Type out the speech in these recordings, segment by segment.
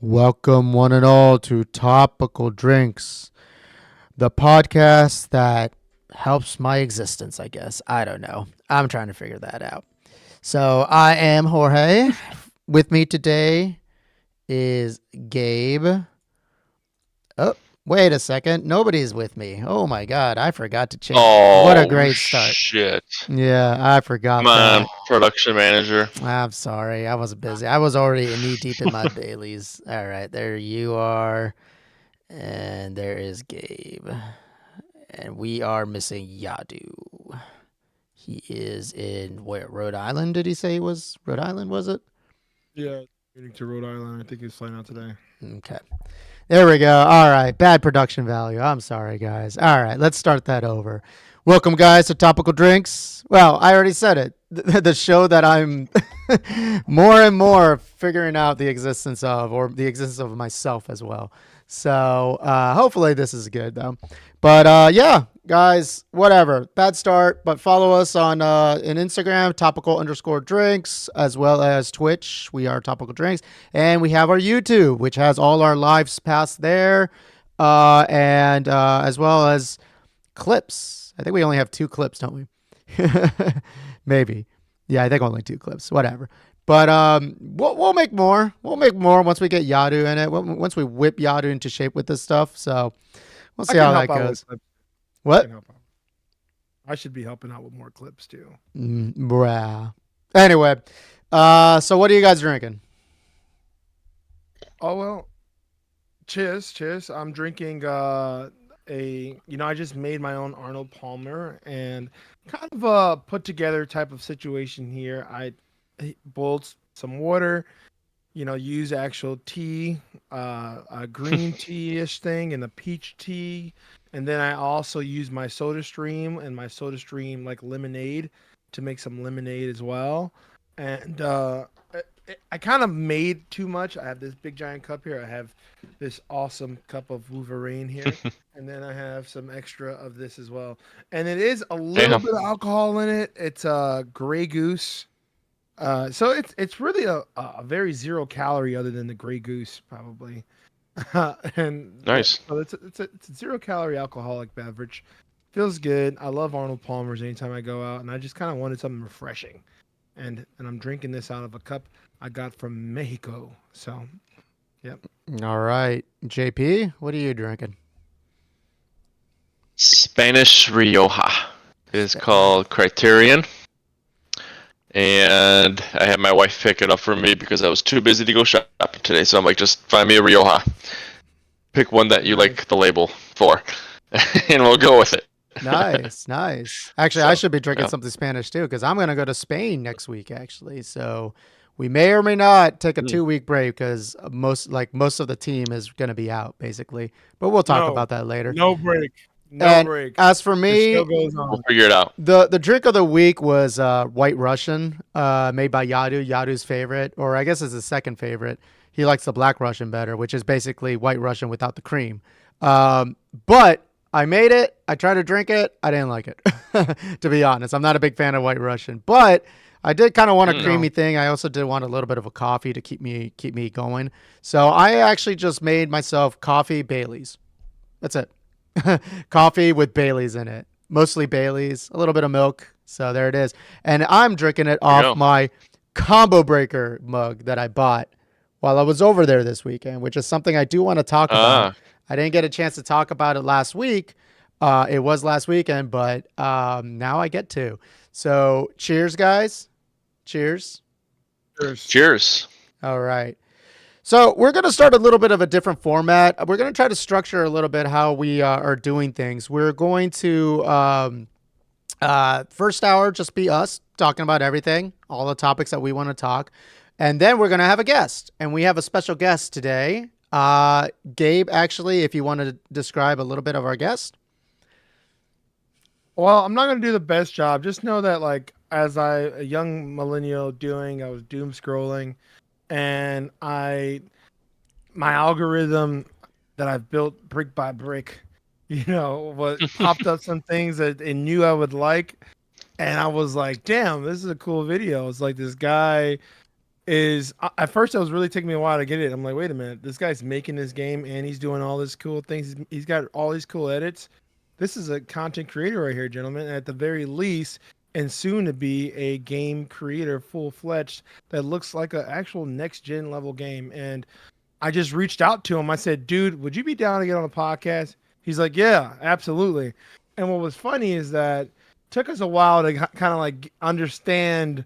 Welcome, one and all, to Topical Drinks, the podcast that helps my existence, I guess. I don't know. I'm trying to figure that out. So, I am Jorge. With me today is Gabe. Oh, wait a second. Nobody's with me. Oh my God. I forgot to change. What a Oh great start. shit! Yeah, I Come forgot on, that. production manager. I'm sorry. I was busy. I was already knee deep in my Baileys. All right. There you are. And there is Gabe. And we are missing Yadu. He is in where? Rhode Island? Did he say he was? Rhode Island, was it? Yeah, heading to Rhode Island. I think he's flying out today. Okay. There we go. All right. Bad production value. I'm sorry, guys. All right. Let's start that over. Welcome, guys, to Topical Drinks. Well, I already said it. The show that I'm more and more figuring out the existence of, or the existence of myself as well. So hopefully this is good, though. But yeah, guys, whatever. Bad start, but follow us on Instagram, topical_drinks, as well as Twitch. We are Topical Drinks. And we have our YouTube, which has all our lives past there, and as well as clips. I think we only have 2 clips, don't we? Maybe. Yeah, I think only 2 clips. Whatever. But we'll make more. We'll make more once we get Yadu in it. Once we whip Yadu into shape with this stuff. So we'll see how that goes. What? I should be helping out with more clips too. Bruh. Anyway, so what are you guys drinking? Oh well, cheers. I'm drinking I just made my own Arnold Palmer and kind of a put together type of situation here. I boiled some water, use actual tea, a green tea-ish thing and a peach tea. And then I also use my soda stream and my soda stream like lemonade to make some lemonade as well. And I kind of made too much. I have this big giant cup here. I have this awesome cup of Wolverine here. And then I have some extra of this as well. And it is a little bit of alcohol in it. It's a Grey Goose. So it's really a very 0 calorie other than the Grey Goose probably. And Nice. so it's a 0 calorie alcoholic beverage. Feels good. I love Arnold Palmer's anytime I go out, and I just kind of wanted something refreshing. And I'm drinking this out of a cup I got from Mexico. So, yep. All right. JP, what are you drinking? Spanish Rioja. It's called Criterion. And I had my wife pick it up for me because I was too busy to go shopping today. So I'm like, just find me a Rioja. Pick one that you like the label for, and we'll go with it. Nice. Actually, I should be drinking something Spanish too, because I'm going to go to Spain next week, actually. So we may or may not take a 2-week break because most of the team is going to be out, basically. But we'll talk about that later. No break. Break. As for me, We'll figure it out. The drink of the week was White Russian, made by Yadu. Yadu's favorite, or I guess it's his second favorite. He likes the Black Russian better, which is basically White Russian without the cream. But I made it. I tried to drink it. I didn't like it, to be honest. I'm not a big fan of White Russian, but I did kind of want a creamy thing. I also did want a little bit of a coffee to keep me going. So I actually just made myself coffee Baileys. That's it. Coffee with Baileys in it. Mostly Baileys, a little bit of milk. So there it is. And I'm drinking it off my Combo Breaker mug that I bought while I was over there this weekend, which is something I do want to talk about. I didn't get a chance to talk about it last week. It was last weekend, but now I get to. So cheers, guys. Cheers. Cheers. All right. So we're going to start a little bit of a different format. We're going to try to structure a little bit how we are doing things. We're going to, first hour, just be us talking about everything, all the topics that we want to talk. And then we're going to have a guest. And we have a special guest today. Gabe, actually, if you want to describe a little bit of our guest. Well, I'm not going to do the best job. Just know that, like, as a young millennial I was doom scrolling. And my algorithm that I've built brick by brick, popped up some things that it knew I would like. And I was like, damn, this is a cool video. It's like this guy is at first it was really taking me a while to get it. I'm like, wait a minute, this guy's making this game and he's doing all this cool things. He's got all these cool edits. This is a content creator right here, gentlemen. At the very least, and soon to be a game creator, full fledged, that looks like an actual next gen level game. And I just reached out to him. I said, dude, would you be down to get on the podcast? He's like, yeah, absolutely. And what was funny is that it took us a while to kind of like understand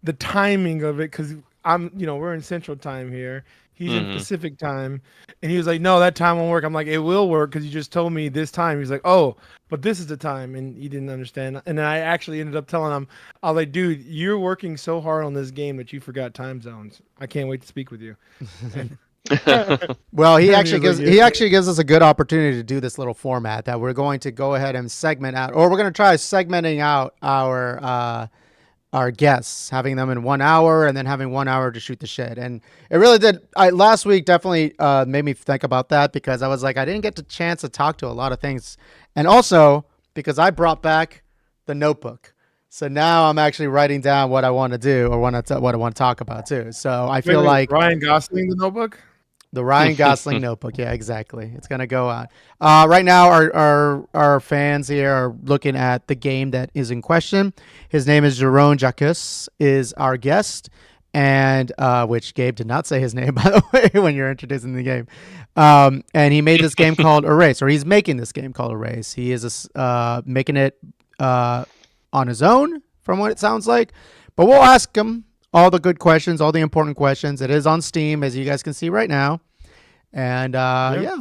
the timing of it because we're in Central Time here. He's in Pacific Time, and he was like, "No, that time won't work." I'm like, "It will work because you just told me this time." He's like, "Oh, but this is the time," and he didn't understand. And then I actually ended up telling him, "I was like, dude, you're working so hard on this game that you forgot time zones. I can't wait to speak with you." Well, he actually gives us a good opportunity to do this little format that we're going to go ahead and segment out, or we're going to try segmenting out our guests, having them in 1 hour and then having 1 hour to shoot the shit. And it really did. Last week definitely made me think about that because I was like, I didn't get the chance to talk to a lot of things. And also because I brought back the notebook. So now I'm actually writing down what I want to do or what I want to talk about too. So I feel like Ryan Gosling, the notebook. The Ryan Gosling notebook. Yeah, exactly. It's going to go out. Right now, our fans here are looking at the game that is in question. His name is Jerome Jacques, is our guest, and which Gabe did not say his name, by the way, when you're introducing the game. And he made this game called Erase, or he's making this game called Erase. He is making it on his own, from what it sounds like. But we'll ask him all the good questions, all the important questions. It is on Steam, as you guys can see right now. And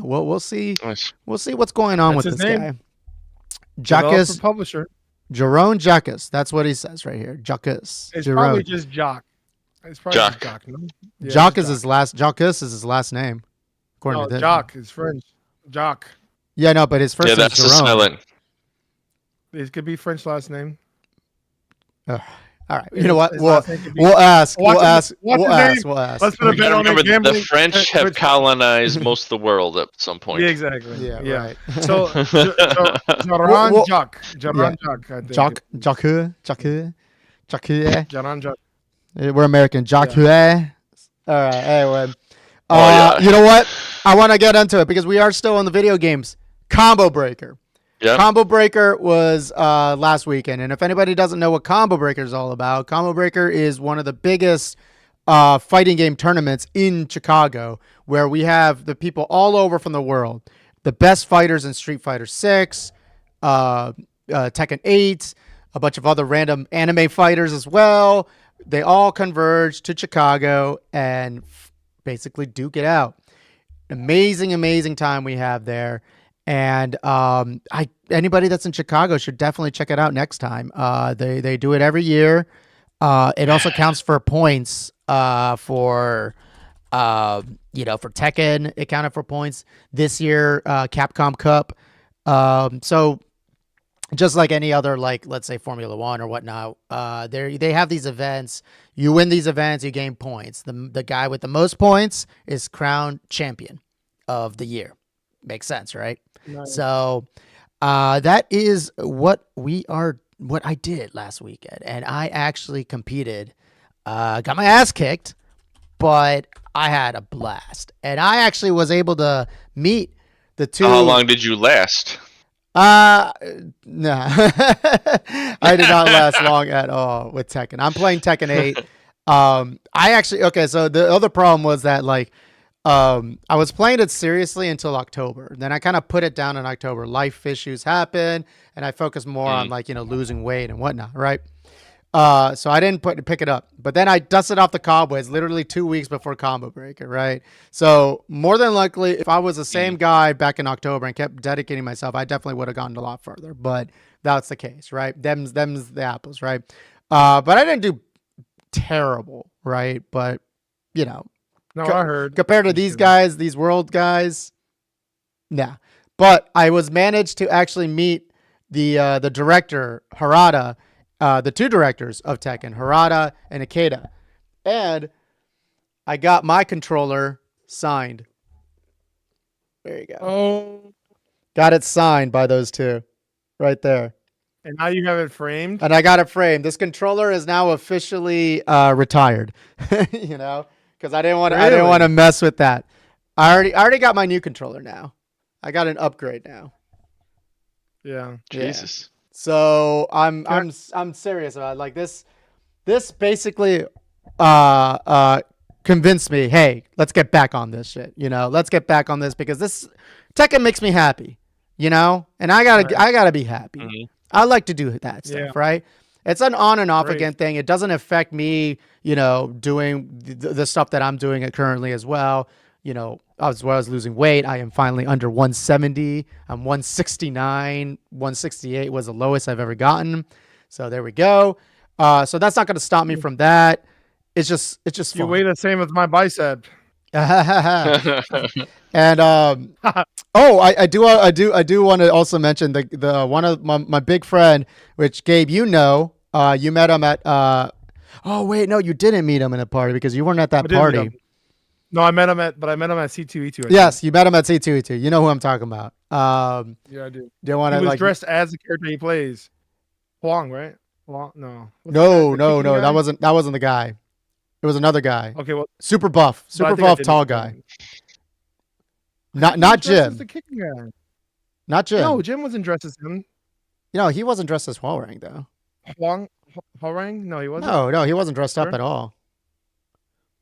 we'll see. Nice. We'll see what's going on That's with his this name. guy. Jacques, Publisher. Jerome Jacques. That's what he says right here. Jacques. It's Jerome. probably just Jock. It's probably Jock. just Jock. No? Yeah, Jacques just is his last. Jacques is his last name, according No, to this. Jock is French. Jock. Yeah, no, but his first Yeah, name that's is the Jerome. silent. It could be French last name. All right. You know what? His last name could be- We'll ask. What's We'll his- ask. what's We'll his name? ask. We'll ask. Let's put a You bet gotta on it. remember, the Gambling. French have colonized most of the world at some point. Yeah, exactly. Yeah, right. So, Jaron Well, Jock. Jaron Jock. I think. Jacques. Jaron Jock. We're American. Jacques. All right. Anyway. Yeah. You know what? I want to get into it because we are still on the video games. Combo Breaker. Yeah. Combo Breaker was last weekend. And if anybody doesn't know what Combo Breaker is all about, Combo Breaker is one of the biggest fighting game tournaments in Chicago where we have the people all over from the world. The best fighters in Street Fighter 6, Tekken 8, a bunch of other random anime fighters as well. They all converge to Chicago and basically duke it out. Amazing time we have there. And anybody that's in Chicago should definitely check it out next time. They do it every year. It also counts for points for Tekken. It counted for points this year. Capcom Cup. So just like any other, like let's say Formula One or whatnot, they have these events. You win these events, you gain points. The guy with the most points is crowned champion of the year. Makes sense, right? Nice. So that is what I did last weekend, and I actually competed. Got my ass kicked, but I had a blast, and I actually was able to meet the two. How long did you last? Nah. I did not last long at all with Tekken. I'm playing Tekken 8. So the other problem was that I was playing it seriously until October. Then I kind of put it down in October. Life issues happen, and I focused more on losing weight and whatnot, right? So I didn't pick it up. But then I dusted off the cobwebs literally 2 weeks before Combo Breaker, right? So more than likely, if I was the same guy back in October and kept dedicating myself, I definitely would have gotten a lot further. But that's the case, right? Them's the apples, right? But I didn't do terrible, right? But, No, I heard. compared to these guys, these world guys, nah. But I was managed to actually meet the director, Harada, the two directors of Tekken, Harada and Ikeda. And I got my controller signed. There you go. Oh, Got it signed by those two right there. And now you have it framed. and I got it framed. This controller is now officially retired. Because I didn't want to Really? mess with that. I already got my new controller now. I got an upgrade now. Yeah. Yeah. Jesus. So I'm serious about it. Like this. This basically convinced me, hey, let's get back on this shit. Let's get back on this because this Tekken makes me happy. And Right. I gotta be happy. Mhm. I like to do that Yeah. stuff, right? It's an on and off Great. again thing. It doesn't affect me, doing the stuff that I'm doing it currently as well. As well as losing weight. I am finally under 170. I'm 169. 168 was the lowest I've ever gotten. So there we go. So that's not going to stop me from that. It's just You fun. weigh the same as my bicep. And I do want to also mention the one of my big friend, which Gabe, you met him at oh wait, no, you didn't meet him in a party because you weren't at I that did meet party. him. No, I met him at C2E2. Yes, you met him at C2E2. You know who I'm talking about. Yeah, I do. Do you want He to was like dressed as the character he plays. Huang, right? Huang? No. What's No, the no, kicking no. guy? That wasn't the guy. It was another guy. Okay, well, Super but I think I buff, did tall meet guy. him. Not He was dressed as Jim. the kicking guy. Not Jim. No, Jim wasn't dressed as him. He wasn't dressed as Huarang though. Huang? Huang? No, he wasn't. No, he wasn't dressed up Sure? at all.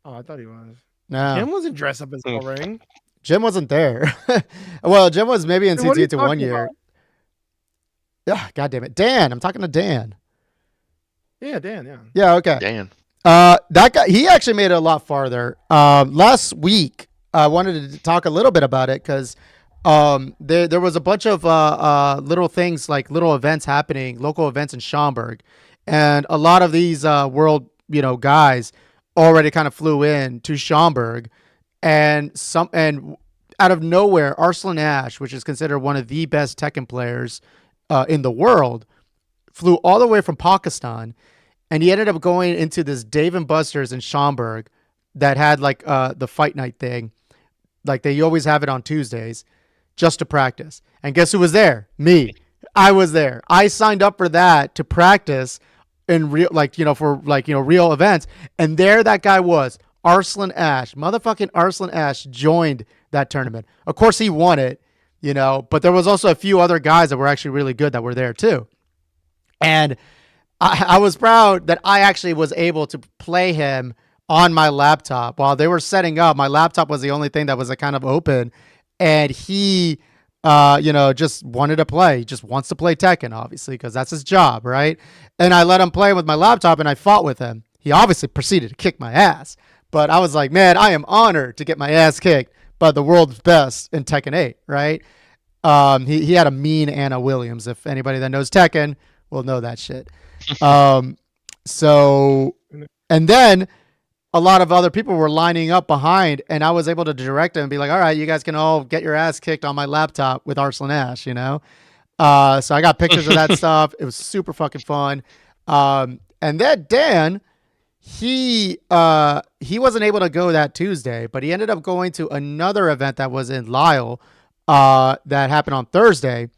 Oh, I thought he was. No, Jim wasn't dressed up as Huang. Jim wasn't there. Well, Jim was maybe in Then what are you CT2 one talking year. about? Yeah, God damn it, Dan. I'm talking to Dan. Yeah, Dan. Yeah. Yeah, okay. Dan. That guy, he actually made it a lot farther. Last week, I wanted to talk a little bit about it because there was a bunch of little things like little events happening, local events in Schaumburg, and a lot of these world guys already kind of flew in to Schaumburg, and out of nowhere, Arslan Ash, which is considered one of the best Tekken players in the world, flew all the way from Pakistan. And he ended up going into this Dave and Buster's in Schaumburg that had like the fight night thing. Like they always have it on Tuesdays just to practice. And guess who was there? Me. I was there. I signed up for that to practice in real, real events. And there that guy was, Arslan Ash. Motherfucking Arslan Ash joined that tournament. Of course he won it, but there was also a few other guys that were actually really good that were there too. And I was proud that I actually was able to play him on my laptop while they were setting up. My laptop was the only thing that was kind of open, and he, just wanted to play. He just wants to play Tekken, obviously, because that's his job, right? And I let him play with my laptop, and I fought with him. He obviously proceeded to kick my ass, but I was like, man, I am honored to get my ass kicked by the world's best in Tekken 8, right? He had a mean Anna Williams. If anybody that knows Tekken will know that shit. So, and then a lot of other people were lining up behind, and I was able to direct them and be like, all right, you guys can all get your ass kicked on my laptop with Arslan Ash, So I got pictures of that stuff. It was super fucking fun. And then Dan, he wasn't able to go that Tuesday, but he ended up going to another event that was in Lyle, that happened on Thursday.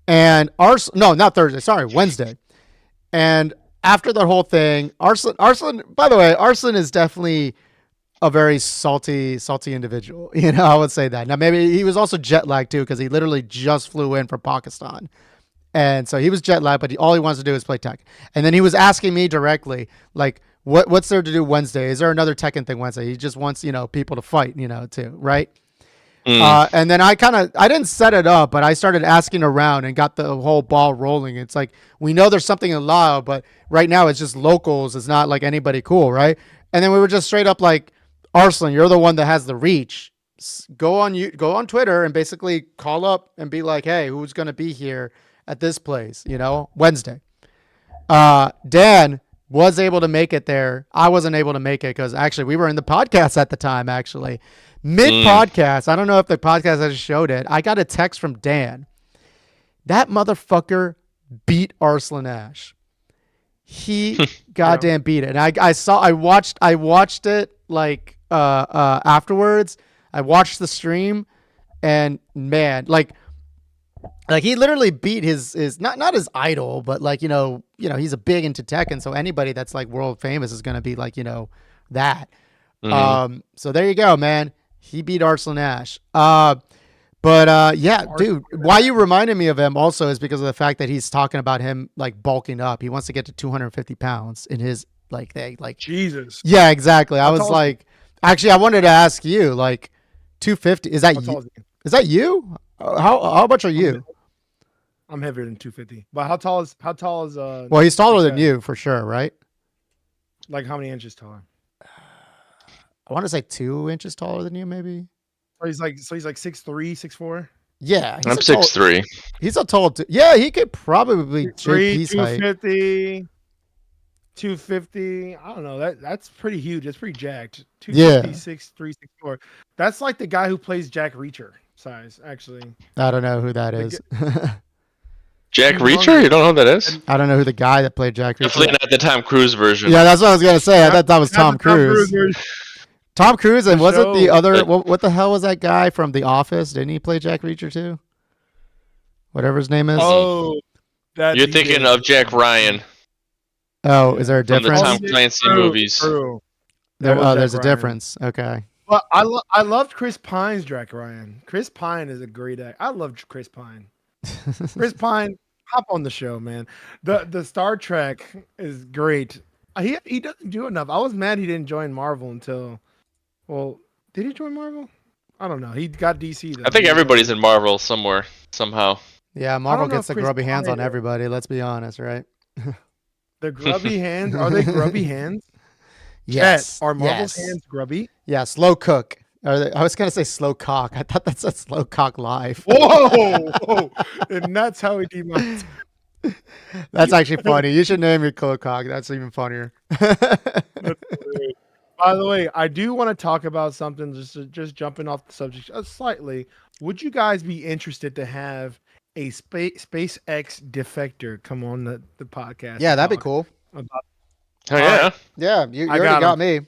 And not Thursday, sorry, Wednesday. And after the whole thing, Arslan, by the way, Arslan is definitely a very salty individual. I would say that. Now, maybe he was also jet lagged too, because he literally just flew in from Pakistan. And so he was jet lagged, but all he wants to do is play Tekken. And then he was asking me directly, like, what's there to do Wednesday? Is there another Tekken thing Wednesday? He just wants, people to fight, too, right? And then I didn't set it up, but I started asking around and got the whole ball rolling. It's like, we know there's something in Lao, but right now it's just locals. It's not like anybody cool, right? And then we were just straight up like, Arslan, you're the one that has the reach. Go on Twitter and basically call up and be like, hey, who's going to be here at this place, Wednesday. Dan was able to make it there. I wasn't able to make it because actually we were in the podcast at the time, actually. Mid-podcast, I don't know if the podcast has showed it, I got a text from Dan. That motherfucker beat Arslan Ash. He goddamn beat it. And I watched it like afterwards. I watched the stream, and man, like Like he literally beat his not his idol, but like he's a big into Tekken, so anybody that's like world famous is gonna be like that. Hmm. So there you go, man. He beat Arslan Ash. Yeah, dude, why you reminded me of him also is because of the fact that he's talking about him like bulking up. He wants to get to 250 pounds in his like thing. Like, Jesus. yeah, exactly. I How was tall is he? like, actually, I wanted to ask you, like, 250. Is that How you? tall is he? Is that you? How much are you? I'm heavier than 250. But how tall is Well, he's taller than Chad? you for sure, right? Like how many inches taller? I want to say 2 inches taller than you, maybe. So he's like 6'3", 6'4"? Yeah, I'm 6'3". he's a tall. Yeah, he could probably be 6'3", JP's height. 250, 250. I don't know. That's pretty huge. That's pretty jacked. Yeah. 250, 6'3", 6'4". That's like the guy who plays Jack Reacher size, actually. I don't know who that The is. Jack Humongous. Reacher? You don't know who that is? I don't know who the guy that played Jack Reacher. Definitely not the Tom Cruise version. Yeah, that's what I was gonna say. I thought that was Not the Tom Cruise. version. Tom Cruise, and The wasn't the show. other? What the hell was that guy from The Office? Didn't he play Jack Reacher too? Whatever his name is. Oh, that You're he thinking did. of Jack Ryan Oh, is there a from the difference? Tom yeah, Clancy true, movies. True. That was Oh, Jack there's a Ryan. difference. Okay. But I loved Chris Pine's Jack Ryan. Chris Pine is a great actor. I loved Chris Pine. Chris Pine, hop on the show, man. The Star Trek is great. He doesn't do enough. I was mad he didn't join Marvel until, well, did he join Marvel? I don't know. He got DC though. I think everybody's in Marvel somewhere, somehow. Yeah, Marvel know gets if the Chris grubby hands Pine on everybody. Let's be honest, right? The grubby hands. Are they grubby hands? Yes. Chet, are Marvel's yes. hands grubby? Yeah, slow cook. I was gonna say slow cock. I thought that said slow cock live. Whoa! And that's how he demonetized. That's actually funny. You should name your slow cock. That's even funnier. By the way, I do want to talk about something. Just jumping off the subject slightly. Would you guys be interested to have a SpaceX defector come on the podcast? Yeah, to that'd be talk cool. about- Oh yeah. Yeah, you I already got got me.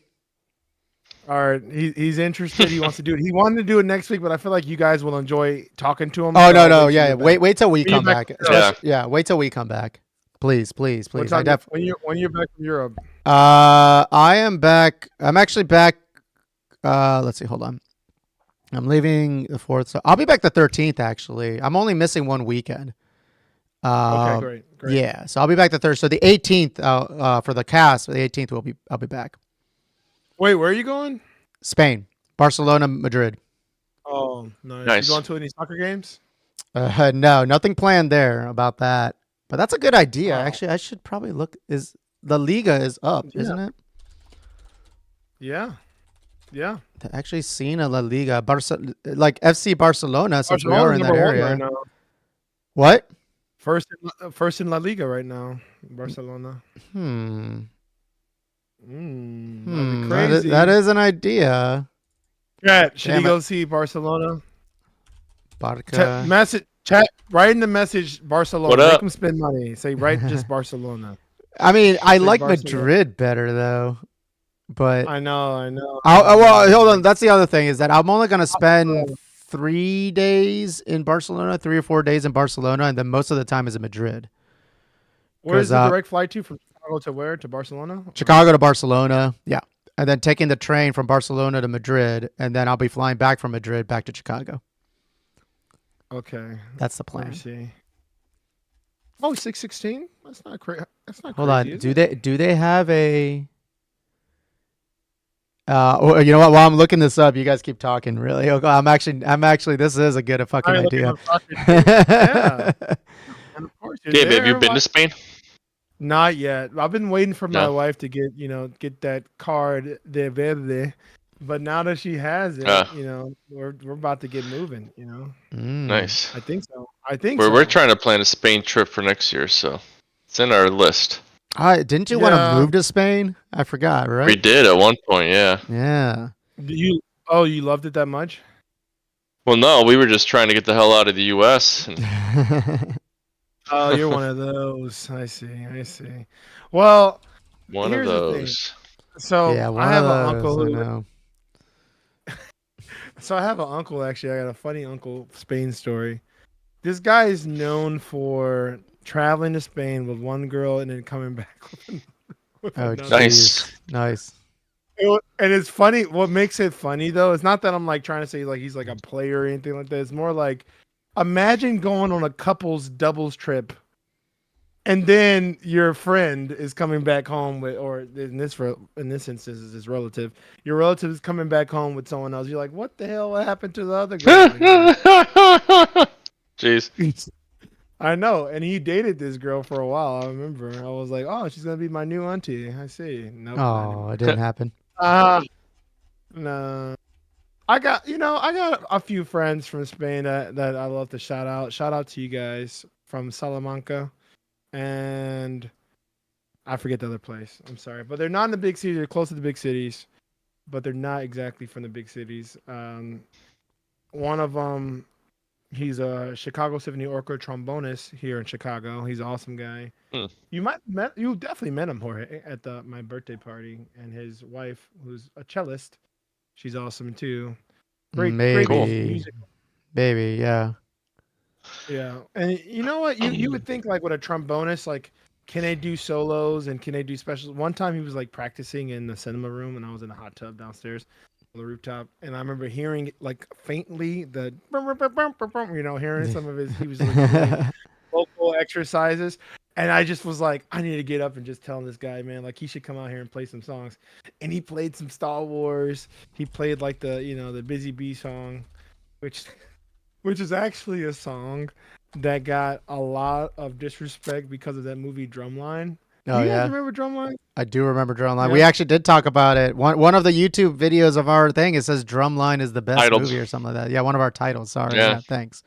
All right, he's interested. He wants to do it. He wanted to do it next week, but I feel like you guys will enjoy talking to him. Oh so no, I'll no, till yeah. you're Wait, wait till we When you're come back back. from Europe. Yeah, wait till we come back. Please, please, What please. time when you're back from Europe? I am back. I'm actually back. Let's see. Hold on. I'm leaving the 4th. So I'll be back the 13th. Actually, I'm only missing one weekend. Okay, great. Yeah, so I'll be back the 3rd. So the 18th, for the cast, the 18th I'll be back. Wait, where are you going? Spain, Barcelona, Madrid. Oh, nice. Nice. You going to any soccer games? No, nothing planned there about that. But that's a good idea. Wow. Actually, I should probably look. Is the Liga is up, Yeah. isn't it? Yeah. Actually, seen a La Liga, like FC Barcelona, since we are in that Barcelona's number one area. right now. What? First in La Liga right now, Barcelona. Hmm. That'd be That crazy. is an idea. Chat, should Damn he go see Barcelona? Barca. Chat, write in the message Barcelona. What Make up? him spend money. Say write just Barcelona. I mean, I Big like Barcelona. Madrid better though, but I know. well, hold on. That's the other thing is that I'm only gonna spend 3 days in Barcelona, 3 or 4 days in Barcelona, and then most of the time is in Madrid. Where is 'Cause, the direct flight to from Chicago to where? To Barcelona? Chicago to Barcelona, yeah, and then taking the train from Barcelona to Madrid, and then I'll be flying back from Madrid back to Chicago. Okay. That's the Let me plan. see. Oh, 616? That's not crazy. That's not Hold crazy. on. is Do it? they have a? Well, you know what? While I'm looking this up, you guys keep talking. Really, okay, I'm actually. This is a good fucking I look idea. up soccer too. Yeah. And of course, you're Gabe, have you there. been Why- to Spain? Not yet. I've been waiting for my No. wife to get that card de verde. But now that she has it, we're about to get moving, Mm. Nice. I think so. I think We're so. trying to plan a Spain trip for next year, so it's in our list. Didn't you want to Yeah. move to Spain? I forgot, We right? did at one point, yeah. Yeah. You loved it that much? Well, no, we were just trying to get the hell out of the U.S. And Oh, you're one of those. I see. Well, one Here's of the thing. those. so yeah, one I have of an those, uncle I who know. So I have an uncle actually. I got a funny uncle Spain story. This guy is known for traveling to Spain with one girl and then coming back with Oh, another. Nice. jeez. Nice. And it's funny. What makes it funny though, it's not that I'm like trying to say like he's like a player or anything like that. It's more like imagine going on a couple's doubles trip, and then your friend is coming back home with, or in this instance, is his relative. Your relative is coming back home with someone else. You're like, what the hell happened to the other girl? And Jeez. I know, and he dated this girl for a while. I remember. I was like, oh, she's gonna be my new auntie. I see. Nope, not Oh, anymore. it didn't happen. No. I got a few friends from Spain that I love to shout out. Shout out to you guys from Salamanca, and I forget the other place. I'm sorry, but they're not in the big cities. They're close to the big cities, but they're not exactly from the big cities. One of them, he's a Chicago Symphony Orchestra trombonist here in Chicago. He's an awesome guy. Hmm. You definitely met him, Jorge, at my birthday party, and his wife, who's a cellist. She's awesome too. Great Cool. music. Maybe, yeah. Yeah, and you know what? You would think like with a trombonist, like can they do solos and can they do specials? One time he was like practicing in the cinema room, and I was in a hot tub downstairs on the rooftop, and I remember hearing like faintly the hearing some of his. He was like doing vocal exercises, and I just was like, I need to get up and just tell this guy, man, like he should come out here and play some songs. And he played some Star Wars. He played like the Busy Bee song, which is actually a song that got a lot of disrespect because of that movie Drumline. Oh, Do you guys yeah. remember Drumline? I do remember Drumline. Yeah. We actually did talk about it. One of the YouTube videos of our thing, it says Drumline is the best Titled. movie or something like that. Yeah, one of our titles. Sorry. Yeah. Yeah, thanks.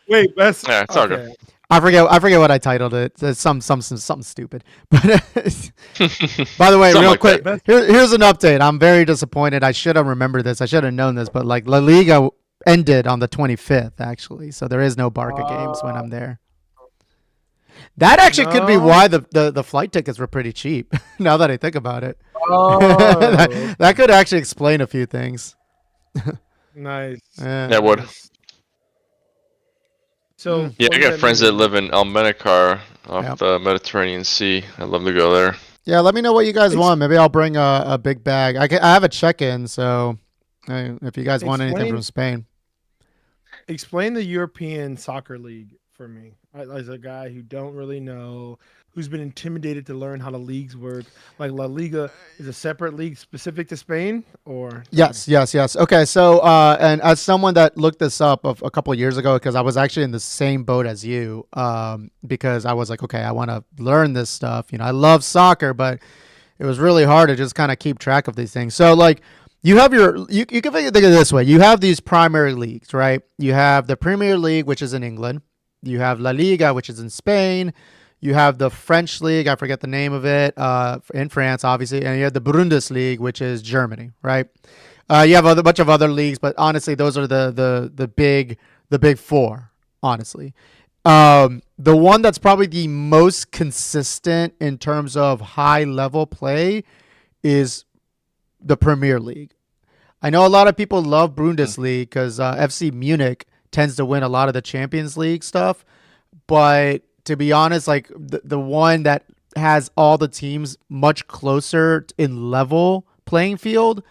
Wait, best. Yeah, it's all good. I forget what I titled it. It's something stupid. But by the way, Something real like quick, that. here's an update. I'm very disappointed. I should have remembered this. I should have known this. But like La Liga ended on the 25th, actually, so there is no Barca games when I'm there. That actually could be No. why the flight tickets were pretty cheap. Now that I think about it, Oh, that could actually explain a few things. nice. Yeah. That would. So Yeah, what I does got that friends mean? that live in Almenicar off Yep. the Mediterranean Sea. I'd love to go there. Yeah, let me know what you guys want. Maybe I'll bring a big bag. I have a check-in, so if you guys want anything from Spain. Explain the European Soccer League for me. As a guy who don't really know, who's been intimidated to learn how the leagues work. Like La Liga is a separate league specific to Spain, or Yes. Okay, so and as someone that looked this up a couple of years ago, because I was actually in the same boat as you, because I was like, okay, I want to learn this stuff. I love soccer, but it was really hard to just kind of keep track of these things. So like, you have you can think of it this way: you have these primary leagues, right? You have the Premier League, which is in England. You have La Liga, which is in Spain. You have the French league, I forget the name of it, in France, obviously, and you have the Bundesliga, which is Germany, right? You have a bunch of other leagues, but honestly, those are the big four. Honestly, the one that's probably the most consistent in terms of high level play is the Premier League. I know a lot of people love Bundesliga because FC Munich tends to win a lot of the Champions League stuff, but to be honest, like the one that has all the teams much closer in level playing field,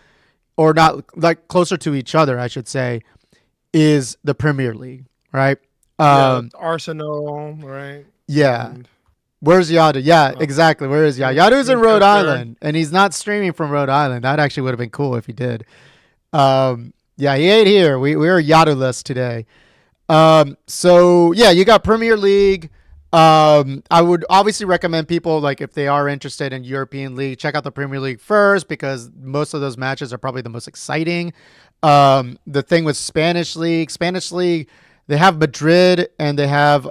or not like closer to each other, I should say, is the Premier League, right? Arsenal, right? Yeah. And- Where's Yadu? Yeah, Oh. exactly. Where is Yadu? Yadu's in Rhode Island, and he's not streaming from Rhode Island. That actually would have been cool if he did. Yeah, he ain't here. We're Yadu-less today. So yeah, you got Premier League. I would obviously recommend people, like, if they are interested in European League, check out the Premier League first, because most of those matches are probably the most exciting. The thing with Spanish League, they have Madrid and they have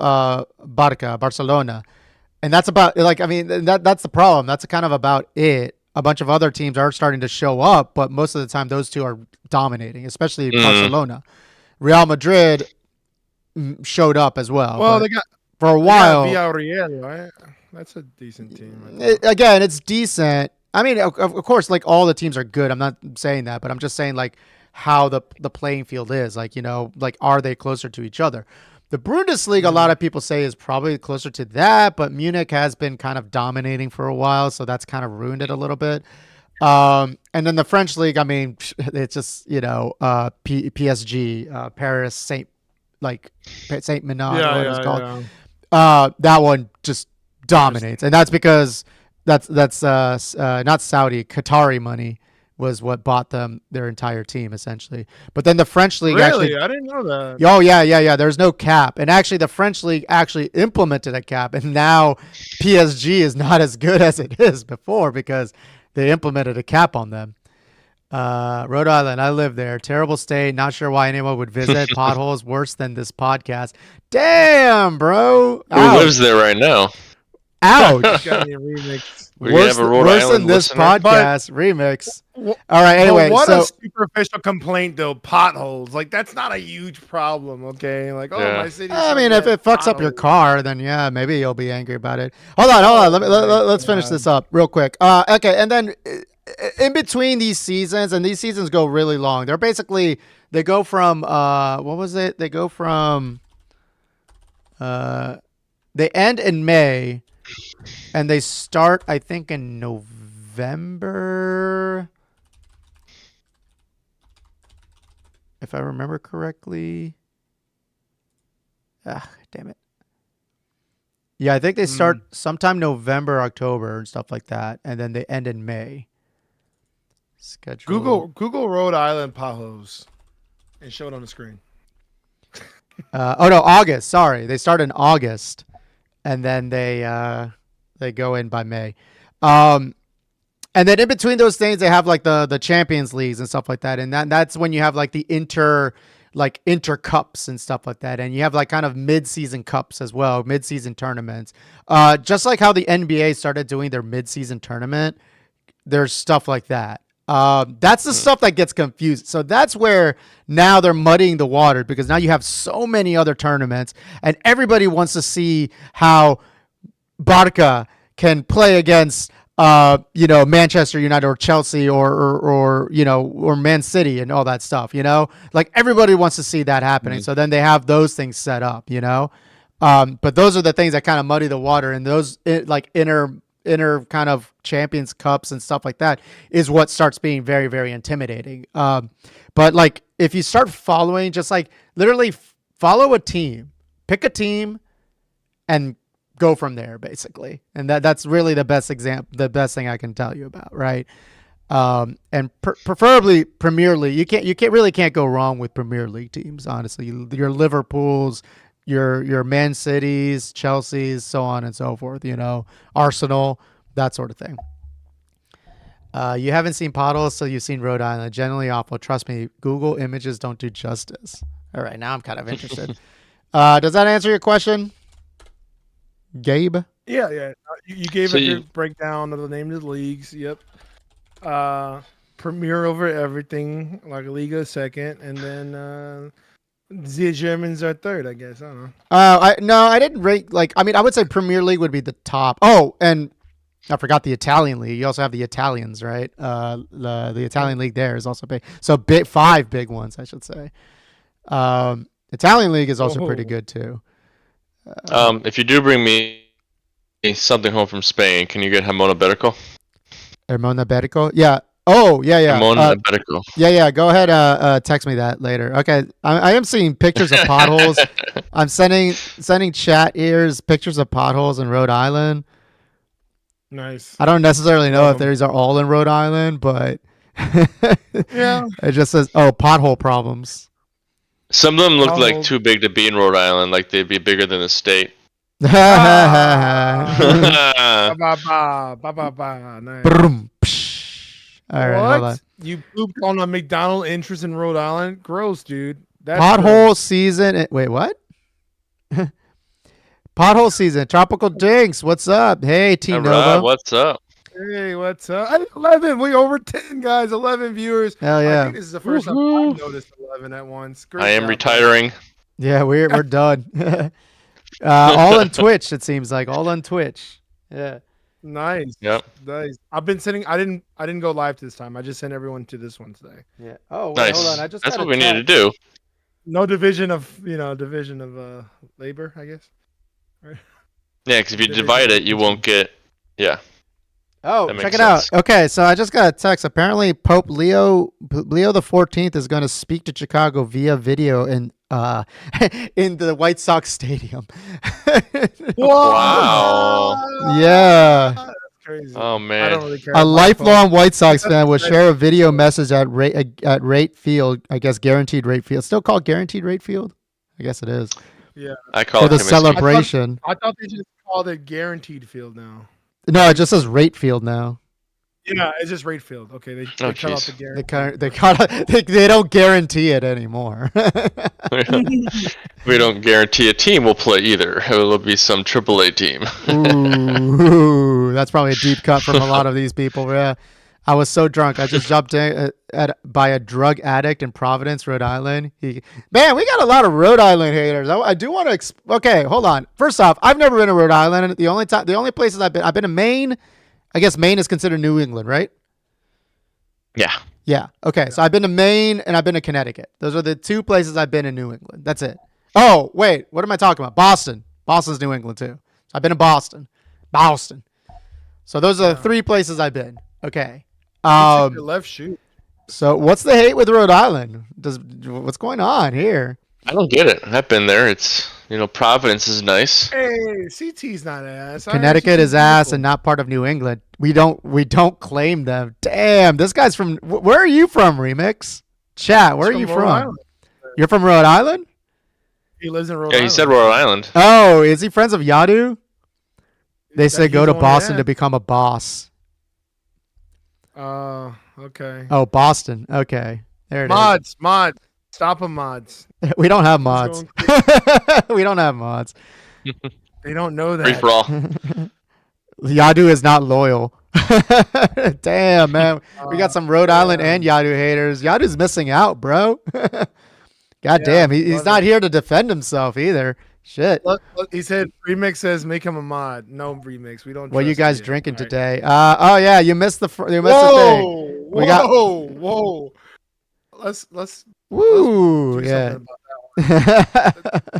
Barcelona. And that's about, like, I mean, that's the problem. That's kind of about it. A bunch of other teams are starting to show up, but most of the time those two are dominating, especially Barcelona. Real Madrid showed up as well. Well, but they got for a while. Villarreal, right? That's a decent team. Again, it's decent. I mean, of course, like, all the teams are good. I'm not saying that, but I'm just saying, like, how the playing field is. Like, like, are they closer to each other? The Bundesliga, a lot of people say, is probably closer to that, but Munich has been kind of dominating for a while, so that's kind of ruined it a little bit. And then the French league, I mean, it's just PSG, Paris Saint, like Saint Manon, Yeah, what it's called. yeah. That one just dominates, and that's because that's not Saudi, Qatari money was what bought them their entire team essentially. But then the French league Really, actually. I didn't know that. Oh yeah. There's no cap, and actually the French league actually implemented a cap, and now PSG is not as good as it is before because they implemented a cap on them. Rhode Island, I live there. Terrible state. Not sure why anyone would visit. Potholes worse than this podcast. Damn, bro. Who lives there right now? Ouch. Got me a remix. We're gonna have a Rhode worse Island than this listener. podcast remix. Well, All right. Anyway, what so a superficial complaint though. Potholes, like that's not a huge problem. Okay, like Yeah. my city. I mean, if it fucks up your car, then yeah, maybe you'll be angry about it. Hold on. Let's finish this up real quick. Okay, and then in between these seasons, and these seasons go really long. They're basically they go from what was it? They go from they end in May, and they start I think in November, if I remember correctly. Ah, damn it. Yeah, I think they start sometime November, October, and stuff like that, and then they end in May. Schedule. Google Rhode Island potholes and show it on the screen. Oh no, August. Sorry, they start in August, and then they go in by May. And then in between those things, they have like the Champions Leagues and stuff like that, and that's when you have like the inter cups and stuff like that, and you have like kind of mid-season cups as well, mid-season tournaments. Just like how the NBA started doing their mid-season tournament, there's stuff like that. That's the stuff that gets confused. So that's where now they're muddying the water because now you have so many other tournaments, and everybody wants to see how Barca can play against Manchester United or Chelsea or Man City and all that stuff, like everybody wants to see that happening. So then they have those things set up, but those are the things that kind of muddy the water, and those like inner kind of Champions Cups and stuff like that is what starts being very, very intimidating. But like if you start following, just like literally follow a team, pick a team and go from there basically. And that's really the best the best thing I can tell you about. Right. And preferably Premier League. You can't go wrong with Premier League teams. Honestly, your Liverpools, your Man Cities, Chelsea's, so on and so forth, Arsenal, that sort of thing. You haven't seen potholes, so you've seen Rhode Island. Generally awful. Trust me, Google images don't do justice. All right, now I'm kind of interested. Does that answer your question, Gabe? Yeah. You gave a good breakdown of the name of the leagues. Yep. Premier over everything, like Liga second, and then the Germans are third, I guess. I don't know. I didn't rate I would say Premier League would be the top. Oh, and I forgot the Italian league. You also have the Italians, right? The Italian league there is also big. So five big ones, I should say. Italian league is also pretty good too. If you do bring me something home from Spain, can you get jamón ibérico? Jamón ibérico? Yeah. Oh, yeah. Jamón ibérico. Yeah. Go ahead. Text me that later. Okay. I am seeing pictures of potholes. I'm sending chat ears pictures of potholes in Rhode Island. Nice. I don't necessarily know if these are all in Rhode Island, but yeah, it just says, pothole problems. Some of them look like too big to be in Rhode Island, like they'd be bigger than the state. Nice. All right, hold on. You pooped on a McDonald's entrance in Rhode Island? Gross, dude. That's Pothole gross. season. Wait, what? Pothole season. Tropical Drinks. What's up? Hey, Team Nova. What's up? Hey, what's up? 11. We over 10, guys. 11 viewers. Hell yeah. I think this is the first time I've noticed 11 at once. Great I am job, retiring. Yeah, we're done. All on Twitch, it seems like. All on Twitch. Yeah. Nice. Yep. Nice. I've been sending. I didn't go live this time. I just sent everyone to this one today. Yeah. Oh, wait, Nice. hold on. That's what we need to do. no division of labor, I guess. Right? Yeah, because if you Division divide of it, you won't get. Yeah, Oh, that check makes it out. sense. Okay, so I just got a text. Apparently, Pope Leo the 14th is going to speak to Chicago via video in the White Sox stadium. Wow. Yeah. That's crazy. Oh I man. don't really care. A I like Pope. lifelong White Sox That's fan will exciting. share a video message at Rate Field. I guess guaranteed Rate Field. Still called guaranteed Rate Field. I guess it is Yeah. I for call the it Comiskey. celebration. I thought they just called it guaranteed field now. No, it just says Rate Field now. Yeah, it's just rate field. Okay, they Oh, cut out jeez. the They guarantee. kind they don't guarantee it anymore. We don't guarantee a team will play either. It will be some AAA team. Ooh, that's probably a deep cut from a lot of these people. Yeah, I was so drunk. I just jumped in by a drug addict in Providence, Rhode Island. Man, we got a lot of Rhode Island haters. I do want to. Okay, hold on. First off, I've never been to Rhode Island. The only places I've been to Maine. I guess Maine is considered New England, right? Yeah. Yeah. Okay. So I've been to Maine and I've been to Connecticut. Those are the two places I've been in New England. That's it. Oh, wait. What am I talking about? Boston. Boston's New England too. So I've been to Boston. Boston. So those are the three places I've been. Okay. Your left shoe. So what's the hate with Rhode Island? What's going on here? I don't get it. I've been there. It's Providence is nice. Hey, CT's not ass. Connecticut is ass and not part of New England. We don't claim them. Damn, this guy's from. Where are you from, Remix? Chat. Where are you from? You're from Rhode Island? He lives in Rhode Yeah, Island. he said Rhode Island. Oh, is he friends of Yadu? They said go he's to the one Boston that- to become a boss. Okay. Oh, Boston. Okay. There it is. Mods. Stop them, mods. We don't have mods. We don't have mods. They don't know Free that. for all. Yadu is not loyal. Damn, man. We got some Rhode Island and Yadu haters. Yadu's missing out, bro. God damn. He's not here to defend himself either. Shit. Look, he said Remix says make him a mod. No Remix. We don't. What are you trust guys drinking All right. today? Oh yeah, you missed the thing. Whoa! We got- Whoa! Let's Woo, do yeah. something about that one.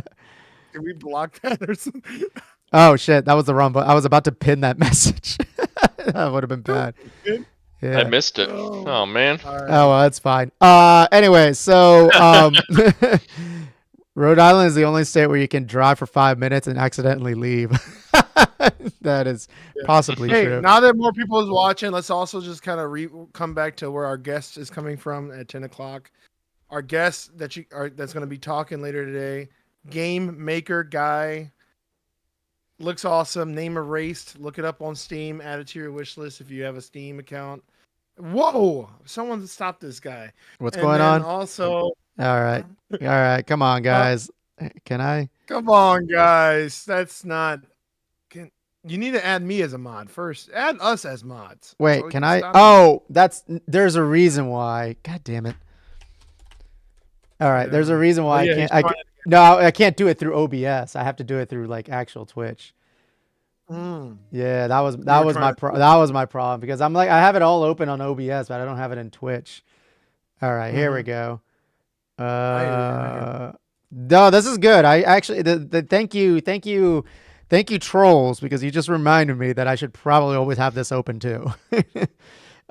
Can we block that or something? Oh shit, that was the wrong button. I was about to pin that message. That would have been bad. Yeah. I missed it. Oh man. All right. Oh well, that's fine. Anyway, so Rhode Island is the only state where you can drive for 5 minutes and accidentally leave. That is possibly Hey, true. now that more people is watching, let's also just kind of come back to where our guest is coming from at 10 o'clock. Our guest that's going to be talking later today, game maker guy, looks awesome. Name erased. Look it up on Steam. Add it to your wish list if you have a Steam account. Whoa! Someone stop this guy. What's And going then on? Also, All right. Come on, guys. Can I? come on, guys. That's not. You need to add me as a mod first. Add us as mods. Wait, so we can I? stop Oh, there's a reason why. God damn it. All right, there's a reason why Oh, yeah, I he's can't. trying No, I can't do it through OBS. I have to do it through like actual Twitch. Yeah, that was trying that was my problem because I'm like I have it all open on OBS, but I don't have it in Twitch. All right, here we go. No, this is good. I actually thank you trolls because you just reminded me that I should probably always have this open too.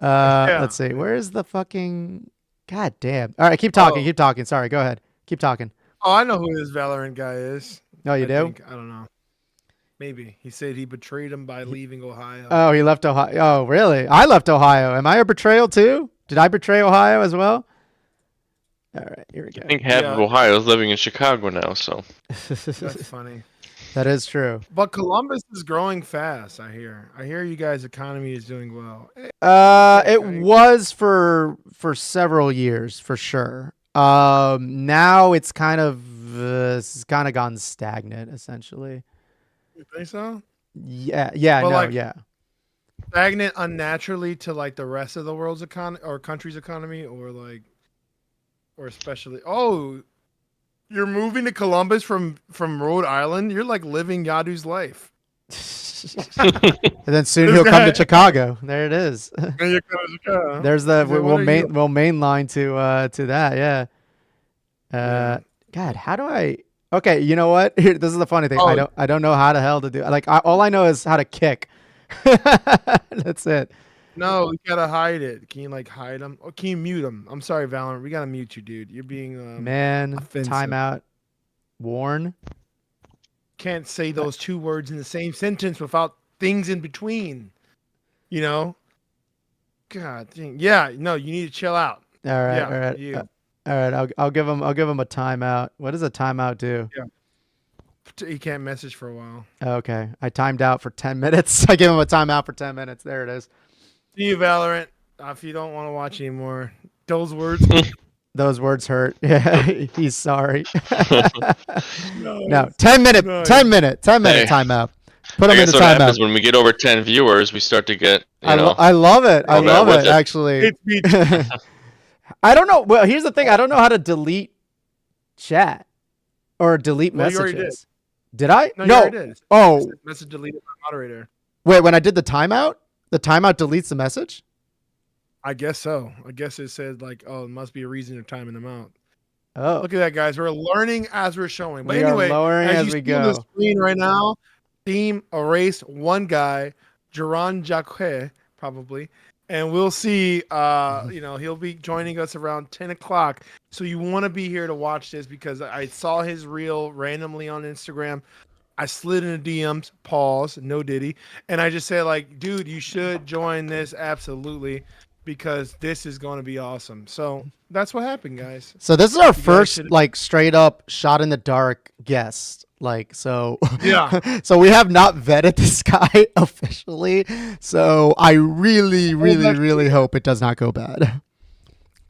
Let's see. Where's the fucking God damn. All right, keep talking. Sorry, go ahead. Keep talking. Oh, I know who this Valorant guy is. No, you do? I don't know. Maybe. He said he betrayed him by leaving Ohio. Oh, he left Ohio. Oh, really? I left Ohio. Am I a betrayal too? Did I betray Ohio as well? All right, here we go. I think half of Ohio is living in Chicago now, so. That's funny. That is true. But Columbus is growing fast, I hear. I hear you guys' economy is doing well. It was for several years for sure. Now it's kind of gone stagnant essentially. You think so? Yeah, But yeah. Stagnant unnaturally to like the rest of the world's economy or country's economy or especially. Oh, you're moving to Columbus from Rhode Island? You're like living Yadu's life. And then soon he'll come to Chicago. There it is. There's the He's like, we'll main line to that. Yeah. God, how do I? Okay, you know what? Here, this is the funny thing. Oh, I don't know how the hell to do. Like, all I know is how to kick. That's it. no, we gotta hide it. Can you like hide them? Or can you mute them? I'm sorry, Valorant. We gotta mute you, dude. You're being Man, offensive. timeout. Warn. Can't say those two words in the same sentence without things in between. You know? God dang. Yeah, no, you need to chill out. All right, Yeah, all right, you. all right. I'll give him a timeout. What does a timeout do? Yeah. He can't message for a while. Okay, I timed out for 10 minutes. I gave him a timeout for 10 minutes. There it is. See you, Valorant. If you don't want to watch anymore, those words. Those words hurt. Yeah, he's sorry. No, Nice. 10 minute, Nice. 10 minute, 10 minute Hey, timeout. Put I him in guess the what happens timeout. when we get over 10 viewers, we start to get, you know, I love it. I all that love with it, it. actually. It's me. I don't know. Well, here's the thing. I don't know how to delete chat or delete Well, you messages. already Did I? No, you already did. Oh, Message deleted by moderator. wait. When I did the timeout deletes the message? I guess so. I guess it said like, oh, it must be a reason you're timing them out. Oh, Look at that, guys. We're learning as we're showing. But we are anyway, lowering as as you we see on the go. screen right now, team erase one guy, Jaron Jacque, probably. And we'll see, he'll be joining us around 10 o'clock. So you want to be here to watch this because I saw his reel randomly on Instagram. I slid in the DMs, pause, no Diddy. And I just said, like, dude, you should join this absolutely because this is going to be awesome. So that's what happened, guys. So this is our guys first should- like straight up shot in the dark guest. Like so Yeah. so we have not vetted this guy officially. So I really, really hope it does not go bad.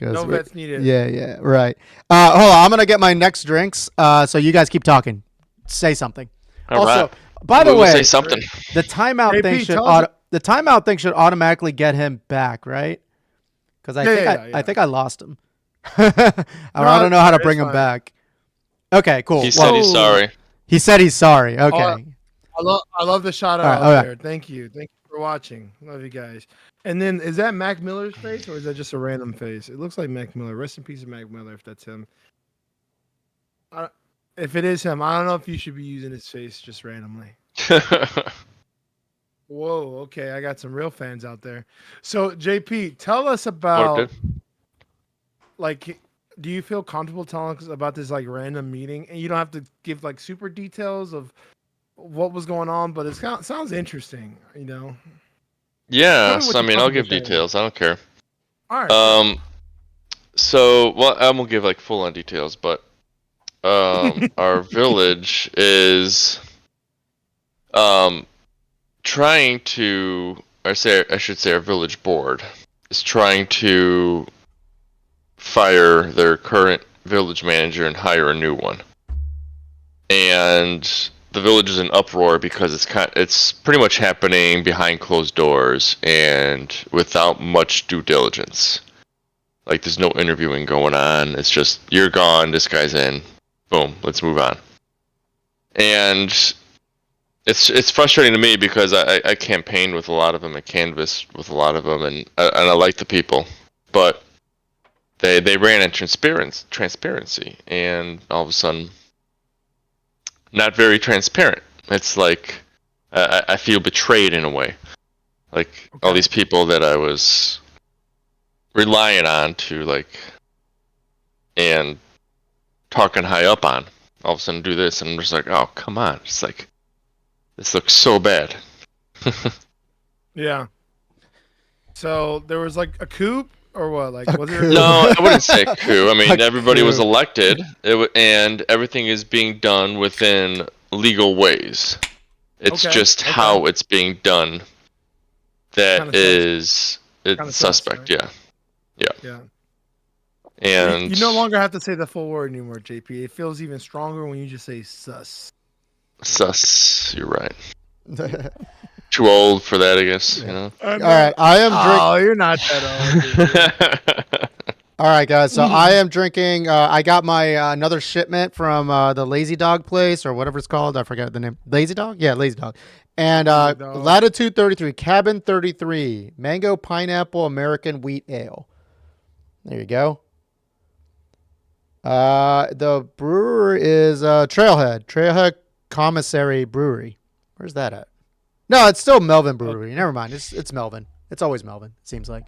No vets needed. Yeah, right. Hold on, I'm gonna get my next drinks. So you guys keep talking. Say something. All also, right. by the We'll way, say something. the timeout Hey, thing Pete, should tell us- the timeout thing should automatically get him back, right? Because Yeah. I think I lost him. I don't know how to it's bring him fine. back. Okay, cool. He said he's sorry. He said he's sorry. Okay. I love the shout out All right, okay. there. Thank you for watching. Love you guys. And then is that Mac Miller's face or is that just a random face? It looks like Mac Miller. Rest in peace, Mac Miller, if that's him. If it is him, I don't know if you should be using his face just randomly. Whoa, okay, I got some real fans out there. So JP, tell us about Okay. like, do you feel comfortable telling us about this like random meeting? And you don't have to give like super details of what was going on, but it sounds interesting, you know. Yeah, Tell me what so, I you're mean, I'll comfortable give saying. details. I don't care. All right. So, well, I won't give like full on details, but our village is trying to, I should say, our village board is trying to fire their current village manager and hire a new one. And the village is in uproar because it's pretty much happening behind closed doors and without much due diligence. Like, there's no interviewing going on. It's just, you're gone, this guy's in. Boom, let's move on. And it's frustrating to me because I campaigned with a lot of them, I canvassed with a lot of them, and I like the people. But they ran in transparency, and all of a sudden, not very transparent. It's like, I feel betrayed in a way. Like, all these people that I was relying on to, like, and talking high up on, all of a sudden do this, and I'm just like, oh, come on. It's like, this looks so bad. Yeah. So there was like a coup or what? Like, was there? coup. No, I wouldn't say coup. I mean, A everybody was coup. elected, and everything is being done within legal ways. It's Okay, just okay. how it's being done that Kinda sus. is it's Kinda sus, suspect. right? Yeah, Yeah. and You no longer have to say the full word anymore, JP. It feels even stronger when you just say sus. sus. You're right. Too old for that, I guess. You know. All right, I am drinking. Oh, you're not that old. All right, guys. So I am drinking. I got my another shipment from the Lazy Dog place or whatever it's called. I forget the name. Lazy Dog? Yeah, Lazy Dog. And Lazy Dog. Latitude 33, Cabin 33, Mango Pineapple American Wheat Ale. There you go. The brewer is Trailhead Commissary Brewery. Where's that at? No, it's still Melvin Brewery. Never mind. It's Melvin. It's always Melvin. It seems like.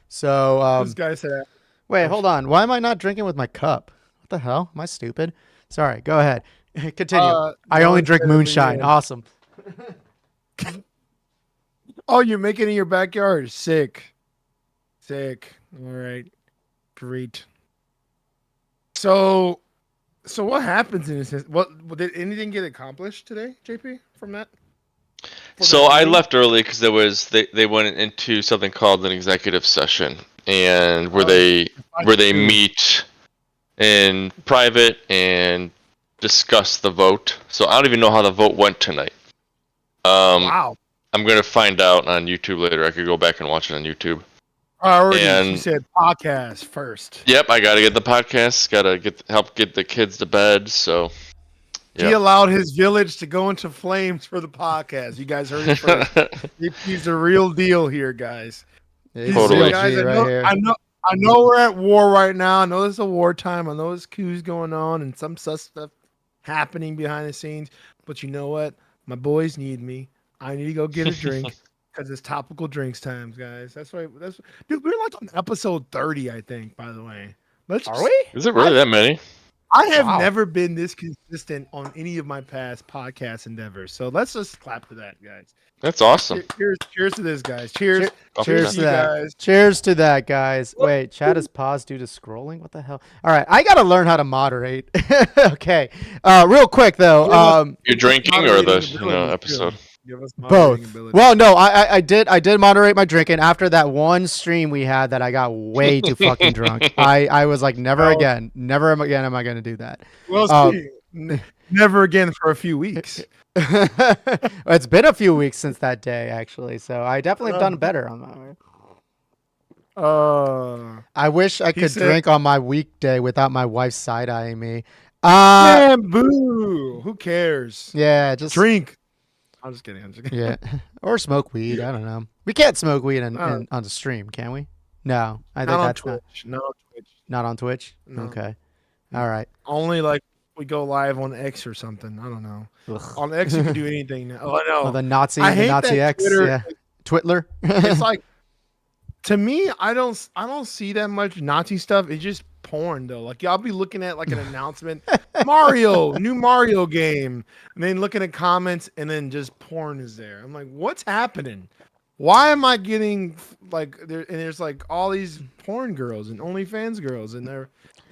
So This guy said, wait, hold on. Why am I not drinking with my cup? What the hell? Am I stupid? Sorry. Go ahead. Continue. I no only one drink said it, but moonshine. yeah. Awesome. "Oh, you're making it in your backyard? Sick, sick. All right, great." So, what happens in this? What did anything get accomplished today, JP? From that? For So that I meeting? left early because they went into something called an executive session, and where Oh, they I where they do. meet in private and discuss the vote. So I don't even know how the vote went tonight. Wow. I'm gonna find out on YouTube later. I could go back and watch it on YouTube. Priorities. You And said podcast first. yep, I gotta get the podcast. Gotta help get the kids to bed. So He yeah. allowed his village to go into flames for the podcast. You guys heard it first. He's the real deal here, guys. He's Totally. real Guys, G I right know, here. I know we're at war right now. I know there's a wartime. I know there's coups going on and some sus stuff happening behind the scenes. But you know what? My boys need me. I need to go get a drink because it's topical drinks times, guys. That's right. Dude. We're like on episode 30, I think. By the way, Are we? Is it really that many? I have Wow. never been this consistent on any of my past podcast endeavors. So let's just clap for that, guys. That's awesome. Cheers to this, guys. Cheers. Cheers to to you that. guys. Cheers to that, guys. Wait, chat is paused due to scrolling. What the hell? All right, I gotta learn how to moderate. Okay, real quick though. You're drinking or Moderating the abilities, too. episode? Give us moderating Both. abilities. Well, no, I did moderate my drinking after that one stream we had that I got way too fucking drunk. I was like, never Oh. again am I gonna do that. We'll Um, see. Never again for a few weeks. It's been a few weeks since that day actually, so I definitely have done Um, better on that. I wish I could said- drink on my weekday without my wife side eyeing me. Man, boo. Who cares? Yeah, just Drink. I'm just kidding. yeah, or smoke weed. I don't know. We can't smoke weed Uh, on the stream, can we? No, I think Not on that's Twitch. Not on Twitch. not on Twitch. No. Okay, all right. Only like we go live on X or something. I don't know. Ugh. On X you can do anything now. Oh, I know. Oh, the Nazi, I the hate Nazi that X, Twitter- yeah, Twitler. It's like, to me, I don't see that much Nazi stuff. It's just porn though. Like y'all be looking at like an announcement, new Mario game, and then looking at comments, and then just porn is there. I'm like, what's happening? Why am I getting like there? And there's like all these porn girls and OnlyFans girls, and they're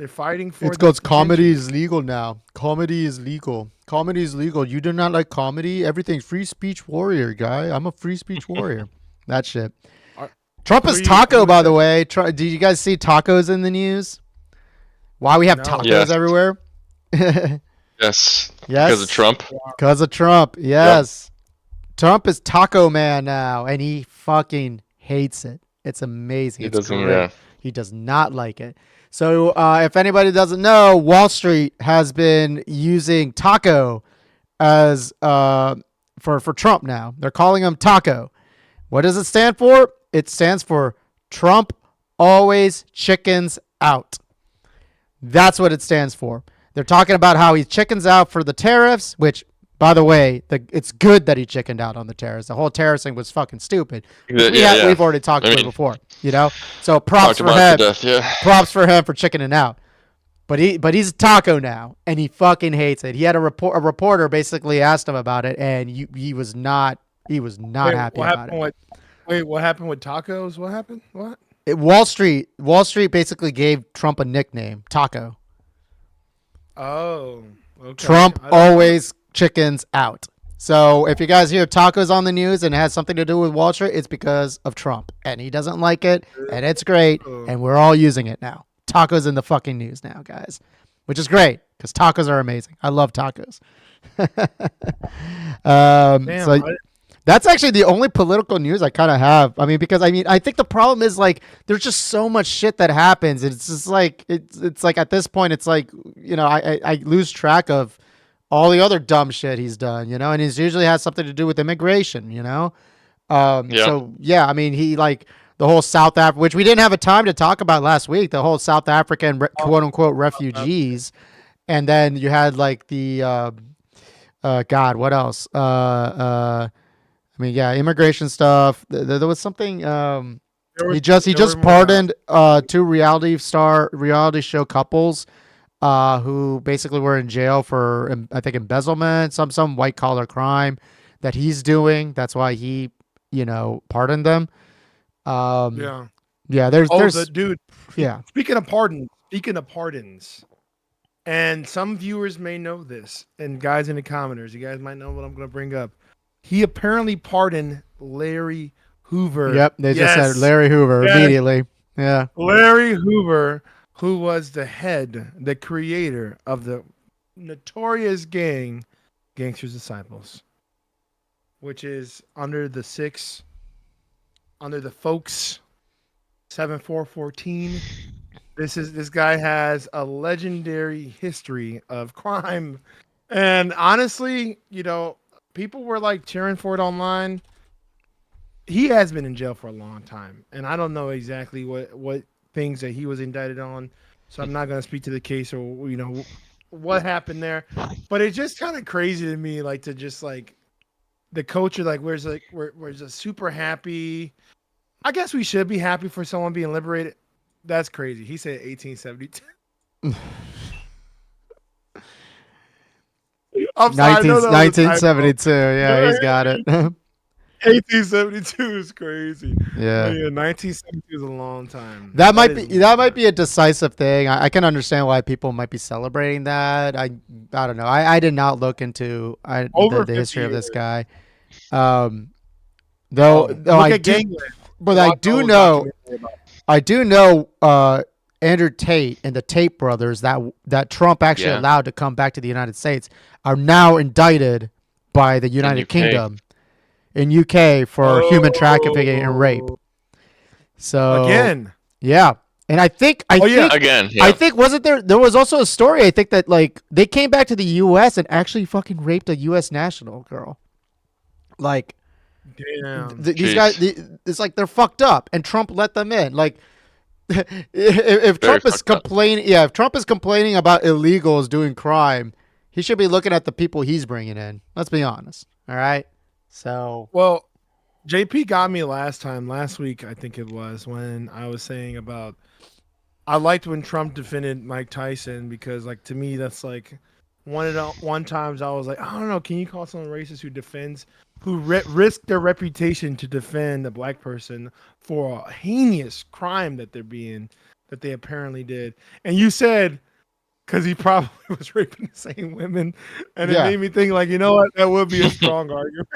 fighting for. It's because comedy is legal now. Comedy is legal. Comedy is legal. You do not like comedy? Everything's free speech warrior, guy. I'm a free speech warrior. That shit. Are- Trump is are you- taco, by the way. Did you guys see tacos in the news? Why we have No. tacos Yes. everywhere? Yes. Yes. Because of Trump. Because of Trump. Yes. Trump is taco man now, and he fucking hates it. It's amazing. He It's doesn't. great. Yeah. He does not like it. So if anybody doesn't know, Wall Street has been using taco as for Trump now. They're calling him taco. What does it stand for? It stands for Trump always chickens out. That's what it stands for. They're talking about how he chickens out for the tariffs, which, by the way, it's good that he chickened out on the tariffs. The whole tariffs thing was fucking stupid. Yeah. We've already talked about it before, you know? So props Talked for about him. it to death. Yeah. Props for him for chickening out. But he's a taco now, and he fucking hates it. He had a reporter basically asked him about it, and he was not happy about it. What happened with tacos? What happened? What? Wall Street basically gave Trump a nickname, Taco. Oh, okay. Trump I don't- always chickens out. So if you guys hear tacos on the news and it has something to do with Wall Street, it's because of Trump, and he doesn't like it, and it's great, and we're all using it now. Tacos in the fucking news now, guys, which is great because tacos are amazing. I love tacos. Damn, So that's actually the only political news I kind of have. I mean, because I think the problem is like there's just so much shit that happens. It's just like it's like at this point, it's like I lose track of all the other dumb shit he's done, and it usually has something to do with immigration, Yeah. So yeah, I mean he like the whole South Africa, which we didn't have a time to talk about last week, the whole South African quote unquote refugees, and then you had like the God, what else? I mean, yeah, immigration stuff. There was something. There was, He there were just more. pardoned two reality show couples who basically were in jail for I think embezzlement, some white collar crime that he's doing. That's why he pardoned them. Um, Yeah. yeah, Oh, the there's dude. yeah. Speaking of pardons. Speaking of pardons. And some viewers may know this, and guys in the commenters, you guys might know what I'm going to bring up. He apparently pardoned Larry Hoover. Yep, they just said Yes, Larry Hoover yes, immediately. Yeah. Larry Hoover, who was the creator of the notorious gang, Gangster's Disciples, which is under the folks 7414. This guy has a legendary history of crime, and honestly, people were like cheering for it online. He has been in jail for a long time, and I don't know exactly what things that he was indicted on, so I'm not going to speak to the case or what happened there. But it's just kind of crazy to me, like to just like the culture, like we're just super happy. I guess we should be happy for someone being liberated. That's crazy. He said 1872. I'm sorry. I know that was a typo. 1972. Yeah, he's got it. 1872 is crazy. Yeah. But yeah, 1972 is a long time. That might be is that might be a decisive thing. I can understand why people might be celebrating that. I don't know. I did not look into Over the 50 history of this years. guy. Though Look I at do, Gangland. but Watch the whole documentary about it. I do know Andrew Tate and the Tate brothers that Trump actually Yeah. allowed to come back to the United States are now indicted by the United UK. Kingdom in UK for human trafficking and rape. So Again. yeah, and I think Again, yeah. I think wasn't there was also a story I think that like they came back to the US and actually fucking raped a US national girl. Like Damn. these Jeez. guys it's like they're fucked up and Trump let them in. Like if Trump is fucked up. complaining, yeah, if Trump is complaining about illegals doing crime, he should be looking at the people he's bringing in. Let's be honest. All right. So Well, JP got me last week, I think it was, when I was saying about I liked when Trump defended Mike Tyson because, like, to me, that's like one times I was like, I don't know, can you call someone racist who risk their reputation to defend a black person for a heinous crime that they apparently did? And you said because he probably was raping the same women, and Yeah. it made me think, like, you know what, that would be a strong argument.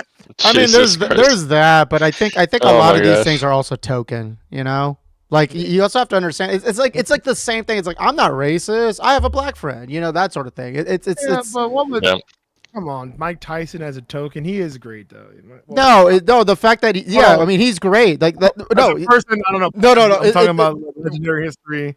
I mean, Jesus Christ. there's that, but I think a Oh lot my of these gosh. things are also token. You know, like you also have to understand. It's like the same thing. It's like I'm not racist. I have a black friend. You know, that sort of thing. It's Yeah, but what would Yeah. come on, Mike Tyson as a token? He is great though. no. The fact that Well, I mean, he's great. Like that. as No, a person, I don't know. no. I'm talking about legendary history.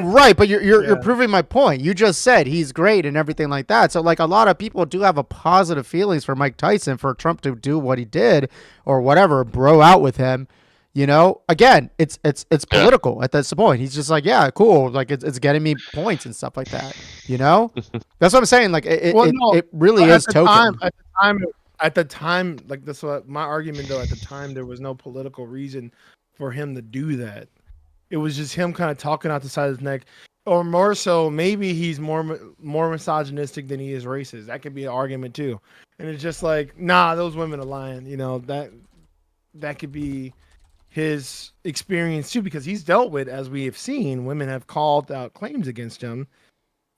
Right, but you're Yeah. proving my point. You just said he's great and everything like that. So like a lot of people do have a positive feelings for Mike Tyson for Trump to do what he did or whatever, bro out with him. You know, again, it's political at this point. He's just like, yeah, cool, like it's getting me points and stuff like that. You know, that's what I'm saying. Like it really is token. At the time, like that's what my argument though. At the time, there was no political reason for him to do that. It was just him kind of talking out the side of his neck, or more so, maybe he's more misogynistic than he is racist. That could be an argument too. And it's just like, nah, those women are lying. You know, that could be his experience too, because he's dealt with, as we have seen, women have called out claims against him,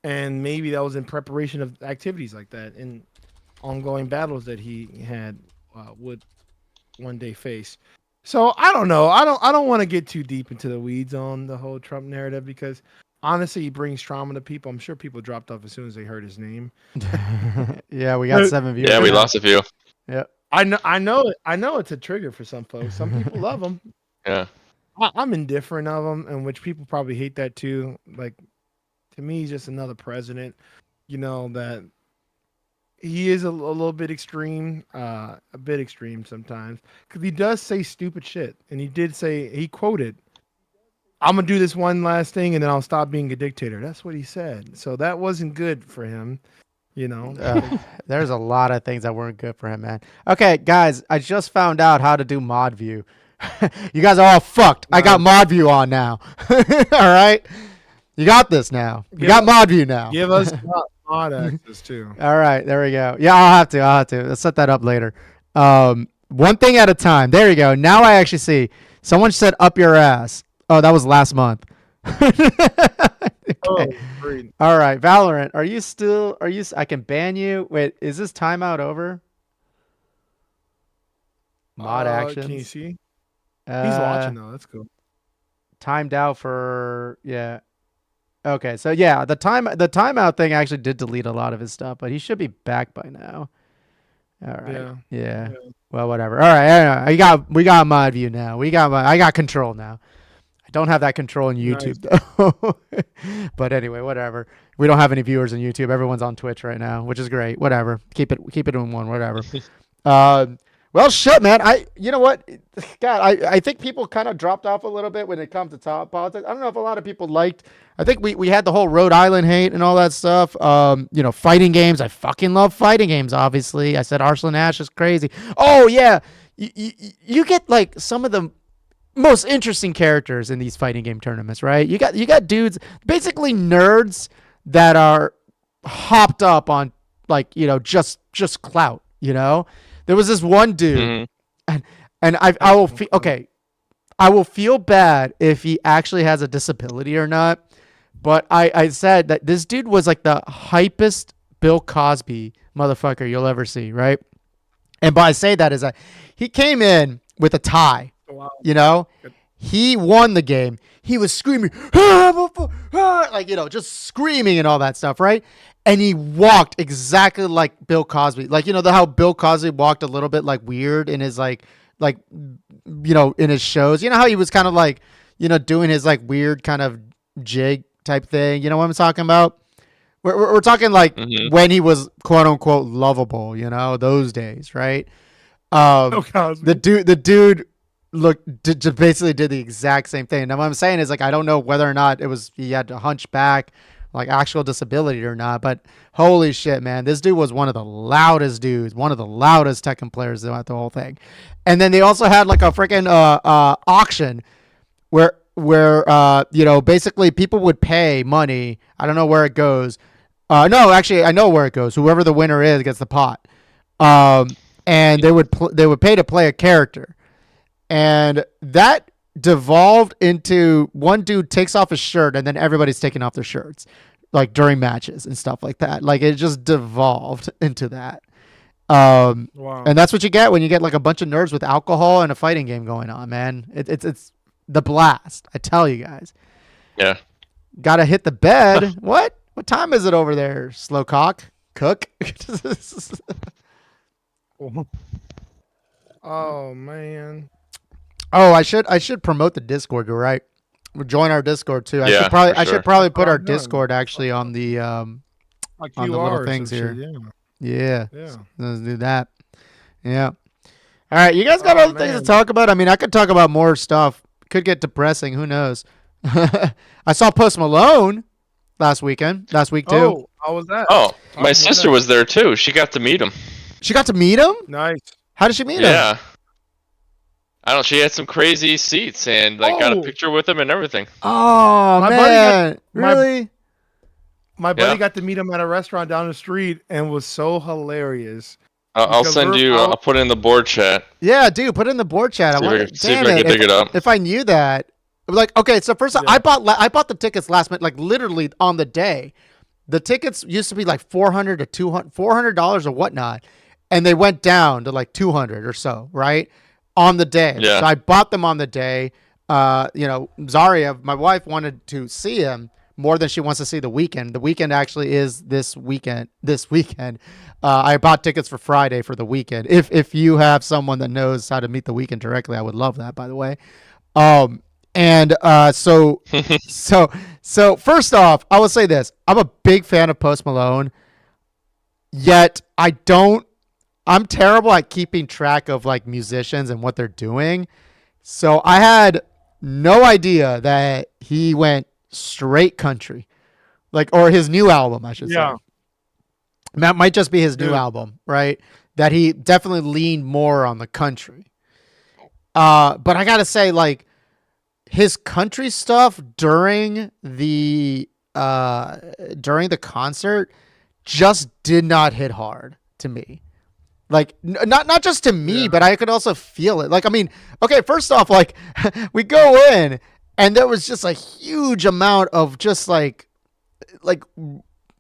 and maybe that was in preparation of activities like that and ongoing battles that he had would one day face. So I don't know. I don't want to get too deep into the weeds on the whole Trump narrative because honestly, he brings trauma to people. I'm sure people dropped off as soon as they heard his name. Yeah, we got 7 viewers. Yeah, we now. lost a few. Yeah. I know it's a trigger for some folks. Some people love him. Yeah. I'm indifferent of him, and which people probably hate that too. Like, to me, he's just another president. You know, that he is a little bit extreme, a bit extreme sometimes, because he does say stupid shit, and he quoted, "I'm gonna do this one last thing, and then I'll stop being a dictator." That's what he said. So that wasn't good for him, you know. There's a lot of things that weren't good for him, man. Okay, guys, I just found out how to do mod view. You guys are all fucked. I got mod view on now. All right, you got this now. You got mod view now. Give us mod access too. All right, there we go. Yeah, I'll have to. Let's set that up later. One thing at a time. There you go. Now I actually see. Someone said up your ass. Oh, that was last month. Okay. Oh, great. All right, Valorant. Are you? I can ban you. Wait, is this timeout over? Mod actions. Can you see? He's watching though. That's cool. Timed out for yeah. Okay, so yeah, the timeout thing actually did delete a lot of his stuff, but he should be back by now. All right. Yeah. Well, whatever. All right. We got mod view now. I got control now. I don't have that control in YouTube though. But anyway, whatever. We don't have any viewers on YouTube. Everyone's on Twitch right now, which is great. Whatever. Keep it in one. Whatever. Well, shit, man. You know what? God, I think people kind of dropped off a little bit when it comes to top politics. I don't know if a lot of people liked. I think we had the whole Rhode Island hate and all that stuff. Fighting games. I fucking love fighting games. Obviously, I said Arslan Ash is crazy. Oh yeah, you get like some of the most interesting characters in these fighting game tournaments, right? You got dudes, basically nerds that are hopped up on just clout. There was this one dude, and I will feel okay. I will feel bad if he actually has a disability or not. But I said that this dude was like the hypest Bill Cosby motherfucker you'll ever see, right? And by I say that is that he came in with a tie. Wow. He won the game. He was screaming, just screaming and all that stuff, right? And he walked exactly like Bill Cosby. Like, how Bill Cosby walked a little bit like weird in his in his shows. You know how he was kind of like, doing his like weird kind of jig type thing. You know what I'm talking about? We're talking like when he was quote unquote lovable, those days, right? The dude basically did the exact same thing. Now what I'm saying is like I don't know whether or not he had to hunch back, like actual disability or not, but holy shit, man, this dude was one of the loudest dudes, one of the loudest Tekken players throughout the whole thing. And then they also had like a freaking auction where basically people would pay money. I don't know where it goes. No, actually I know where it goes. Whoever the winner is gets the pot. And they would pay to play a character. And that devolved into one dude takes off his shirt and then everybody's taking off their shirts like during matches and stuff like that. Like it just devolved into that. Wow. And that's what you get when you get like a bunch of nerds with alcohol and a fighting game going on, man. It's the blast. I tell you guys. Yeah. Gotta hit the bed. What time is it over there, slow cook? Oh man. Oh, I should promote the Discord. You're right. Join our Discord too. I should probably put our Discord actually on the on the little things here. Yeah. Let's do that. Yeah. All right, you guys got other things to talk about? I mean, I could talk about more stuff. Could get depressing. Who knows? I saw Post Malone last week too. Oh, how was that? Oh, my sister was there too. She got to meet him. She got to meet him? Nice. How did she meet him? Yeah. I don't know. She had some crazy seats and got a picture with him and everything. Oh, man. Really? My buddy got to meet him at a restaurant down the street and was so hilarious. I'll send you. I'll put it in the board chat. Yeah, dude, put it in the board chat. See if I can dig it up. If I knew that, like, okay, so first I bought the tickets last minute, like literally on the day. The tickets used to be like $400 to $400 or whatnot, and they went down to like $200 or so, right? On the day. Yeah. So I bought them on the day. Zaria, my wife, wanted to see him more than she wants to see the weekend. The weekend actually is this weekend. I bought tickets for Friday for the weekend. If you have someone that knows how to meet the weekend directly, I would love that, by the way. So first off, I will say this. I'm a big fan of Post Malone. Yet I don't. I'm terrible at keeping track of like musicians and what they're doing. So I had no idea that he went straight country, like, or his new album, I should say. Yeah, That might just be his new dude. album, right? That he definitely leaned more on the country. But I gotta say, like, his country stuff during the concert just did not hit hard to me. Like, not just to me, Yeah. but I could also feel it. Like, I mean, okay, first off, like, we go in and there was just a huge amount of just like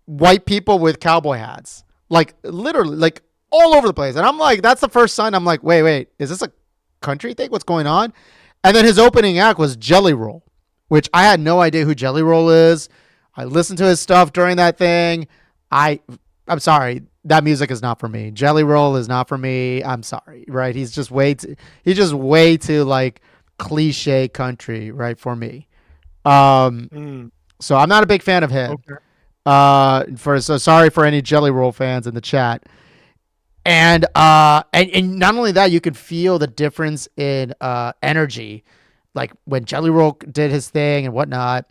white people with cowboy hats, like literally, like all over the place. And I'm like, that's the first sign. I'm like, wait, is this a country thing? What's going on? And then his opening act was Jelly Roll, which I had no idea who Jelly Roll is. I listened to his stuff during that thing. I'm sorry, that music is not for me. Jelly Roll is not for me. I'm sorry, right? He's just way too like cliche country, right, for me. Um, Mm, so I'm not a big fan of him. okay. So sorry for any Jelly Roll fans in the chat. And not only that, you could feel the difference in energy, like when Jelly Roll did his thing and whatnot,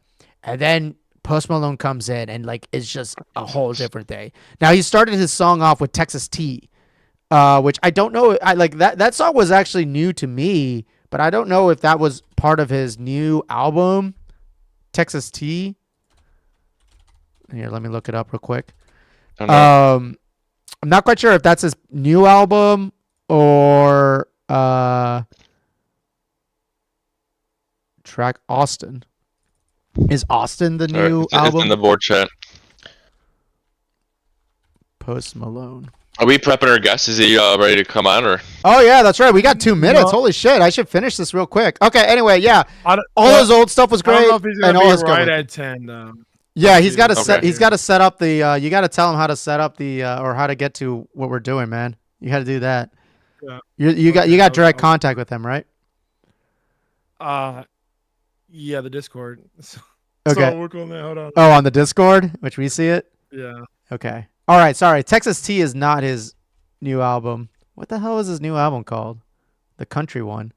and then Post Malone comes in and like it's just a whole different thing. Now he started his song off with Texas T, which I don't know. I like that song was actually new to me, but I don't know if that was part of his new album, Texas T. Here, let me look it up real quick. I don't know. I'm not quite sure if that's his new album or track Austin. Is Austin the All right, new it's album? in the board chat. Post Malone. Are we prepping our guests? Is he ready to come on, or Oh yeah, that's right. We got 2 minutes. No. Holy shit! I should finish this real quick. Okay. Anyway, yeah, I don't, all well, his old stuff was I don't great, know if he's and gonna all be his right good. at 10 though. Yeah, he's got to Okay. set. He's got to set up the. You got to tell him how to set up the or how to get to what we're doing, man. You got to do that. Yeah. You got Okay, direct contact with him, right? Yeah, the Discord. So Okay. I'll work on that. Hold on. Oh, on the Discord, which we see it. Yeah. Okay. All right. Sorry. Texas T is not his new album. What the hell is his new album called? The country one.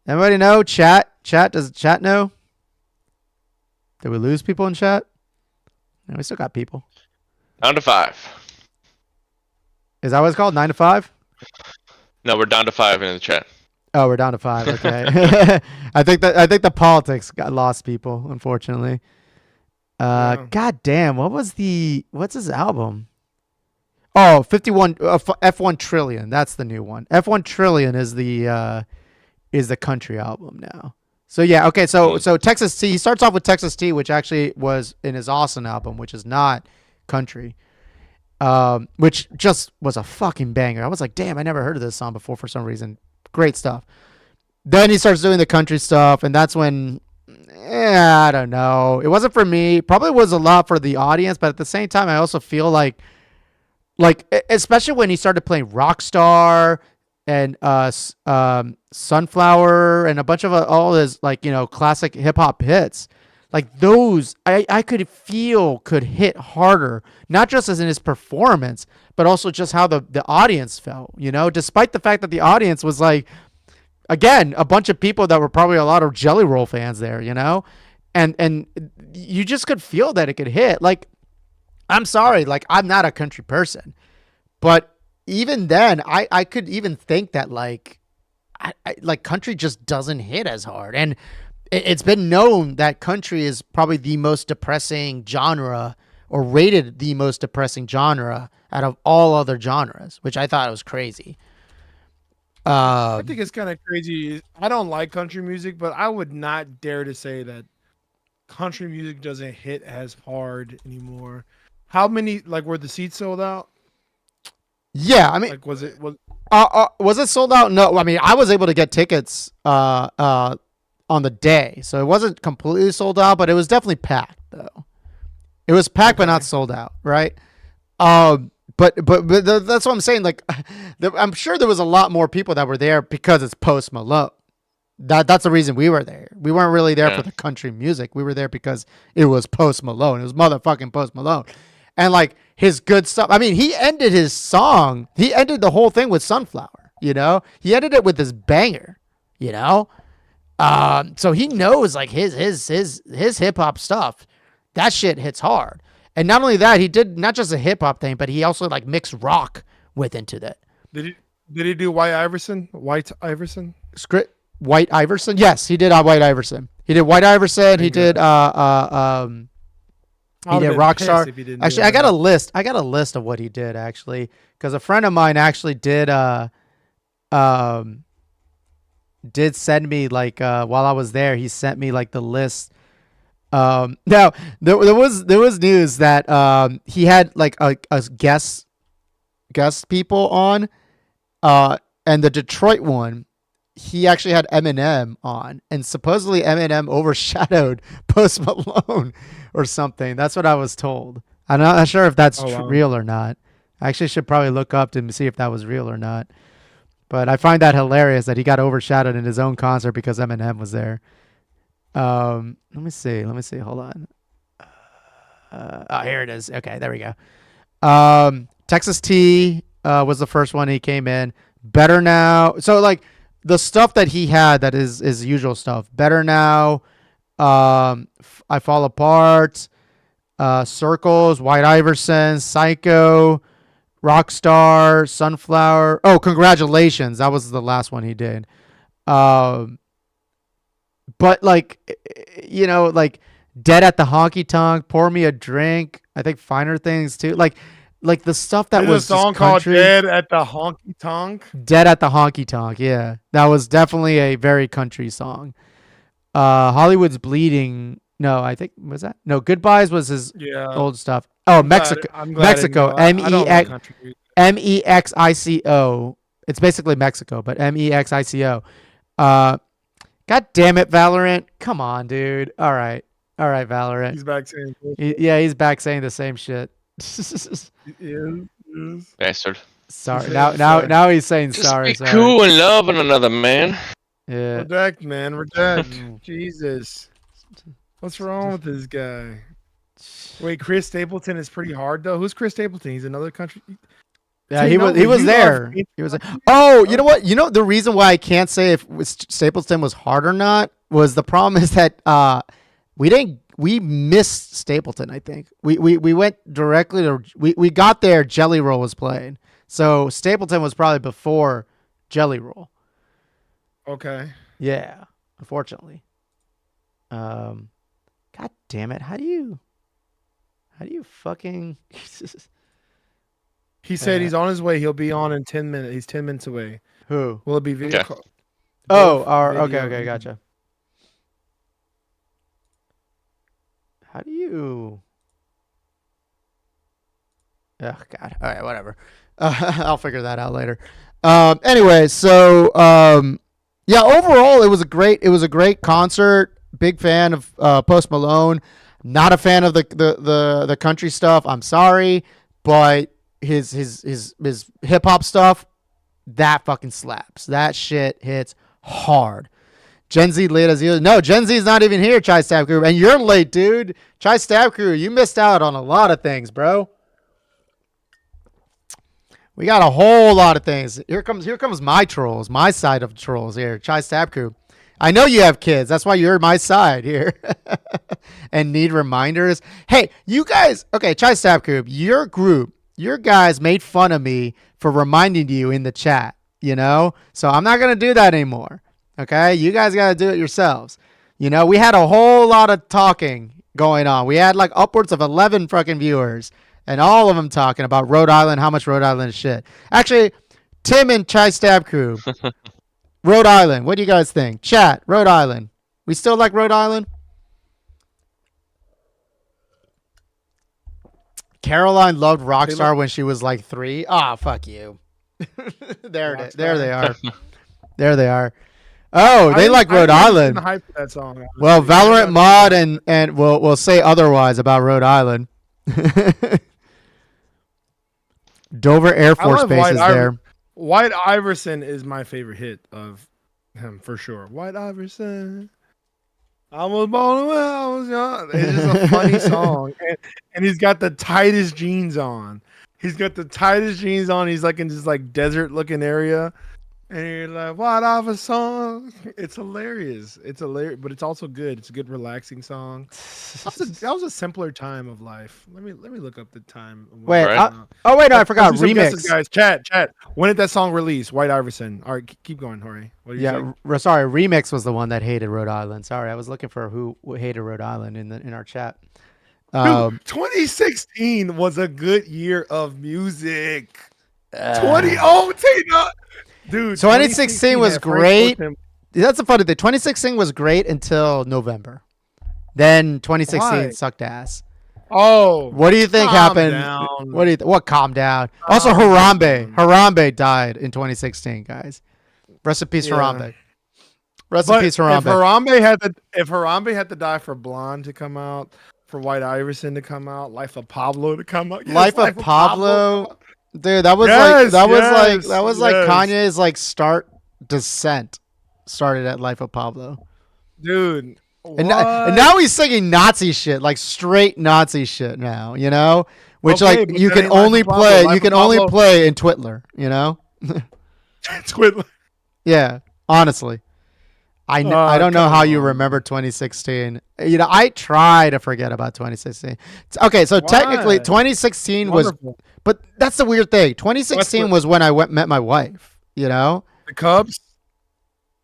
Anybody know? Chat. Does chat know? Did we lose people in chat? No, we still got people. down to 5? Is that what it's called? 9 to 5? No, we're down to 5 in the chat. Oh, we're down to 5. Okay. I think the politics got lost people, unfortunately. Yeah. God damn. What's his album? Oh, 51 F1 Trillion. That's the new one. F1 Trillion is the country album now. So yeah, okay. So Texas T. He starts off with Texas T, which actually was in his Austin album, which is not country. Which just was a fucking banger. I was like, damn, I never heard of this song before for some reason. Great stuff. Then he starts doing the country stuff, and that's when, I don't know. It wasn't for me. Probably was a lot for the audience, but at the same time, I also feel like, especially when he started playing Rockstar and Sunflower and a bunch of all his classic hip hop hits. Like those, I could feel could hit harder, not just as in his performance, but also just how the audience felt, despite the fact that the audience was like, again, a bunch of people that were probably a lot of Jelly Roll fans there, and you just could feel that it could hit. Like, I'm sorry, like I'm not a country person, but even then, I could even think that like country just doesn't hit as hard. And it's been known that country is probably the most depressing genre, or rated the most depressing genre out of all other genres, which I thought was crazy. I think it's kind of crazy. I don't like country music, but I would not dare to say that country music doesn't hit as hard anymore. How many were the seats sold out? Yeah, I mean, Was it sold out? No, I mean, I was able to get tickets on the day, so it wasn't completely sold out, but it was definitely packed though. It was packed, but not sold out, right? But that's what I'm saying. Like, I'm sure there was a lot more people that were there because it's Post Malone. That's the reason we were there. We weren't really there for the country music. We were there because it was Post Malone. It was motherfucking Post Malone. and like his good stuff. I mean, he ended his song. He ended the whole thing with Sunflower. You know, he ended it with this banger. You know, so he knows like his hip hop stuff. That shit hits hard. And not only that, he did not just a hip hop thing, but he also like mixed rock with into that. Did he do White Iverson? White Iverson? Script White Iverson? Yes, he did White Iverson. He did White Iverson. He did he did Rockstar. Actually, I got a list. I got a list of what he did actually, because a friend of mine actually did send me like while I was there. He sent me like the list. Now there was news that he had like a guest people on, and the Detroit one, he actually had Eminem on, and supposedly Eminem overshadowed Post Malone or something. That's what I was told. I'm not sure if that's real or not. I actually should probably look up to see if that was real or not. But I find that hilarious that he got overshadowed in his own concert because Eminem was there. Let me see. Hold on. Here it is. Okay, there we go. Texas T was the first one he came in. Better Now. So like the stuff that he had, that is his usual stuff. Better Now. I Fall Apart. Circles. White Iverson. Psycho. Rockstar. Sunflower. Oh, Congratulations. That was the last one he did. But like, you know, like Dead at the Honky Tonk, Pour Me a Drink. I think Finer Things too. Like the stuff that was a song called Dead at the Honky Tonk. Dead at the Honky Tonk. Yeah, that was definitely a very country song. Hollywood's Bleeding. No, I think was that. No, Goodbyes was his old stuff. Oh, Mexico. Mexico. MEXICO. It's basically Mexico, but MEXICO. God damn it, Valorant. Come on, dude. All right, Valorant. He's back saying he's back saying the same shit. Bastard. Sorry. Now he's saying Just sorry. Be cool and love one another, man. Yeah. Redect, man. Redect. Jesus. What's wrong with this guy? Wait, Chris Stapleton is pretty hard though. Who's Chris Stapleton? He's another country. Yeah, he was there. He was. Oh, you know what? You know the reason why I can't say if Stapleton was hard or not was the problem is that we missed Stapleton. I think we went directly to we got there. Jelly Roll was playing, so Stapleton was probably before Jelly Roll. Okay. Yeah, unfortunately. God damn it! How do you fucking? He said he's on his way. He'll be on in 10 minutes. He's 10 minutes away. Who? Will it be video? Okay. Okay, gotcha. How do you? Oh God! All right, whatever. I'll figure that out later. Anyway, so yeah, overall it was a great concert. Big fan of Post Malone. Not a fan of the country stuff. I'm sorry, but his hip hop stuff, that fucking slaps. That shit hits hard. Gen Z late as you. No, Gen Z is not even here, Chai Stab Crew. And you're late, dude. Chai Stab Crew, you missed out on a lot of things, bro. We got a whole lot of things. Here comes my trolls, my side of trolls here. Chai Stab Crew. I know you have kids. That's why you're my side here. And need reminders. Hey, you guys, okay, Chai Stab Crew, your guys made fun of me for reminding you in the chat, you know? So I'm not going to do that anymore. Okay? You guys got to do it yourselves. You know, we had a whole lot of talking going on. We had like upwards of 11 fucking viewers, and all of them talking about Rhode Island, how much Rhode Island is shit. Actually, Tim and Chai Stab Crew, Rhode Island, what do you guys think? Chat, Rhode Island. We still like Rhode Island? Caroline loved Rockstar when she was like 3. Ah, fuck you. There they are. There they are. Oh, they like Rhode Island. Hype for that song, well, Valorant mod and we'll say otherwise about Rhode Island. Dover Air Force Base is there. White Iverson is my favorite hit of him for sure. White Iverson. I was born when I was young. It's just a funny song, and he's got the tightest jeans on. He's got the tightest jeans on. He's like in this like desert looking area, and you're like, "What of a song?" It's hilarious. It's hilarious, but it's also good. It's a good relaxing song. That was a simpler time of life. Let me look up the time. Wait. Right. Oh wait, no, I forgot. Let's do some guesses, Remix. guys. Chat. When did that song release? White Iverson. All right, keep going, Jorge. What do you say? Yeah, sorry. Remix was the one that hated Rhode Island. Sorry, I was looking for who hated Rhode Island in our chat. Dude, 2016 was a good year of music. 20 oh Tina. Dude, 2016 was had Frank great. Ocean. That's the funny thing. 2016 was great until November. Then 2016 Why? sucked ass. Oh, What do you think calm happened? down. What do you? What? Calm down. Also, Calm Harambe. down. Harambe died in 2016, guys. Rest in peace, Yeah. Harambe. Rest in But peace, if Harambe. Harambe had to die for Blonde to come out, for White Iverson to come out, Life of Pablo to come out, yes, Life of Pablo. Dude, that was Yes, like yes, yes. Kanye's like start descent started at Life of Pablo. dude. And now he's singing Nazi shit, like straight Nazi shit now, you know? Which Okay, like but you that can ain't Life only of Pablo. play Life you of can only Pablo- play in Twitler, you know? Twitler. Yeah, honestly. I don't know come how you on. remember 2016. You know, I try to forget about 2016. Okay, so Why? technically 2016 was, Wonderful. but that's the weird thing. 2016 was when I met my wife, you know? The Cubs.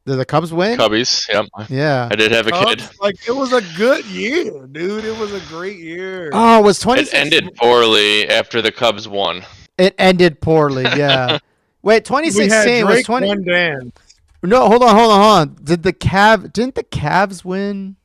Did the Cubs win? Cubbies. Yep. Yeah. I did have a kid. Cubs, like it was a good year, dude. It was a great year. Oh, was It 2016? ended poorly after the Cubs won. It ended poorly, yeah. Wait, we had 2016 was Drake 20. one dance. No, hold on. Didn't the Cavs win?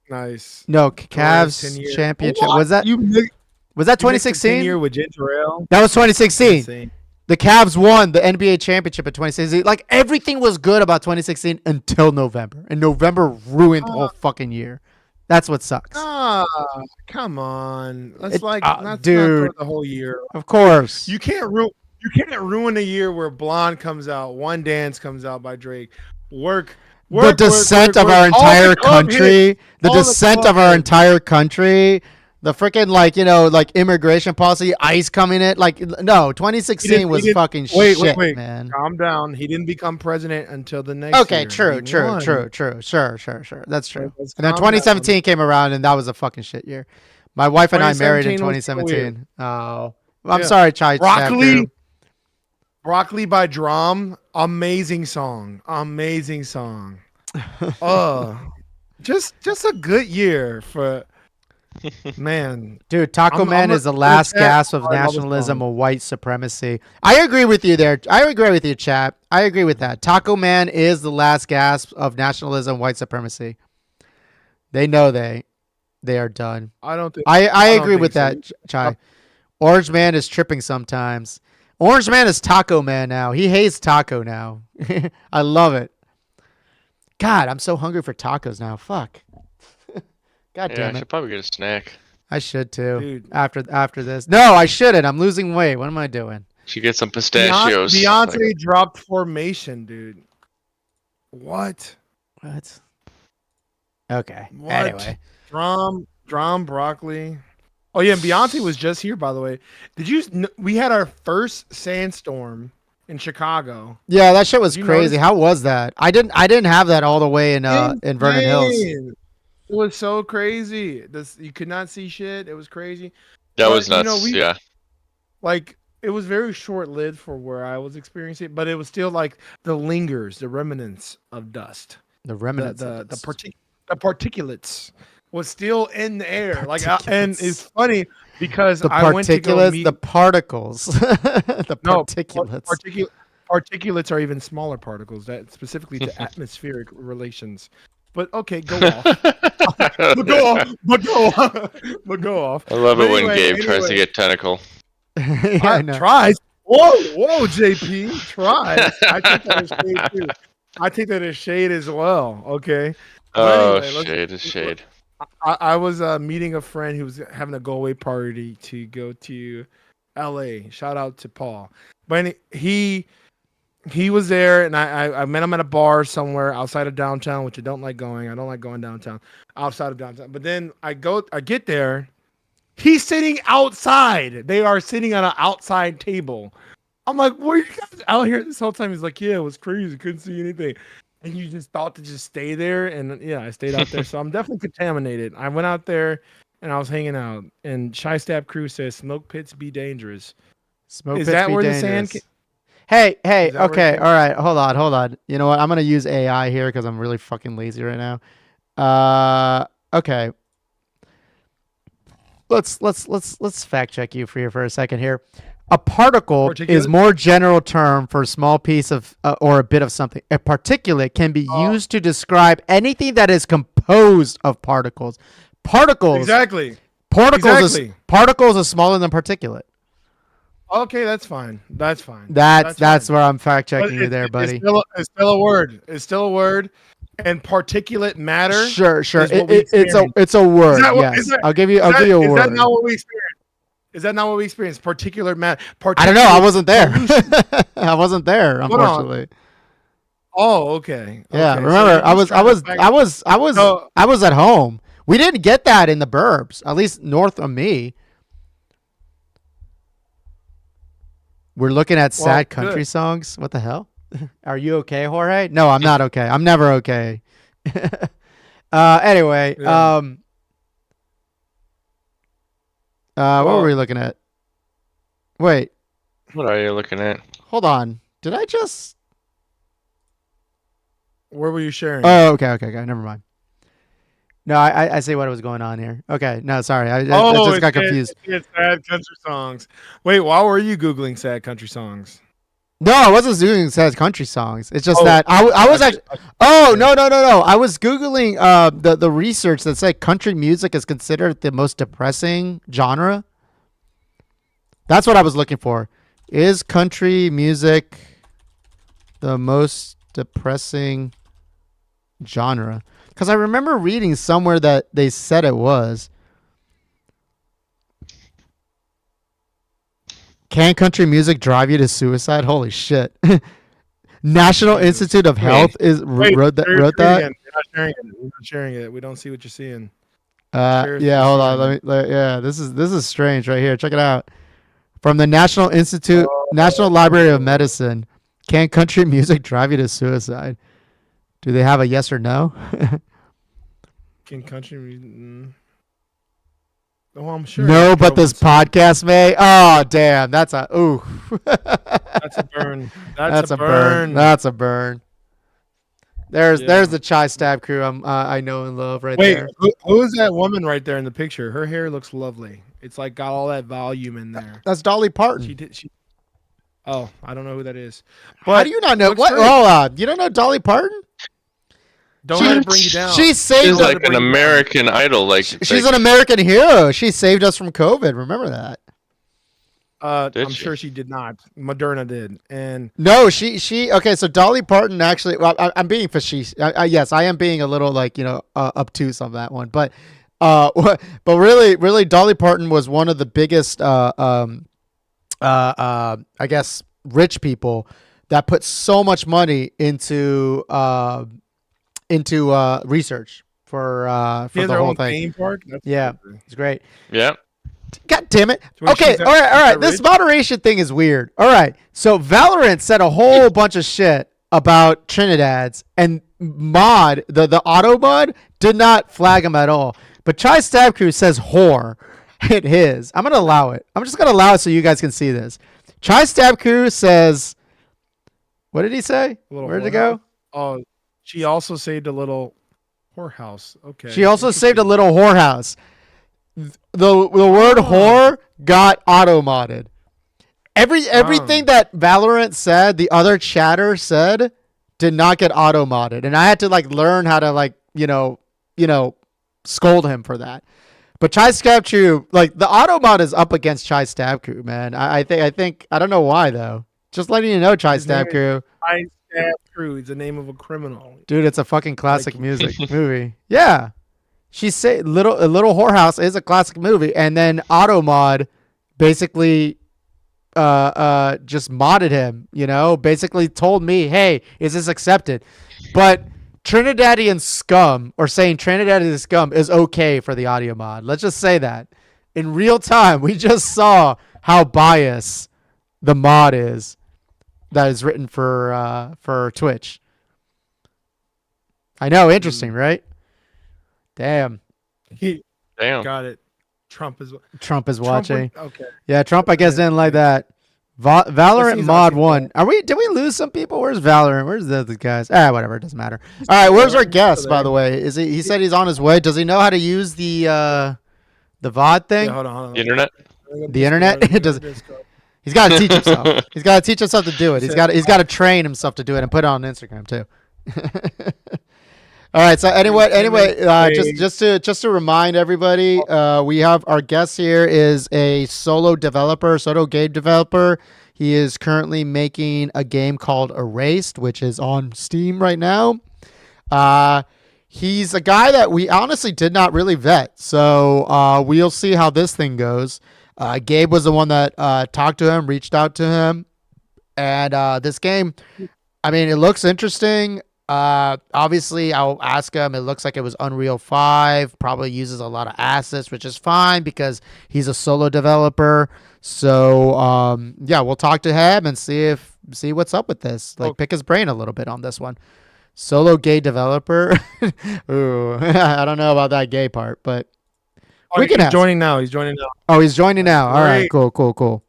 Nice. No, Torres, Cavs 10-year. championship. What? Was that You mixed 2016? year with Ginger Ale. That was 2016. Insane. The Cavs won the NBA championship in 2016. Like everything was good about 2016 until November, and November ruined the whole fucking year. That's what sucks. Ah, come on. That's not dude. for the whole year. Of course. You can't ruin a year where Blonde comes out, One Dance comes out by Drake. The descent of our entire country. The descent of our entire country. The freaking like immigration policy, ICE coming in. Like no, 2016 was fucking shit, wait. man. Calm down. He didn't become president until the next Okay, year. true. He Sure. won. That's true. Let's And then calm 2017 came around, and that was a fucking shit year. My wife and I married in 2017 was a cool year. 2017. Oh, I'm Yeah. sorry, Chai. Broccoli by Drum. Amazing song. Just a good year for man. Dude, Taco I'm Man a- is the last chat, gasp of I love the nationalism song. or white supremacy. I agree with you there. I agree with you, chap. I agree with that. Taco Man is the last gasp of nationalism, white supremacy. They know they are done. I don't think I don't agree think with so. that, Chai. Orange Man is tripping sometimes. Orange Man is Taco Man now. He hates taco now. I love it. God, I'm so hungry for tacos now. Fuck. God Yeah, I damn it. should probably get a snack. I should too. Dude. After this. No, I shouldn't. I'm losing weight. What am I doing? Should get some pistachios. Beyonce dropped Formation, dude. What? What? Okay. What? Anyway. Drum, broccoli. Oh yeah, and Beyonce was just here, by the way. We had our first sandstorm in Chicago. Yeah, that shit was Did you crazy. notice? How was that? I didn't have that all the way in Vernon Hills. Insane. It was so crazy. You could not see shit. It was crazy. That But, was nuts. Yeah. Like it was very short lived for where I was experiencing it, but it was still like the remnants of dust. The remnants. The particulates was still in the air. And it's funny because the I went to go particulates, meet. the particles, the particulates. Particulates are even smaller particles. That specifically to atmospheric relations. But okay, go off. but go off. I love But it when anyway, Gabe tries to get tentacle. Yeah, I know. Tries. Whoa, JP. Tries. I take that as shade too. I take that as shade as well. Okay. Oh, anyway, shade is shade. I was meeting a friend who was having a go away party to go to LA. Shout out to Paul. But he he was there, and I met him at a bar somewhere outside of downtown, which I don't like going. I don't like going downtown, outside of downtown. But then I get there. He's sitting outside. They are sitting on an outside table. I'm like, were you guys out here this whole time? He's like, yeah, it was crazy. Couldn't see anything. And you just thought to just stay there. And yeah, I stayed out there. So I'm definitely contaminated. I went out there and I was hanging out. And Shy Stab Crew says, smoke pits be dangerous. Smoke Is pits that be where dangerous. the sand? Hey, Is that where okay, it all right, hold on. You know what? I'm gonna use AI here because I'm really fucking lazy right now. Okay. Let's fact check you for a second here. A particle is Particulate? more general term for a small piece of or a bit of something. A particulate can be used to describe anything that is composed of particles. Particles, Exactly. particles is smaller than particulate. Okay, that's fine. That's fine. That's fine. where I'm fact But checking you there, buddy. It's still a word. It's still a word. And particulate matter. Sure. is what we It's experience. a word. Is that what- Yes, is that- I'll give you a Is word. that not what we experienced? Is that not what we experienced? Particular matter. I don't know. I wasn't there. I wasn't there, Hold on. unfortunately. Oh, okay. Yeah, Okay, so remember, you're just trying to fact- So- I was at home. We didn't get that in the burbs, at least north of me. We're looking at Well, sad country good. songs. What the hell? Are you okay, Jorge? No, I'm not okay. I'm never okay. Anyway, Yeah. what Well- were we looking at? Wait, What are you looking at? hold on. Did I just? Where were you sharing? Oh, okay. Never mind. No, I see what was going on here. Okay, no, sorry. I just got confused. It's sad country songs. Wait, why were you Googling sad country songs? No, I wasn't doing sad country songs. It's just Oh, that I was actually. Oh no! I was googling the research that said country music is considered the most depressing genre. That's what I was looking for. Is country music the most depressing genre? Because I remember reading somewhere that they said it was. Can country music drive you to suicide? Holy shit! National Jesus. Institute of Health wrote that. You're not sharing it. You're not sharing it. We don't see what you're seeing. Share Yeah, hold on. screen. Yeah, this is strange right here. Check it out. From the National Institute, Oh. National Library of Medicine. Can country music drive you to suicide? Do they have a yes or no? Can country music? Oh, I'm sure. No, but this Joe wants podcast may. Oh, damn. That's a ooh. That's a burn. That's a burn. burn. That's a burn. There's Yeah. the Chai Stab crew I know and love right Wait, there. who is that woman right there in the picture? Her hair looks lovely. It's like got all that volume in there. That's Dolly Parton. She did. Oh, I don't know who that is. How do you not know? looks What? great. Hold on. You don't know Dolly Parton? Don't let it bring you down. She She's saved us. like an American Idol. Like She's an American hero. She saved us from COVID. Remember that? Did I'm she? sure she did not. Moderna did, and No, she. Okay, so Dolly Parton actually. Well, I'm being facetious. Yes, I am being a little like obtuse on that one, but but really, Dolly Parton was one of the biggest I guess rich people that put so much money into research for she has the her whole own thing. theme park. That's Yeah. crazy. It's great. Yeah. God damn it. So wait, Okay, she's all right. that This rich? moderation thing is weird. All right. So Valorant said a whole bunch of shit about Trinidad's, and mod, the auto mod, did not flag him at all. But Chai Stab Crew says whore in his. I'm going to allow it. I'm just going to allow it so you guys can see this. Chai Stab Crew says, what did he say? A little Where did it go? Oh, she also saved a little whorehouse. Okay. She also saved a Interesting. little whorehouse. The word whore got auto modded. Everything that Valorant said, the other chatter said, did not get auto modded, and I had to like learn how to like scold him for that. But Chai Stab Crew, like the auto mod is up against Chai Stab Crew, man. I think I don't know why though. Just letting you know, Chai His Stab name Crew. I Stab Crew is the name of a criminal. Dude, it's a fucking classic Like- music movie. Yeah. She say a little whorehouse is a classic movie, and then auto mod basically just modded him. Basically told me, hey, is this accepted? But Trinidadian scum, or saying Trinidadian scum, is okay for the audio mod. Let's just say that. In real time, we just saw how biased the mod is that is written for Twitch. I know, interesting, right? Damn. Damn. Got it. Trump is watching. Okay. Yeah, Trump, I guess, didn't like that. Valorant seems mod awesome. 1. Did we lose some people? Where's Valorant? Where's the other guys? Whatever, it doesn't matter. All right, where's our guest, by the way? Is he said he's on his way. Does he know how to use the VOD thing? Yeah, hold on. The internet? The internet? He's got to teach himself. He's got to teach himself to do it. He's got to train himself to do it and put it on Instagram too. All right. So anyway, just to remind everybody, we have our guest here is a solo game developer. He is currently making a game called Erased, which is on Steam right now. He's a guy that we honestly did not really vet, so we'll see how this thing goes. Gabe was the one that talked to him, reached out to him, and this game, I mean, it looks interesting. Obviously, I'll ask him. It looks like it was Unreal 5. Probably uses a lot of assets, which is fine because he's a solo developer. So, yeah, we'll talk to him and see what's up with this. Pick his brain a little bit on this one. Solo gay developer. Ooh, I don't know about that gay part, but we can ask. Joining now. He's joining now. Oh, he's joining now. All right, cool.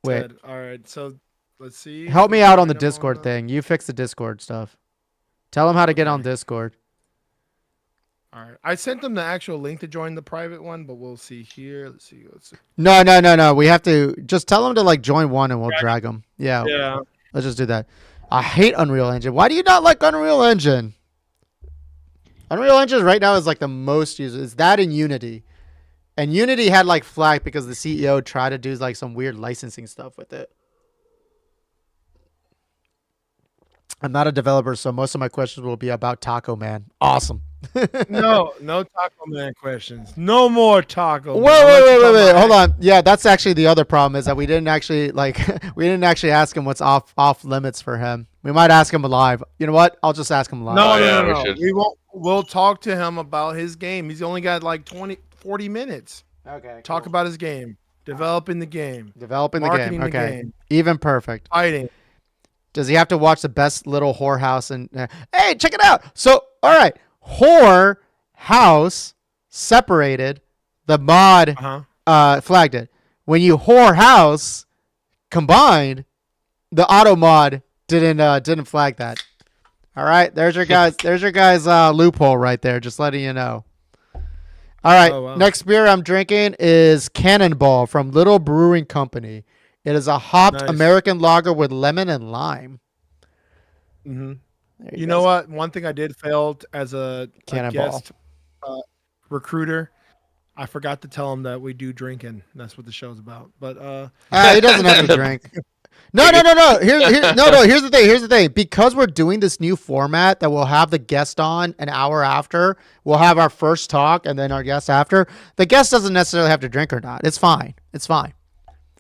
Wait. All right, so let's see. Help me out on the Discord thing. You fix the Discord stuff. Tell him how to get on Discord. All right. I sent them the actual link to join the private one, but we'll see here. Let's see. No. We have to just tell him to join one and we'll drag him. Yeah. Let's just do that. I hate Unreal Engine. Why do you not like Unreal Engine? Unreal Engine right now is the most used. It's that in Unity. And Unity had flagged because the CEO tried to do some weird licensing stuff with it. I'm not a developer, so most of my questions will be about Taco Man. Awesome. No Taco Man questions. No more Taco. Wait. Hold on. Yeah, that's actually the other problem is that we didn't actually ask him what's off limits for him. We might ask him live. You know what? I'll just ask him live. No. We won't. We'll talk to him about his game. He's only got 40 minutes. Okay. Talk about his game. Developing the game. Marketing the game. Even perfect. Fighting. Does he have to watch the best little whorehouse? And hey, check it out. So, all right, whore house separated. The mod flagged it. When you whore house combined, the auto mod didn't flag that. All right, there's your guys loophole right there. Just letting you know. All right, Next beer I'm drinking is Cannonball from Little Brewing Company. It is a hopped American lager with lemon and lime. Mm-hmm. You know what? One thing I did fail as a guest recruiter, I forgot to tell him that we do drinking. That's what the show's about. But he doesn't have to drink. No. Here's the thing. Because we're doing this new format that we'll have the guest on an hour after, we'll have our first talk and then our guest after. The guest doesn't necessarily have to drink or not. It's fine.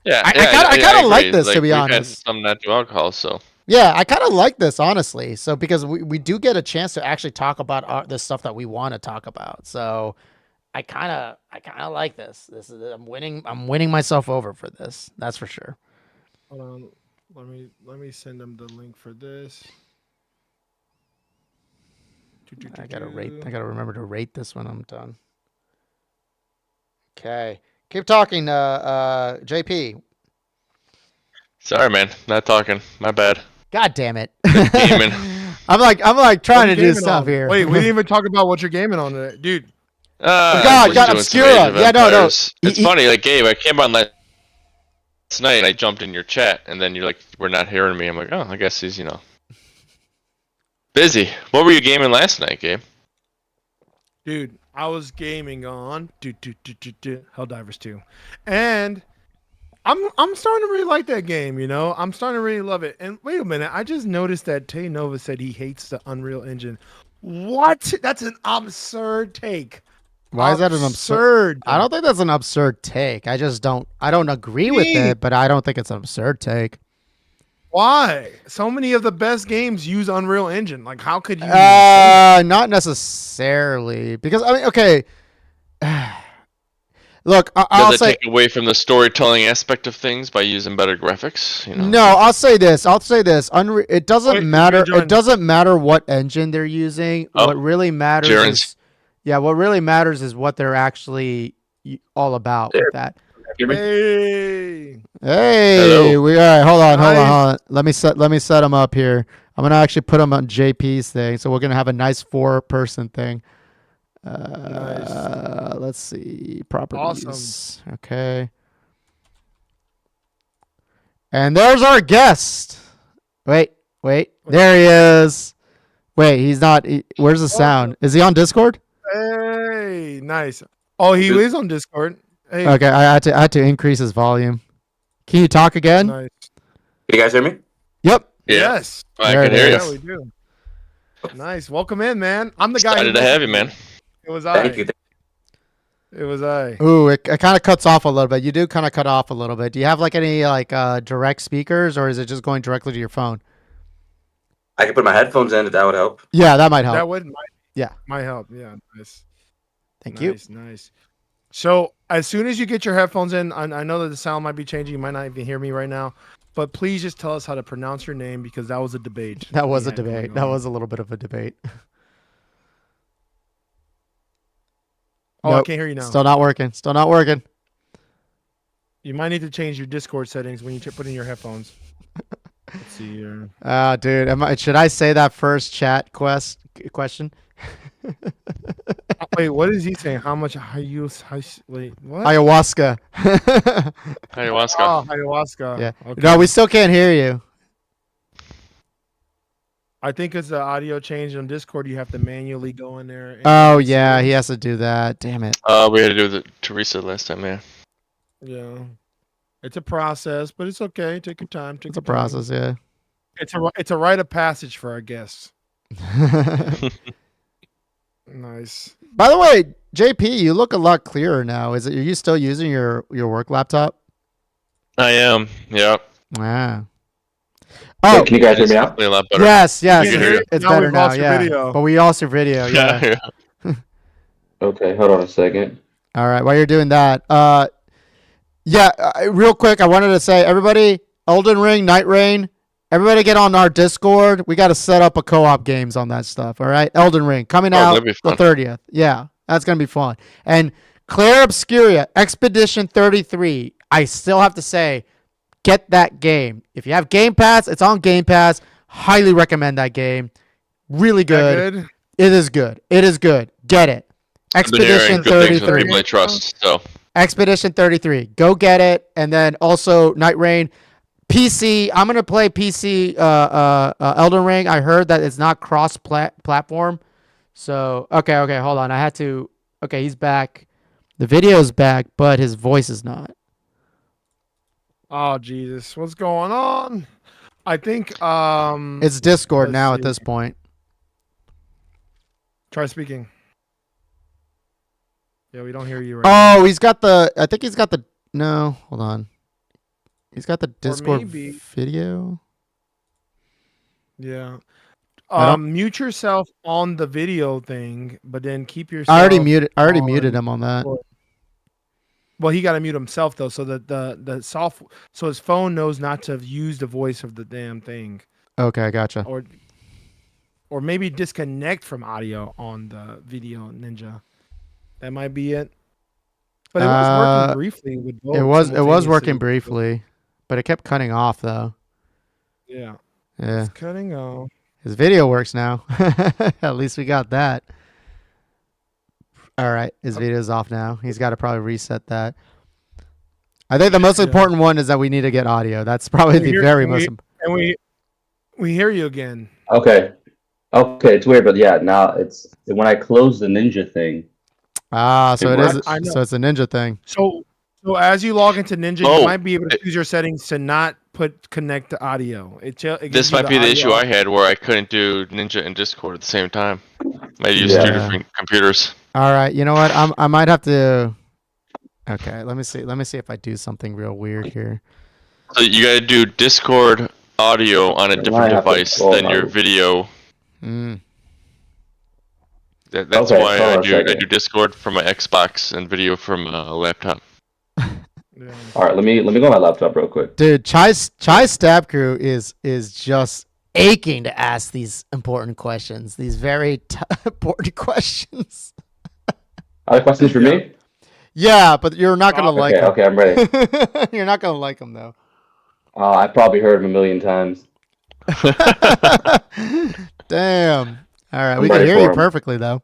Yeah, I kind of like this, to be honest. Some not do alcohol, so. Yeah, I kind of like this, honestly. So because we do get a chance to actually talk about the stuff that we want to talk about. So I kind of like this. I'm winning myself over for this. That's for sure. Hold on. Let me send them the link for this. I gotta remember to rate this when I'm done. Okay. Keep talking, JP. Sorry, man. Not talking. My bad. God damn it. Gaming. I'm trying to do stuff here. Wait, we didn't even talk about what you're gaming on today, dude. God, Obscura. Yeah, no. It's funny, Gabe, I came on last night and I jumped in your chat and then you're like, we're not hearing me. I'm like, oh, I guess he's, busy. What were you gaming last night, Gabe? Dude, I was gaming on Helldivers 2. And I'm starting to really like that game, I'm starting to really love it. And wait a minute, I just noticed that Tay Nova said he hates the Unreal Engine. What? That's an absurd take. Why is that an absurd? absurd? I don't think that's an absurd take. I don't agree with Me. it, but I don't think it's an absurd take. Why? So many of the best games use Unreal Engine. Like, how could you? Even say that? Not necessarily, because I mean, okay. Look, I'll Does it say take away from the storytelling aspect of things by using better graphics? You know? no. I'll say this. It doesn't Wait, matter. John. It doesn't matter what engine they're using. Oh, What really matters Jaren's. is, yeah. What really matters is what they're actually all about with that. Hear me? Hey. Hey, Hello. we all right. Hold on. Nice. Let me set them up here. I'm gonna actually put them on JP's thing, so we're gonna have a nice 4-person thing. Let's see properties. Awesome. Okay. And there's our guest. Wait. There he is. Wait, he's not. Where's the sound? Is he on Discord? Hey. Nice. Oh, he is on Discord. Hey. Okay, I had to increase his volume. Can you talk again? Nice. Can you guys hear me? Yep. Yeah, Yes. I There can it hear is. you. Yeah, we do. Nice. Welcome in, man. I'm the guy. Excited who to have you, messaged man. It was I. Thank you. It was I. Ooh, it kind of cuts off a little bit. You do kind of cut off a little bit. Do you have like any direct speakers, or is it just going directly to your phone? I can put my headphones in if that would help. Yeah, that might help. That would Yeah. might help. Yeah. Nice. Thank you. Nice. So as soon as you get your headphones in, I know that the sound might be changing. You might not even hear me right now, but please just tell us how to pronounce your name because that was a debate. That was we a had going debate. That on. was a little bit of a debate. Oh, I Nope. can't hear you now. Still not working. Still not working. You might need to change your Discord settings when you put in your headphones. Let's see here. Dude, should I say that first chat question? Wait, what is he saying? How much? Wait, what? Ayahuasca. Ayahuasca. Oh, ayahuasca. Yeah. Okay. No, we still can't hear you. I think it's the audio change on Discord. You have to manually go in there. And Oh yeah, he has to do that. Damn it. We had to do the Teresa last time, yeah. Yeah. It's a process, but it's okay. Take your time. Take It's a your time. process, yeah. It's a rite of passage for our guests. Nice. By the way, JP, you look a lot clearer now. Are you still using your work laptop? I am, yeah. Wow. Hey, Oh, can you guys hear It's me now? definitely a lot better. yes. You can hear It's, it? it's Now better we've now, lost your yeah. video. But we lost your video, yeah. yeah. Okay, hold on a second. All right, while you're doing that, real quick, I wanted to say, everybody, Elden Ring, Night Rain, everybody get on our Discord. We got to set up a co-op games on that stuff, all right? Elden Ring, coming out that'd be the fun. 30th. Yeah, that's going to be fun. And Claire Obscuria, Expedition 33, I still have to say, get that game. If you have Game Pass, it's on Game Pass. Highly recommend that game. Really good. Good. It is good. It is good. Get it. I've been hearing Expedition good things from 33. people I trust, so. Expedition 33. Go get it. And then also Night Rain. PC. I'm going to play PC Elden Ring. I heard that it's not cross-platform. So, okay. Hold on. Okay, he's back. The video's back, but his voice is not. Oh Jesus, what's going on? I think It's Discord let's now at see. this point. Try speaking. Yeah, we don't hear you right now. Oh, I think he's got the, no, hold on. He's got the Discord maybe- video. Yeah. I don't- Mute yourself on the video thing, but then keep yourself. I already muted on- him on that. Well, he got to mute himself though, so that so his phone knows not to use the voice of the damn thing, Okay, gotcha. or maybe disconnect from audio on the video ninja. That might be it. But it was working briefly with both. It was simultaneously. working briefly, but it kept cutting off though. Yeah. Yeah. It's cutting off. His video works now. At least we got that. All right, his video's off now. He's got to probably reset that. I think the most Yeah. important one is that we need to get audio. That's probably We the hear- very we- most. And we hear you again. Okay. Okay, it's weird, but yeah, now it's when I close the ninja thing. So it is. I know. So it's a ninja thing. So as you log into Ninja, Oh, you might be able to choose your settings to not connect to audio. It gives This you might be the issue audio. I had where I couldn't do Ninja and Discord at the same time. I used Yeah. two different computers. All right. You know what? I might have to. Okay. Let me see. Let me see if I do something real weird here. So you gotta do Discord audio on a I different might have to device pull than your out. video. Mm. That's Okay, why hold I on a do second. Discord from my Xbox and video from a laptop. Yeah. All right, let me go on my laptop real quick. Dude, Chai Stab Crew is just aching to ask these important questions. These very important questions. Other questions for me? Yeah, but you're not gonna like Okay, them. okay, I'm ready. You're not gonna like them though. I probably heard him a million times. Damn. All right, I'm we can ready hear for you 'em. perfectly though.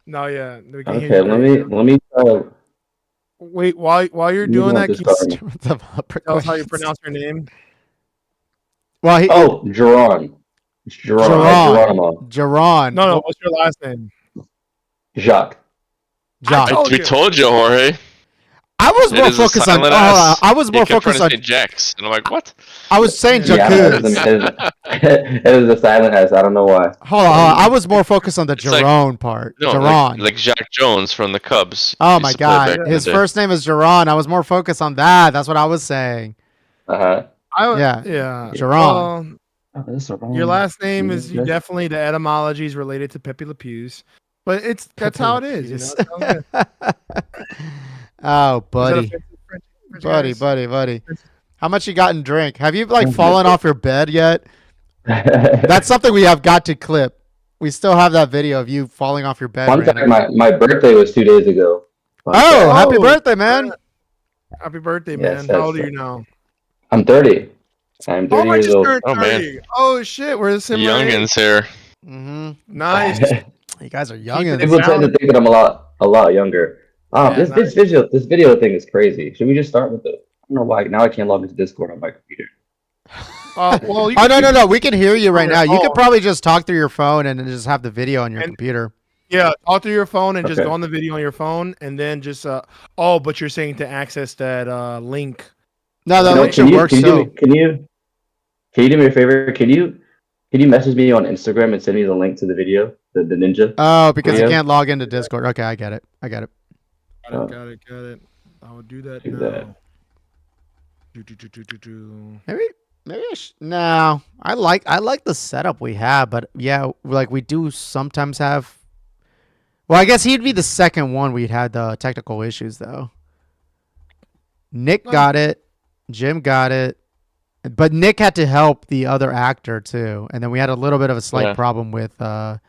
No, yeah, we can hear Okay, you great. let me Wait, while you're let me doing go that, into can you Star. Developer tell us how you questions. pronounce your name? Well, Oh, Geron. It's Geron. Geronimo. Geron. No, Well, what's your last name? Jacques. Jacques. We told you, Jorge. I was It more is a focused on. silent Oh, hold on. S. I was He more kept trying focused to on. say Jax, and I'm like, what? I was saying Yeah, Yeah, it is, Jacuz. it is a silent S. I don't know why. Hold on. I was more focused on the It's like- Jerome part. No, Jeron. like Jack Jones from the Cubs. Oh used my to play God. back in His the day. first name is Jeron. I was more focused on that. That's what I was saying. Uh-huh. Yeah. Yeah. Geron. Well, Oh, this is your wrong. last name is Yes. definitely the etymology is related to Pepe Le Pew's, but that's how it is. You know. It's all good. Oh, Is that buddy. offensive, French guys? Buddy. How much you got in drink? Have you like fallen off your bed yet? That's something we have got to clip. We still have that video of you falling off your bed. Fun fact, randomly. my birthday was 2 days ago. Fun Oh, fact. happy Oh, birthday, man. Happy birthday, Yes, man! How yes, old are sir. you now? I'm 30. I'm Oh, 30 I years just old. turned Oh, man. 30. Oh shit, we're the similar age. Youngins here. Mm-hmm. Nice. You guys are Keeping youngins. it People tend to think that I'm a lot younger. Yeah, This video thing is crazy. Should we just start with the? I don't know why. Now I can't log into Discord on my computer. Well, you Oh can no! We can hear you right your now. You phone. could probably just talk through your phone and then just have the video on your And- computer. Yeah, talk through your phone and just Okay. go on the video on your phone, and then just oh, but you're saying to access that link. No, that You know, link should work. Can you do So me, can you do me a favor? Can you message me on Instagram and send me the link to the video, the ninja? oh, because you Video? can't log into Discord. Okay, I get it. Got it. I will do that Do now. that. Do. Maybe no. I like the setup we have, but yeah, like we do sometimes have. Well, I guess he'd be the second one we'd had the technical issues though. Nick No. got it, Jim got it, but Nick had to help the other actor too, and then we had a little bit of a slight Yeah. problem with our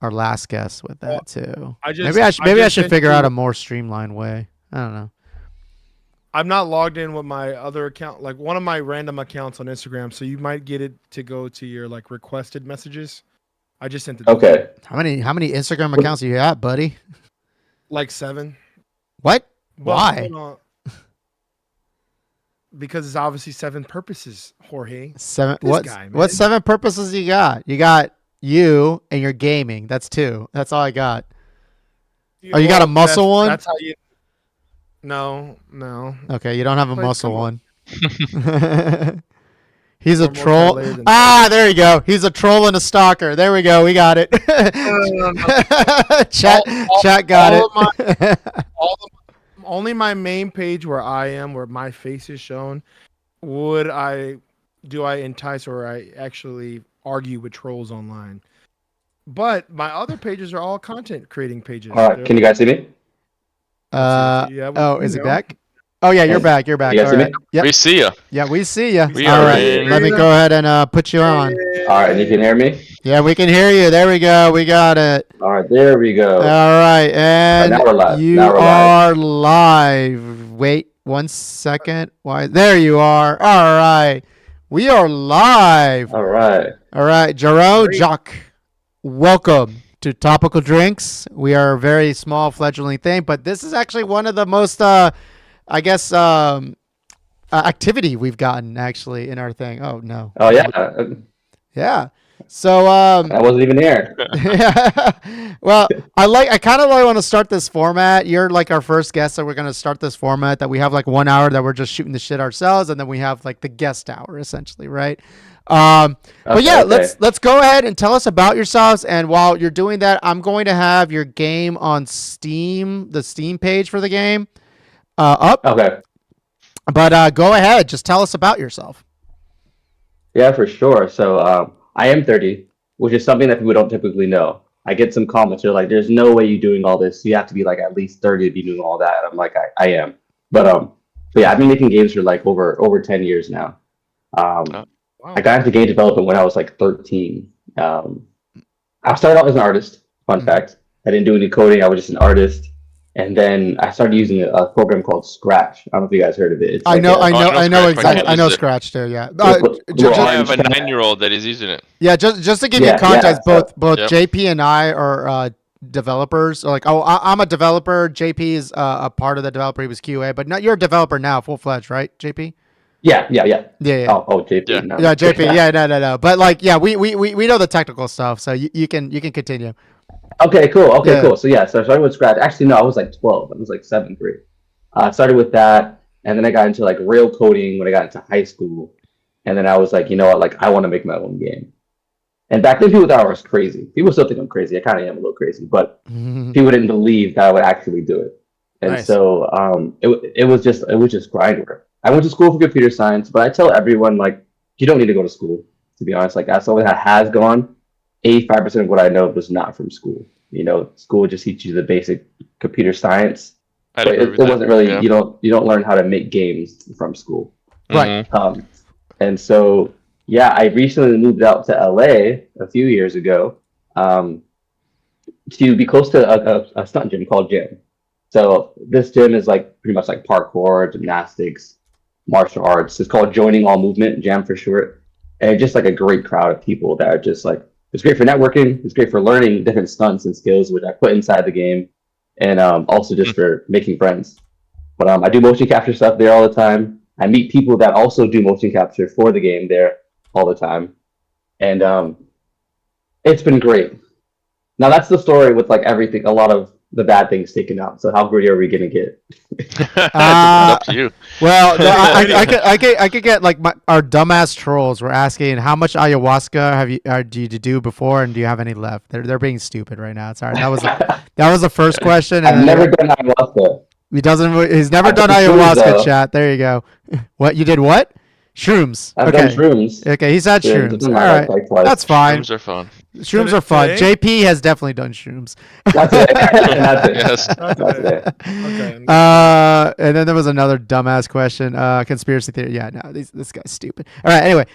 last guest with that too. I just Maybe I just should sent figure out you- a more streamlined way. I don't know. I'm not logged in with my other account, like one of my random accounts on Instagram, so you might get it to go to your like requested messages. I just sent it. to you. Okay. How many Instagram accounts do you have, buddy? Like 7. What? Well, Why? hold on. Because it's obviously 7 purposes, Jorge. Seven. This What? guy, man. What 7 purposes you got? You got you and your gaming. That's 2. That's all I got. Oh, you got a muscle one? That's how you. No. Okay, you don't have a Like, muscle come on. one. He's a We're more troll. layered than There you go. He's a troll and a stalker. There we go. We got it. No. Chat got all it. Only my main page where I am, where my face is shown, I entice or I actually argue with trolls online. But my other pages are all content creating pages. All right. Can you guys see me? Yeah, we Is he know. back? Oh yeah, you're back. You're back. You guys All see me? right. Yep. We see ya. Yeah, we see you. We All are right. in. Let me go ahead and put you on. All right. And you can hear me? Yeah, we can hear you. There we go. We got it. All right. There we go. All right, and now we're live. you Now we're are live. Wait 1 second. Why? There you are. All right, we are live. All right. All right, Jero, Great. Jock, welcome to Topical Drinks. We are a very small fledgling thing, but this is actually one of the most, I guess, activity we've gotten actually in our thing. Oh no. Oh yeah. Yeah. So I wasn't even there. well, I kind of want to start this format. You're like our first guest, so we're gonna start this format that we have like 1 hour that we're just shooting the shit ourselves, and then we have like the guest hour essentially, right? But yeah, Okay. let's go ahead and tell us about yourselves. And while you're doing that, I'm going to have your game on Steam, the Steam page for the game, up. Okay. But go ahead, just tell us about yourself. Yeah, for sure. So I am 30, which is something that people don't typically know. I get some comments. They're like, "There's no way you're doing all this. You have to be like at least 30 to be doing all that." And I'm like, I am. But yeah, I've been making games for like over 10 years now. Oh. Wow. I got into game development when I was like 13. I started out as an artist. Fun fact: I didn't do any coding. I was just an artist. And then I started using a program called Scratch. I don't know if you guys heard of it. It's I know Scratch. I know Scratch too. Yeah. I have a 9-year-old that is using it. Yeah, just to give you Yeah, context, yeah, both Yep. JP and I are developers. Like, I'm a developer. JP is a part of the developer. He was QA, but not you're a developer now, full fledged, right, JP? Yeah. Yeah, yeah. Oh, JP. Yeah. No. Yeah, JP. Yeah, no. But like, yeah, we know the technical stuff, so you can continue. Okay, cool. Yeah. Cool. So I started with Scratch. Actually, no, I was like 12. I was like 7th grade. I started with that, and then I got into like real coding when I got into high school. And then I was like, you know what? Like, I want to make my own game. And back then, people thought I was crazy. People still think I'm crazy. I kind of am a little crazy, but people didn't believe that I would actually do it. And Nice. so it was just grind work. I went to school for computer science, but I tell everyone like, you don't need to go to school. To be honest, like as someone that has gone, 85% of what I know was not from school. You know, school just teaches you the basic computer science. I'd But agree it with that. wasn't really Yeah. you don't learn how to make games from school. Right. Mhm. And so yeah, I recently moved out to LA a few years ago to be close to a stunt gym called Gym. So this gym is like pretty much like parkour, gymnastics, martial arts. It's called Joining All Movement, Jam for short. And it's just like a great crowd of people that are just like, it's great for networking. It's great for learning different stunts and skills, which I put inside the game, and also just for making friends. But I do motion capture stuff there all the time. I meet people that also do motion capture for the game there all the time, and it's been great. Now that's the story with like everything, a lot of the bad things taken out. So how gritty are we gonna get? It's up to you. Well, no, I could get like our dumbass trolls were asking how much ayahuasca have you do you do before, and do you have any left? They're being stupid right now. Sorry, that was the first question. I've And never done ayahuasca. he's never I've done done shrooms, ayahuasca. though. Chat. There you go. What you did? What? Shrooms. I've Okay. done shrooms. Okay, he's had Yeah, shrooms. it's All in my life, right, like, twice. that's fine. Shrooms are fun. Shrooms are fun. Today? JP has definitely done shrooms. That's it. That's it. Yes. That's it. Okay. And then there was another dumbass question. Conspiracy theory. Yeah, no, this guy's stupid. All right. Anyway.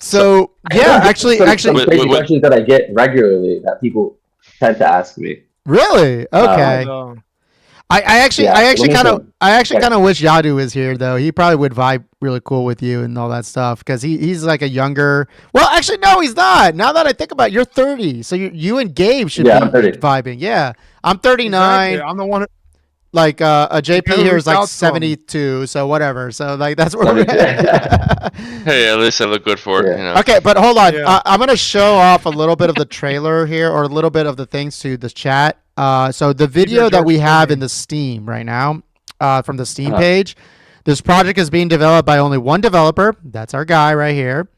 So yeah, actually, some Wait, crazy wait. questions that I get regularly that people tend to ask me. really? Okay. So, I actually Yeah, let me kind of think. wish Yadu was here though. He probably would vibe really cool with you and all that stuff because he's like a younger. Well, actually, no, he's not. Now that I think about it, you're 30, so you and Gabe should Yeah, be I'm 30. vibing. Yeah, I'm 39. exactly. I'm the one. Like a JP Who here is like reached out to him? 72, so whatever. So like that's where we're 72. at. Hey, at least I look good for it. Yeah. You know. Okay, but hold on. Yeah. I'm gonna show off a little bit of the trailer here, or a little bit of the things to the chat. So the video that we George have Clooney. in the Steam right now, from the Steam Uh-huh. page, this project is being developed by only one developer. That's our guy right here.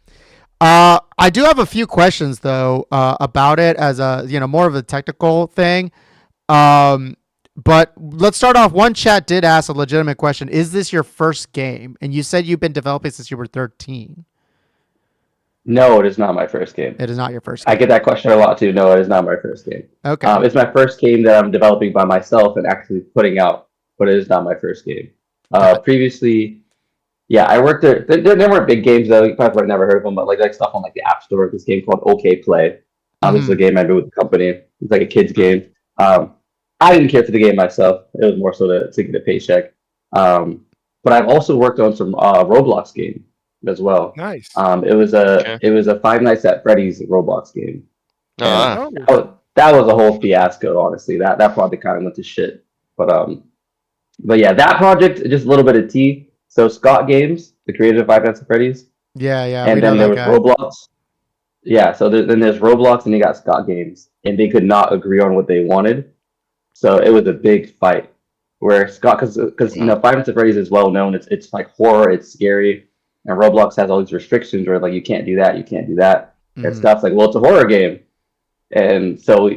I do have a few questions though about it as a more of a technical thing. But let's start off. One chat did ask a legitimate question: is this your first game? And you said you've been developing since you were 13. No, it is not my first game. It is not your first I game. get that question a lot too. No, it is not my first game. Okay. It's my first game that I'm developing by myself and actually putting out, but it is not my first game. Previously, yeah, I worked there. There weren't big games though. You probably never heard of them, but like stuff on like the App Store. This game called OK Play. This is a game I made with the company. It's like a kids game. I didn't care for the game myself. It was more so to get a paycheck. But I've also worked on some Roblox game as well. Nice. It was a Five Nights at Freddy's Roblox game. Ah. Oh, That was a whole fiasco, honestly. That project kind of went to shit. But yeah, that project, just a little bit of tea. So Scott Games, the creator of Five Nights at Freddy's, yeah, we and know then there that was guy. Roblox. yeah. So then there's Roblox and you got Scott Games, and they could not agree on what they wanted. So it was a big fight where Scott, because Five Nights at Freddy's is well known. It's like horror, it's scary, and Roblox has all these restrictions where like you can't do that, you can't do that. And Scott's like, well, it's a horror game, and so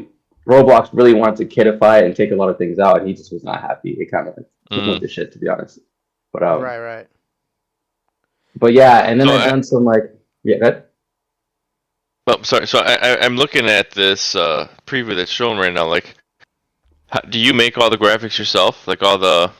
Roblox really wanted to kidify it and take a lot of things out, and he just was not happy. It kind of went to shit, to be honest. But right. But yeah, and then So I've done some like Oh, sorry. So I'm looking at this preview that's shown right now. Like, do you make all the graphics yourself? Like all the?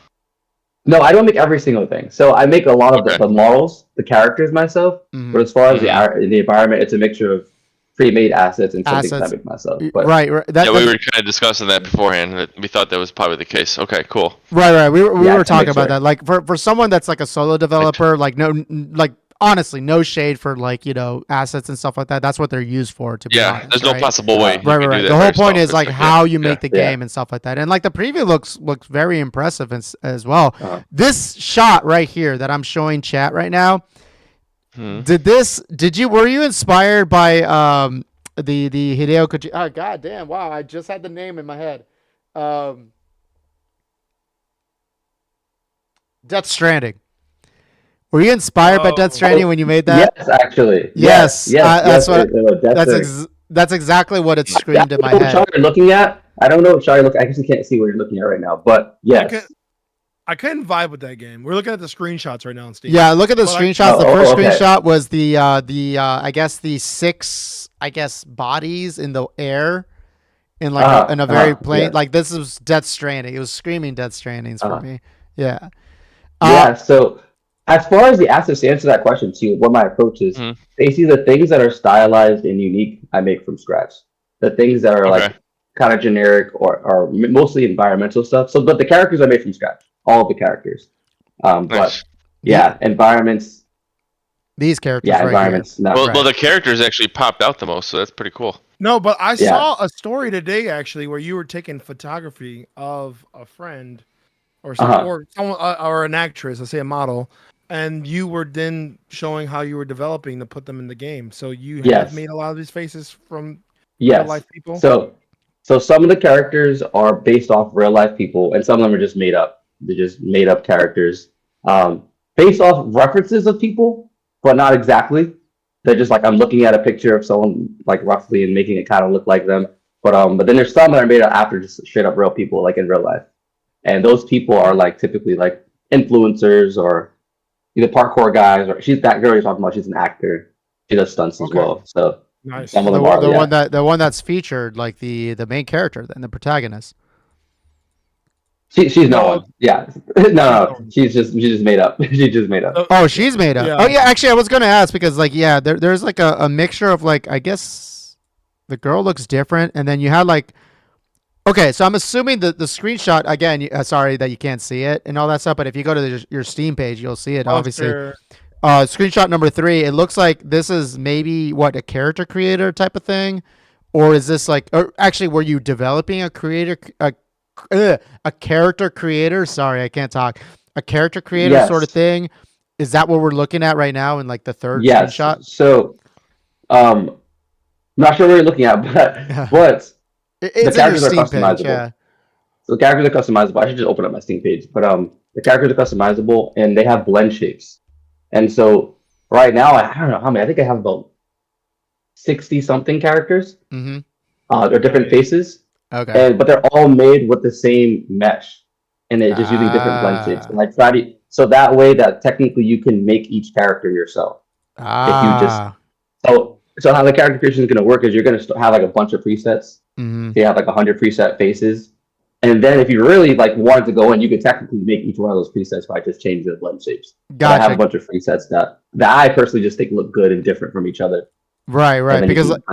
No, I don't make every single thing. So I make a lot of the models, the characters myself. But as far as the environment, it's a mixture of pre-made assets and some things I make myself. But, right. Yeah, we were kind of discussing that beforehand. That we thought that was probably the case. Okay, cool. Right. We were talking about that. Like for someone that's like a solo developer, like honestly, no shade for like, assets and stuff like that. That's what they're used for, to be honest. There's no possible way. Right. The whole point is like how you make the game and stuff like that. And like the preview looks very impressive as well. This shot right here that I'm showing chat right now, were you inspired by the Hideo Kojima? Oh, god damn, wow, I just had the name in my head. Death Stranding. Were you inspired by Death Stranding when you made that? Yes, actually. Yes. That's exactly what it screamed in my head. What you're looking at? I don't know what you're looking. I guess you can't see what you're looking at right now, but yes. I couldn't vibe with that game. We're looking at the screenshots right now on Steam. Yeah, look at the screenshots. The first screenshot was the I guess the 6 bodies in the air in like in a very plain like this was Death Stranding. It was screaming Death Strandings for me. Yeah. So as far as the assets, to answer that question too, what my approach is, basically the things that are stylized and unique, I make from scratch. The things that are like kind of generic or mostly environmental stuff. So, but the characters I made from scratch, all of the characters. But environments. These characters. Yeah, environments. Well, the characters actually popped out the most, so that's pretty cool. No, but I saw a story today actually where you were taking photography of a friend or someone or an actress, let's say a model. And you were then showing how you were developing to put them in the game. So you have made a lot of these faces from real life people? So some of the characters are based off real life people, and some of them are just made up. They're just made up characters. Based off references of people, but not exactly. They're just like, I'm looking at a picture of someone like roughly and making it kind of look like them. But then there's some that are made up after just straight up real people, like in real life. And those people are like typically like influencers or either parkour guys, or that girl you're talking about. She's an actor. She does stunts as well. So nice. Some of them the one that's featured, like the main character and the protagonist. She's no one. Yeah, no. She's just made up. She just made up. Oh, she's made up. Yeah. Oh yeah, actually, I was gonna ask because like there's like a mixture of like I guess the girl looks different, and then you had like. Okay, so I'm assuming the screenshot, again, sorry that you can't see it and all that stuff, but if you go to your Steam page, you'll see it, obviously. Screenshot number 3, it looks like this is maybe, a character creator type of thing? Or is this like, or actually, were you developing a character creator? Sorry, I can't talk. A character creator sort of thing? Is that what we're looking at right now in like the third screenshot? So, not sure what you're looking at, but the characters are customizable. So the characters are customizable. I should just open up my Steam page. But the characters are customizable and they have blend shapes. And so right now, I don't know how many. I think I have about 60 something characters. They're different faces. Okay. But they're all made with the same mesh, and they're just using different blend shapes. And I try to so that way that technically you can make each character yourself. If you just so how the character creation is going to work is you're going to have like a bunch of presets. So you have like 100 preset faces, and then if you really like wanted to go in, you could technically make each one of those presets by just changing the blend shapes. Gotcha. I have a bunch of presets that I personally just think look good and different from each other. Right. Because like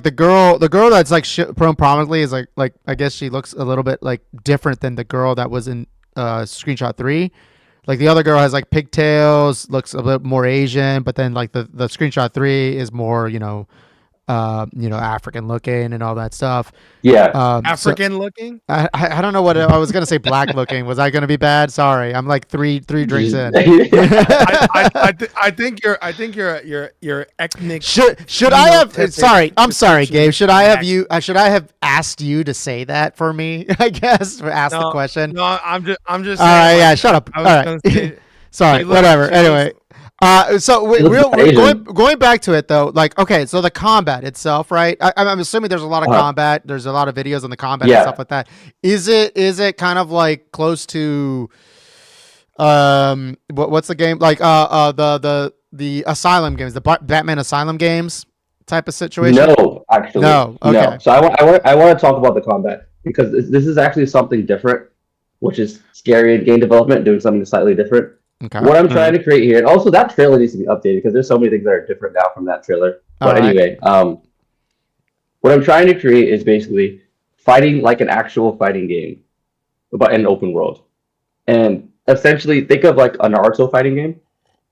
the girl that's like shown prominently is like I guess she looks a little bit like different than the girl that was in screenshot 3. Like the other girl has like pigtails, looks a bit more Asian, but then like the screenshot 3 is more African looking and all that stuff. Yeah. So African looking. I don't know what I was gonna say. Black looking, was I gonna be bad? Sorry, I'm like three drinks in. I think your ethnic. Should I have? phenotypic Sorry, I'm sorry, description Gabe. is Should I have correct. you? Should I have asked you to say that for me? I guess ask the question. No, I'm just All saying. right, yeah, like, shut up. I All was right. gonna say. Sorry, She looks- whatever. she Anyway, so She looks we're Asian. going back to it though. Like, okay, so the combat itself, right? I'm assuming there's a lot of Uh-huh. combat. There's a lot of videos on the combat and Yeah. stuff like that. Is it kind of like close to what's the game like the Asylum games, the Batman Asylum games type of situation? No, actually. No, okay. No. So I want to talk about the combat because this is actually something different, which is scary in game development, doing something slightly different. Okay. What I'm trying to create here, and also that trailer needs to be updated because there's so many things that are different now from that trailer. All But right. anyway, what I'm trying to create is basically fighting like an actual fighting game, but in an open world. And essentially, think of like a Naruto fighting game,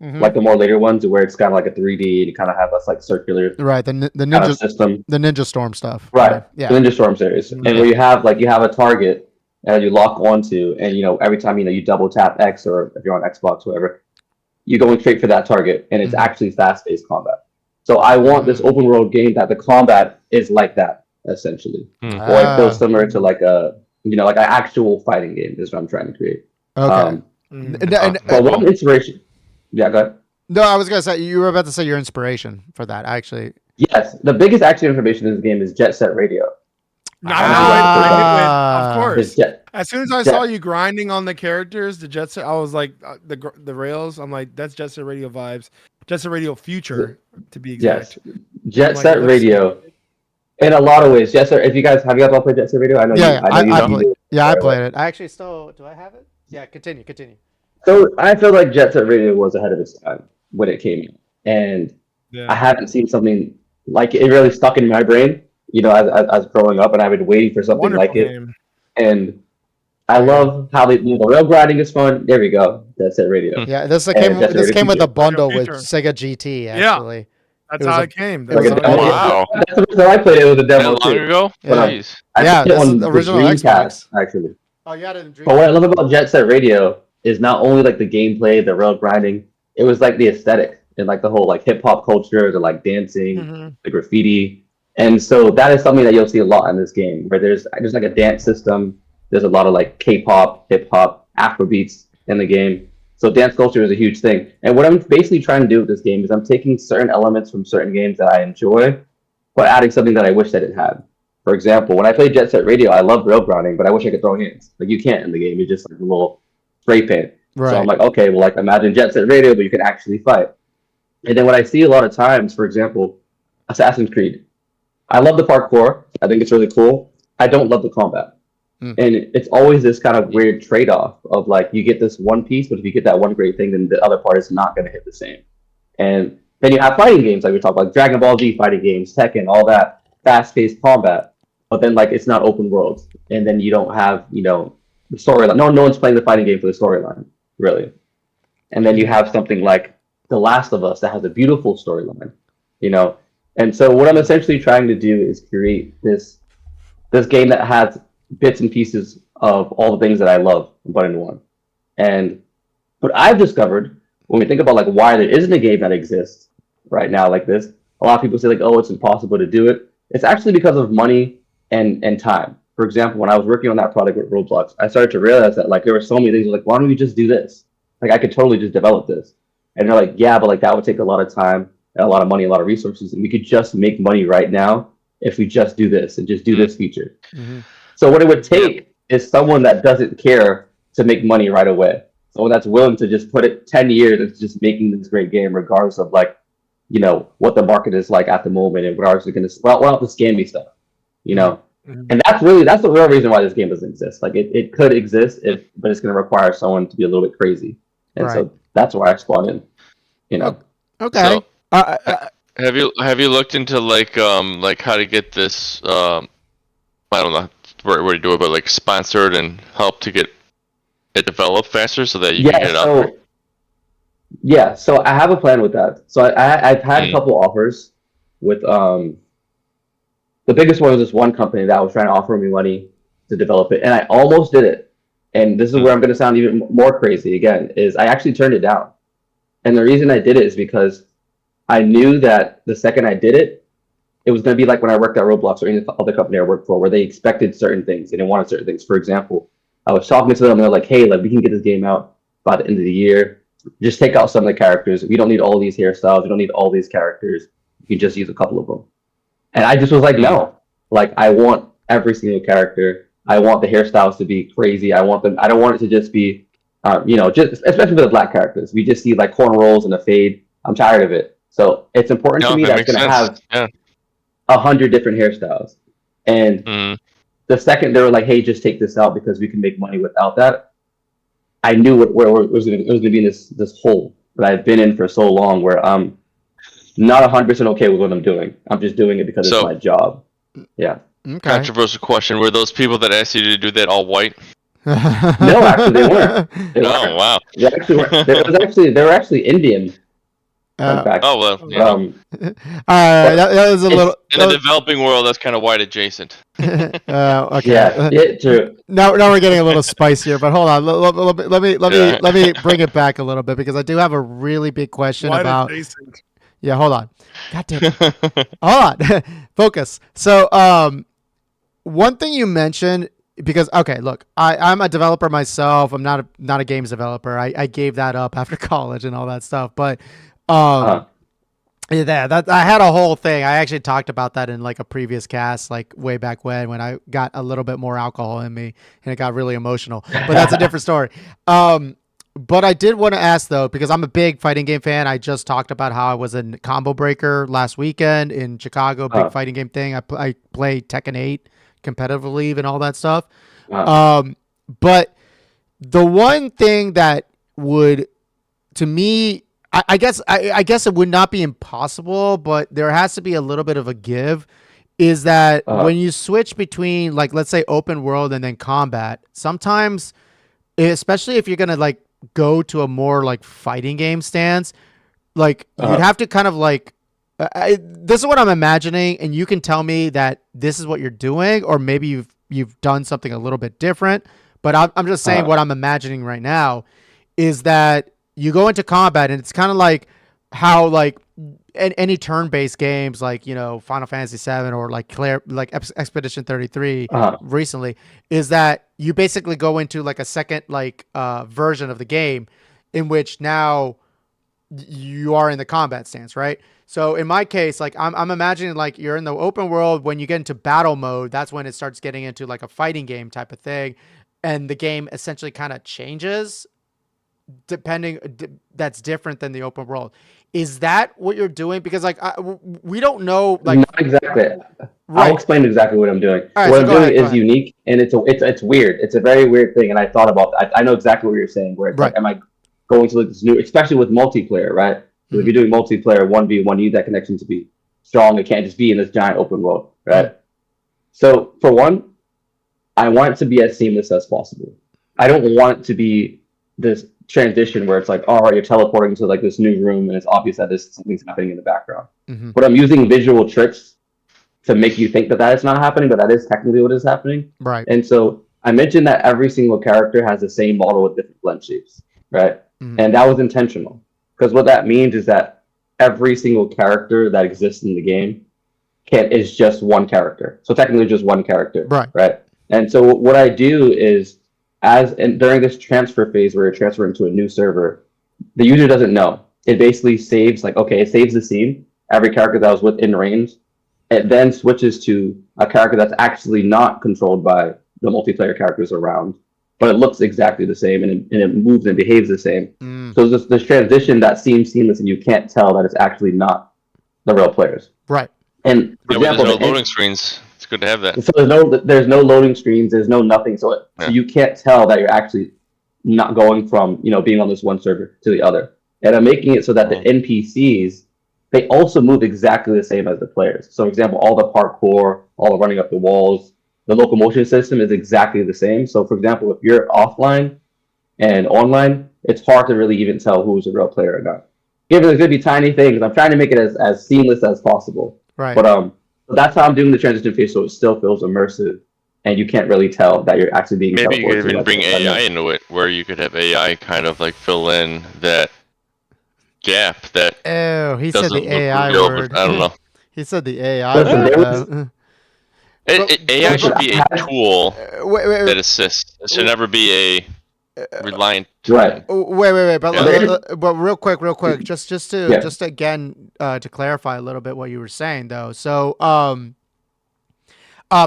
Mhm. like the more later ones where it's kind of like a 3D and you kind of have this like circular Right, the kind of ninja system. the Ninja Storm stuff. Right. Yeah. The Ninja Storm series. And where you have a target and you lock onto, and every time you double tap X, or if you're on Xbox, whatever, you're going straight for that target, and it's Mhm. actually fast-paced combat. So I want this open world game that the combat is like that, essentially. Or it feels similar to like an actual fighting game is what I'm trying to create. Okay. But one inspiration. Yeah, go ahead. No, I was gonna say you were about to say your inspiration for that. Actually, Yes, the biggest actual information in this game is Jet Set Radio. No, I knew it. Of It's course. Jet. As soon as I saw you grinding on the characters, the Jet Set, I was like the rails. I'm like, that's Jet Set Radio vibes. Jet Set Radio Future, to be exact. Yes, Jet Like, Set let's- Radio. In a lot of ways, Jet Set. If you guys have all played Jet Set Radio, I know. yeah, I know you do. I played it. I actually still do. I have it. Yeah, continue. So I feel like Jet Set Radio was ahead of its time when it came in, and Yeah. I haven't seen something like it. It really stuck in my brain, as growing up, and I've been waiting for something Wonderful like it. game. And I love how the rail grinding is fun. There we go. Jet Set Radio. Yeah, this Jet came Set Radio with a Future. bundle with Future. Sega GT. Yeah. Actually, That's It was how a- it came. it was That's a- how it came. Wow. That's the reason I played it. It was a That demo long too. ago? But, Jeez. I Yeah, played it this is on the original Dreamcast, actually. oh, you had it in Dream. But what I love about Jet Set Radio is not only like the gameplay, the rail grinding, it was like the aesthetic and like the whole like hip hop culture, the like dancing, Mhm. the graffiti. And so that is something that you'll see a lot in this game, where there's like a dance system. There's a lot of like K-pop, hip hop, Afro beats in the game. So dance culture is a huge thing. And what I'm basically trying to do with this game is I'm taking certain elements from certain games that I enjoy, but adding something that I wish that it had. For example, when I played Jet Set Radio, I love rail grinding, but I wish I could throw hands. Like you can't in the game. You're just like a little spray paint. Right. So I'm like, okay, well, like imagine Jet Set Radio, but you can actually fight. And then what I see a lot of times, for example, Assassin's Creed. I love the parkour. I think it's really cool. I don't love the combat. Mm. And it's always this kind of weird trade-off of like you get this one piece, but if you get that one great thing, then the other part is not going to hit the same. And then you have fighting games like we talked about, Dragon Ball Z fighting games, Tekken, all that fast-paced combat. But then like it's not open world, and then you don't have the storyline. No one's playing the fighting game for the storyline, really. And then you have something like The Last of Us that has a beautiful storyline, And so what I'm essentially trying to do is create this game that has bits and pieces of all the things that I love, but in one. And what I've discovered when we think about like why there isn't a game that exists right now like this, a lot of people say like, oh, it's impossible to do it. It's actually because of money and time. For example, when I was working on that product with Roblox, I started to realize that like there were so many things like, why don't we just do this? Like I could totally just develop this. And they're like, yeah, but like that would take a lot of time and a lot of money, a lot of resources, and we could just make money right now if we just do this and just do this feature. Mhm. So what it would take is someone that doesn't care to make money right away. Someone that's willing to just put it 10 years into just making this great game, regardless of like, what the market is like at the moment and what are going to, well, the scammy stuff, Mhm. And that's the real reason why this game doesn't exist. Like it could exist but it's going to require someone to be a little bit crazy. And so that's why I spawned in, Okay. So- Uh, Have you looked into like how to get this I don't know where to do it, but like sponsored and help to get it developed faster so that you can get it out there? Yeah, so I have a plan with that. So I've had a couple offers with the biggest one was this one company that was trying to offer me money to develop it, and I almost did it. And this is where I'm going to sound even more crazy again, is I actually turned it down. And the reason I did it is because I knew that the second I did it, it was going to be like when I worked at Roblox or any other company I worked for, where they expected certain things and they wanted certain things. For example, I was talking to them and they're like, hey, like we can get this game out by the end of the year. Just take out some of the characters. We don't need all these hairstyles. We don't need all these characters. You can just use a couple of them. And I just was like, no. Like, I want every single character. I want the hairstyles to be crazy. I want them. I don't want it to just be, just especially with the black characters. We just see like cornrows and a fade. I'm tired of it. So it's important to me that it's going to have 100 different hairstyles. And the second they were like, "Hey, just take this out because we can make money without that," I knew where it was going to be in this hole that I've been in for so long, where I'm not 100% okay with what I'm doing. I'm just doing it because it's my job. Yeah. Okay. Controversial question: were those people that asked you to do that all white? No, actually, they weren't. Wow. They were actually Indian. In fact. Oh well. Yeah. All right, that was a little. In the developing world, that's kind of white adjacent. Okay. Yeah, true. Now we're getting a little spicier, but hold on. Let me bring it back a little bit because I do have a really big question White about. adjacent. Yeah, hold on. God damn it. Hold on. Focus. So, one thing you mentioned, because okay, look, I'm a developer myself. I'm not a games developer. I gave that up after college and all that stuff. But yeah, that I had a whole thing. I actually talked about that in like a previous cast, like way back when I got a little bit more alcohol in me and it got really emotional. But that's a different story. But I did want to ask though, because I'm a big fighting game fan. I just talked about how I was in Combo Breaker last weekend in Chicago, big fighting game thing. I play Tekken 8 competitively, even all that stuff. But the one thing that would, to me, I guess it would not be impossible, but there has to be a little bit of a give, is that when you switch between, like, let's say open world and then combat, sometimes, especially if you're going to like go to a more like fighting game stance, like you'd have to kind of like, this is what I'm imagining, and you can tell me that this is what you're doing, or maybe you've done something a little bit different, but I'm just saying what I'm imagining right now is that you go into combat and it's kind of like how like any turn-based games like, Final Fantasy 7 or like Expedition 33 recently, is that you basically go into like a second like version of the game in which now you are in the combat stance, right? So in my case, like I'm imagining like you're in the open world. When you get into battle mode, that's when it starts getting into like a fighting game type of thing, and the game essentially kind of changes that's different than the open world. Is that what you're doing? Because like we don't know, like, not exactly. Right. I'll explain exactly what I'm doing. Right, what so I'm doing is unique, and it's weird. It's a very weird thing, and I thought about that. I know exactly what you're saying. Where it's like, am I going to like this new, especially with multiplayer, right? So if you're doing multiplayer 1v1, you need that connection to be strong. It can't just be in this giant open world, right? So for one, I want it to be as seamless as possible. I don't want it to be this transition where it's like, all right, you're teleporting to like this new room and it's obvious that something's happening in the background. But I'm using visual tricks to make you think that is not happening, but that is technically what is happening. Right. And so I mentioned that every single character has the same model with different blend shapes, right? And that was intentional, because what that means is that every single character that exists in the game is just one character. So technically just one character, right? And so what I do is, during this transfer phase where you're transferring to a new server, the user doesn't know. It basically saves, like, okay, it saves the scene, every character that was within range. It then switches to a character that's actually not controlled by the multiplayer characters around, but it looks exactly the same and it moves and behaves the same. So there's this transition that seems seamless and you can't tell that it's actually not the real players. Right. And for example, there's no loading screens. It's good to have that. So there's no loading screens, there's no nothing. So you can't tell that you're actually not going from, being on this one server to the other. And I'm making it so that the NPCs, they also move exactly the same as the players. So for example, all the parkour, all the running up the walls, the locomotion system is exactly the same. So for example, if you're offline and online, it's hard to really even tell who's a real player or not. Given there's going to be tiny things, I'm trying to make it as seamless as possible. Right. But So that's how I'm doing the transition phase, so it still feels immersive, and you can't really tell that you're actually being Maybe you could teleported to even like bring a AI into it, where you could have AI kind of like fill in that gap that Oh, he said doesn't the look AI real, but word. I don't know. He said the AI Listen, word there was though. AI But should be a tool wait, that assists. It should never be a reliant. right. wait. But Yeah. but real quick, just to Yeah. just again to clarify a little bit what you were saying though. So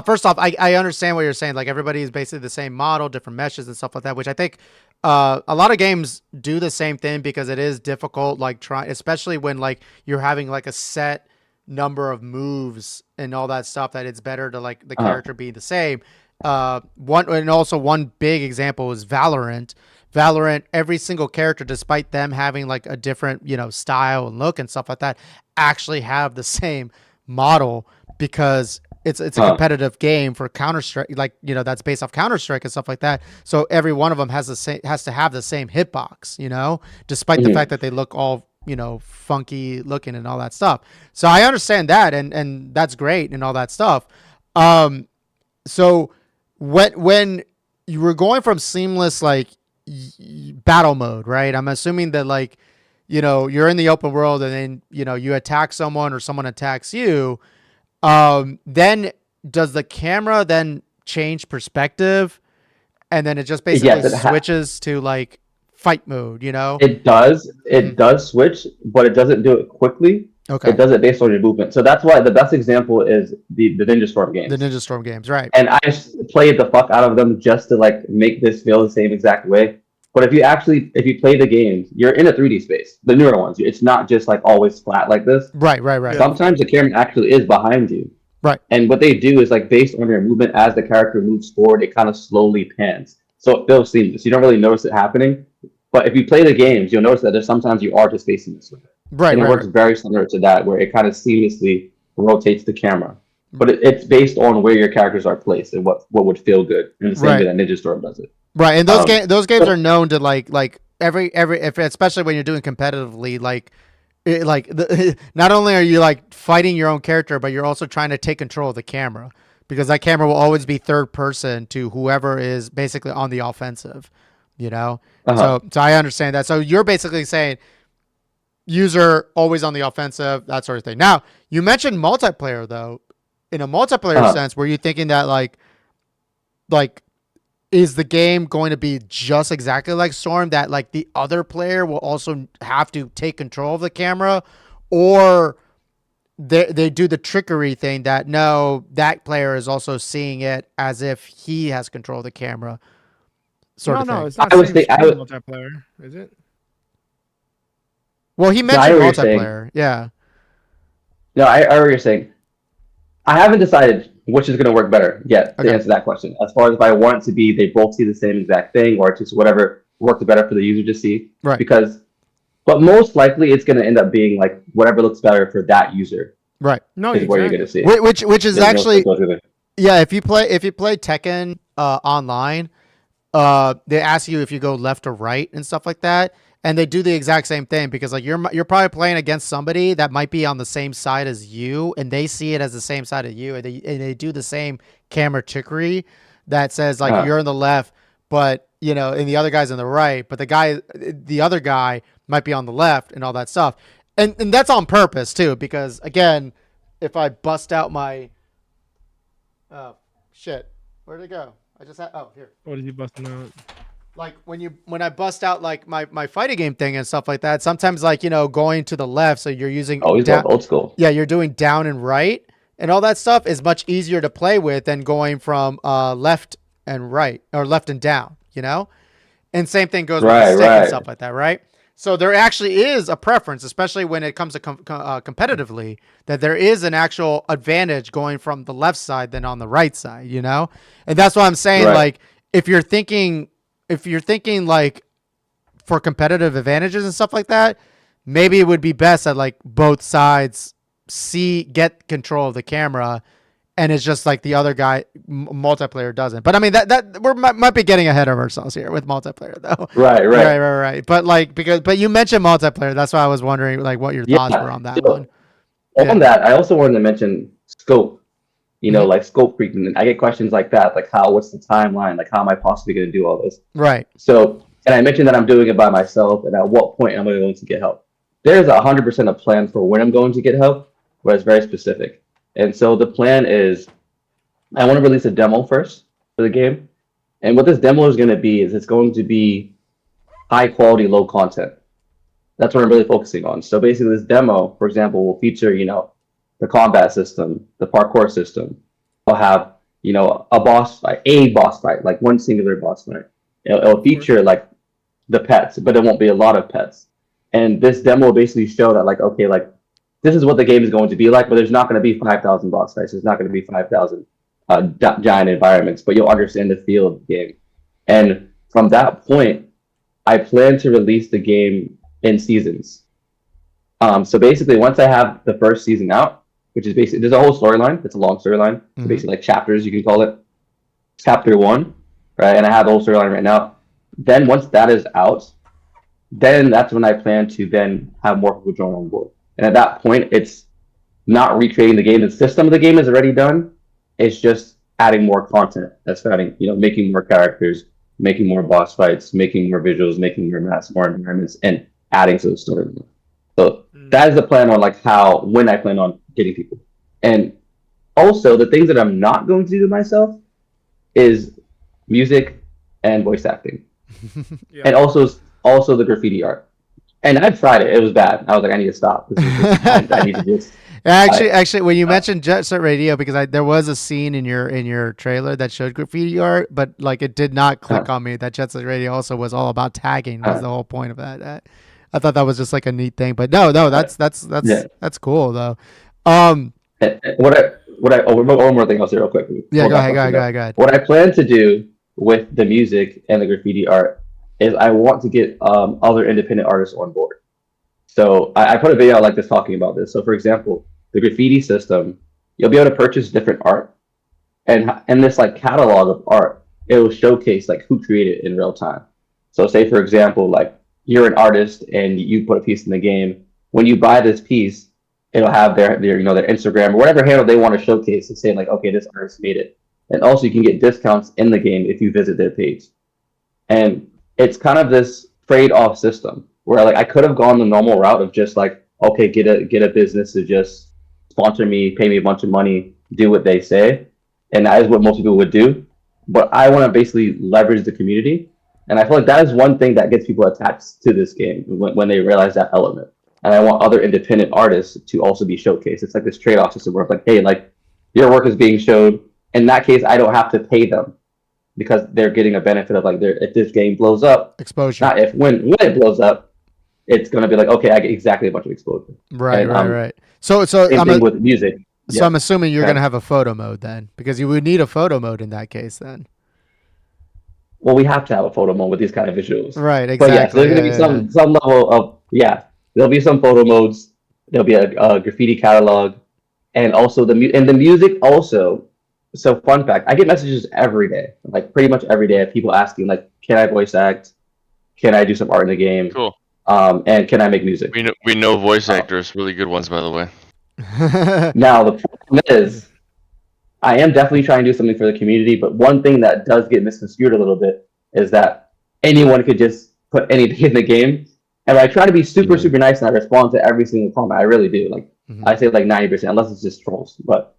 first off, I understand what you're saying. Like everybody is basically the same model, different meshes and stuff like that, which I think a lot of games do the same thing because it is difficult. Like especially when like you're having like a set number of moves and all that stuff. That it's better to like the character be the same. One big example is Valorant. Valorant, every single character, despite them having like a different style and look and stuff like that, actually have the same model because it's a competitive game for Counter-Strike, like that's based off Counter-Strike and stuff like that. So every one of them has to have the same hitbox, despite the fact that they look all funky looking and all that stuff. So I understand that, and that's great and all that stuff. So when you were going from seamless like battle mode, right? I'm assuming that like you're in the open world and then you attack someone or someone attacks you. Then does the camera then change perspective, and then it just basically switches to like fight mode? It does. It does switch, but it doesn't do it quickly. Okay. It does it based on your movement. So that's why the best example is the Ninja Storm games. The Ninja Storm games, right? And I played the fuck out of them just to like make this feel the same exact way. But if you play the games, you're in a 3D space. The newer ones, it's not just like always flat like this. Right. Sometimes the camera actually is behind you. Right. And what they do is like based on your movement as the character moves forward, it kind of slowly pans. So it feels seamless. You don't really notice it happening. But if you play the games, you'll notice that there's sometimes you are just facing this way. Right. And it works very similar to that, where it kind of seamlessly rotates the camera. But it's based on where your characters are placed and what would feel good in the same way that Ninja Storm does it. Right. And those games are known to like every if especially when you're doing competitively, not only are you like fighting your own character, but you're also trying to take control of the camera, because that camera will always be third person to whoever is basically on the offensive, So I understand that. So you're basically saying user always on the offensive, that sort of thing. Now, you mentioned multiplayer though. In a multiplayer sense, were you thinking that like is the game going to be just exactly like Storm, that like the other player will also have to take control of the camera, or they do the trickery thing that no, that player is also seeing it as if he has control of the camera? No, it's not multiplayer, is it? Well, he mentioned multiplayer. Yeah. No, I heard what you're saying. I haven't decided which is going to work better yet to answer that question. As far as if I want it to be they both see the same exact thing, or just whatever works better for the user to see. Right. But most likely it's going to end up being like whatever looks better for that user. Right. No, is where you're going to see it. Which is actually if you play Tekken online, they ask you if you go left or right and stuff like that. And they do the exact same thing, because like you're probably playing against somebody that might be on the same side as you, and they see it as the same side as you, and they do the same camera trickery that says like you're on the left, but and the other guy's on the right, but the other guy might be on the left and all that stuff, and that's on purpose too, because again, if I bust out my where'd it go? I just had here. What is he busting out? Like when I bust out like my fighting game thing and stuff like that, sometimes like going to the left, so you're using going old school. Yeah, you're doing down and right and all that stuff is much easier to play with than going from left and right, or left and down, And same thing goes with the stick and stuff like that, right? So there actually is a preference, especially when it comes to competitively, that there is an actual advantage going from the left side than on the right side, And that's why I'm saying like if you're thinking like for competitive advantages and stuff like that, maybe it would be best that like both sides get control of the camera, and it's just like the other guy multiplayer doesn't. But I mean that we might be getting ahead of ourselves here with multiplayer though. Right. But like but you mentioned multiplayer, that's why I was wondering like what your thoughts were on that one. On that, I also wanted to mention scope, like scope creep. And I get questions like that, like what's the timeline? Like, how am I possibly going to do all this? Right. So, and I mentioned that I'm doing it by myself, and at what point am I going to get help? There's 100% a plan for when I'm going to get help, but it's very specific. And so the plan is, I want to release a demo first for the game. And what this demo is going to be is it's going to be high quality, low content. That's what I'm really focusing on. So basically, this demo, for example, will feature, the combat system, the parkour system. I'll have, a boss fight, like one singular boss fight. It'll feature like the pets, but it won't be a lot of pets. And this demo will basically show that, like, okay, like this is what the game is going to be like, but there's not going to be 5,000 boss fights. There's not going to be 5,000 giant environments, but you'll understand the feel of the game. And from that point, I plan to release the game in seasons. So basically, once I have the first season out, which is basically, there's a whole storyline. It's a long storyline. So basically, like chapters, you can call it. Chapter 1, right? And I have the whole storyline right now. Then once that is out, then that's when I plan to then have more people join on board. And at that point, it's not recreating the game. The system of the game is already done. It's just adding more content. That's adding, making more characters, making more boss fights, making more visuals, making more maps, more environments, and adding to the story. So that is the plan on like when I plan on getting people. And also the things that I'm not going to do myself is music and voice acting. Yeah. And also the graffiti art. And I tried it. It was bad. I was like, I need to stop. I need to just. Actually, when you mentioned Jet Set Radio, because there was a scene in your trailer that showed graffiti art, but like it did not click on me that Jet Set Radio also was all about tagging. Was the whole point of that? I thought that was just like a neat thing, but no, that's cool though. One more thing I'll say real quick. Yeah, go ahead. What I plan to do with the music and the graffiti art is I want to get other independent artists on board. So I put a video out like this talking about this. So for example, the graffiti system, you'll be able to purchase different art, and this like catalog of art, it will showcase like who created it in real time. So say for example, like you're an artist and you put a piece in the game. When you buy this piece, it'll have their their Instagram or whatever handle they want to showcase and say like, okay, this artist made it. And also you can get discounts in the game if you visit their page. And it's kind of this trade-off system where like I could have gone the normal route of just like, okay, get a business to just sponsor me, pay me a bunch of money, do what they say. And that is what most people would do. But I want to basically leverage the community. And I feel like that is one thing that gets people attached to this game when they realize that element. And I want other independent artists to also be showcased. It's like this trade-off system where it's like, hey, like your work is being showed. In that case, I don't have to pay them because they're getting a benefit of like if this game blows up, exposure. Not if when it blows up, it's gonna be like, okay, I get exactly a bunch of exposure. Right. So same thing with music. So I'm assuming you're gonna have a photo mode then, because you would need a photo mode in that case then. Well, we have to have a photo mode with these kind of visuals. Right, exactly. But yes, there's going to be some level of, there'll be some photo modes. There'll be a graffiti catalog. And also the music also. So fun fact, I get messages every day, like pretty much every day of people asking like, can I voice act? Can I do some art in the game? Cool. And can I make music? We know voice actors, really good ones, by the way. Now, the problem is, I am definitely trying to do something for the community, but one thing that does get misconstrued a little bit is that anyone could just put anything in the game. And I try to be super nice and I respond to every single comment. I really do. Like I say like 90%, unless it's just trolls. But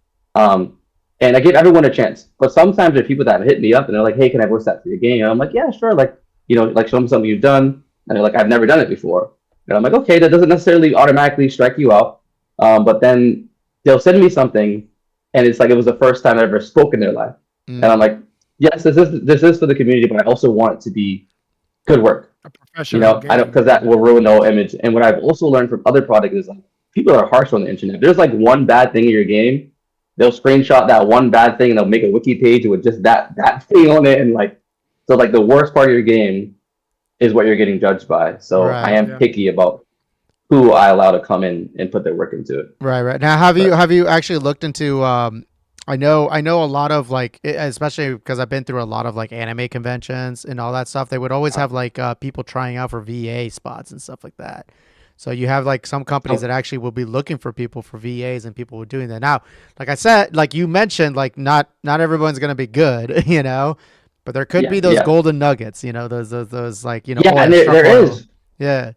and I give everyone a chance. But sometimes there are people that hit me up and they're like, hey, can I voice that for your game? And I'm like, yeah, sure. Like, like show them something you've done. And they're like, I've never done it before. And I'm like, okay, that doesn't necessarily automatically strike you out. But then they'll send me something and it's like it was the first time I ever spoke in their life. And I'm like, yes, this is for the community, but I also want it to be good work. A professional I don't, because that will ruin the whole image. And what I've also learned from other products is like people are harsh on the internet. There's like one bad thing in your game, they'll screenshot that one bad thing and they'll make a wiki page with just that thing on it. And like, so like the worst part of your game is what you're getting judged by. So I am picky about who I allow to come in and put their work into it. Right. Now, have you actually looked into? I know a lot of like, especially because I've been through a lot of like anime conventions and all that stuff. They would always have like people trying out for VA spots and stuff like that. So you have like some companies that actually will be looking for people for VAs and people who are doing that. Now, like I said, like you mentioned, like not everyone's gonna be good, but there could Yeah, be those yeah, golden nuggets, those like yeah, oh, I and struck there oil. is Yeah,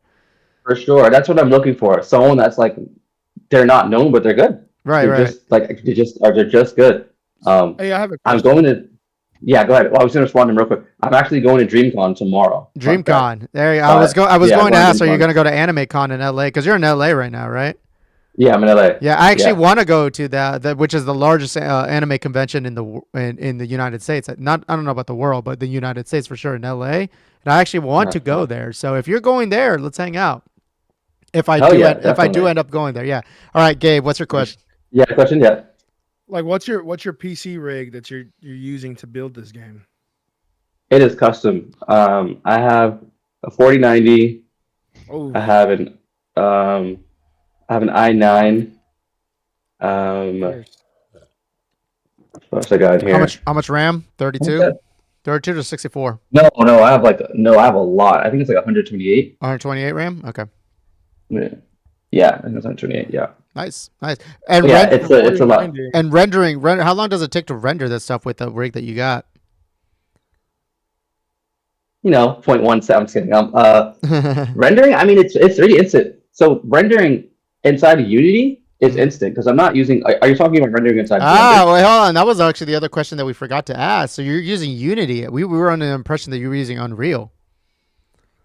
for sure. That's what I'm looking for. Someone that's like they're not known, but they're good. right, They're right. just like they're just good. Um, Hey, I have a I'm question. going to. Yeah, go ahead. Well, I was going to respond to him real quick. I'm actually going to DreamCon tomorrow. Fun fact. DreamCon. There, But I was yeah, going to going to ask, are you DreamCon. going to go to Anime Con in LA? Because you're in LA right now, right? Yeah, I'm in LA. Yeah, I actually Yeah. want to go to that, which is the largest anime convention in the United States. Not I don't know about the world, but the United States for sure in LA. And I actually want to go Uh-huh. there. So if you're going there, let's hang out. Hell yeah, If I do definitely. end up going there, yeah. All right, Gabe, what's your question? Yeah, question. Yeah, Like, what's your PC rig that you're using to build this game? it is custom. I have a 4090. Oh, I have an um, I have an i9. yes. What else I got in here? How much RAM? 32? 32 to 64. No, no, I have I have a lot. I think it's like 128. 128 RAM? Okay. Yeah, yeah, I think it's 128. Yeah, Nice. Nice. And but yeah, rend it's a lot. 4090. and render how long does it take to render this stuff with the rig that you got? You know, 0.17. I'm just kidding. Rendering. I mean, it's really instant. So rendering inside of Unity is Mhm. instant because I'm not using. Are you talking about rendering inside Ah, Blender? wait, hold on. That was actually the other question that we forgot to ask. So you're using Unity. We were under the impression that you were using Unreal.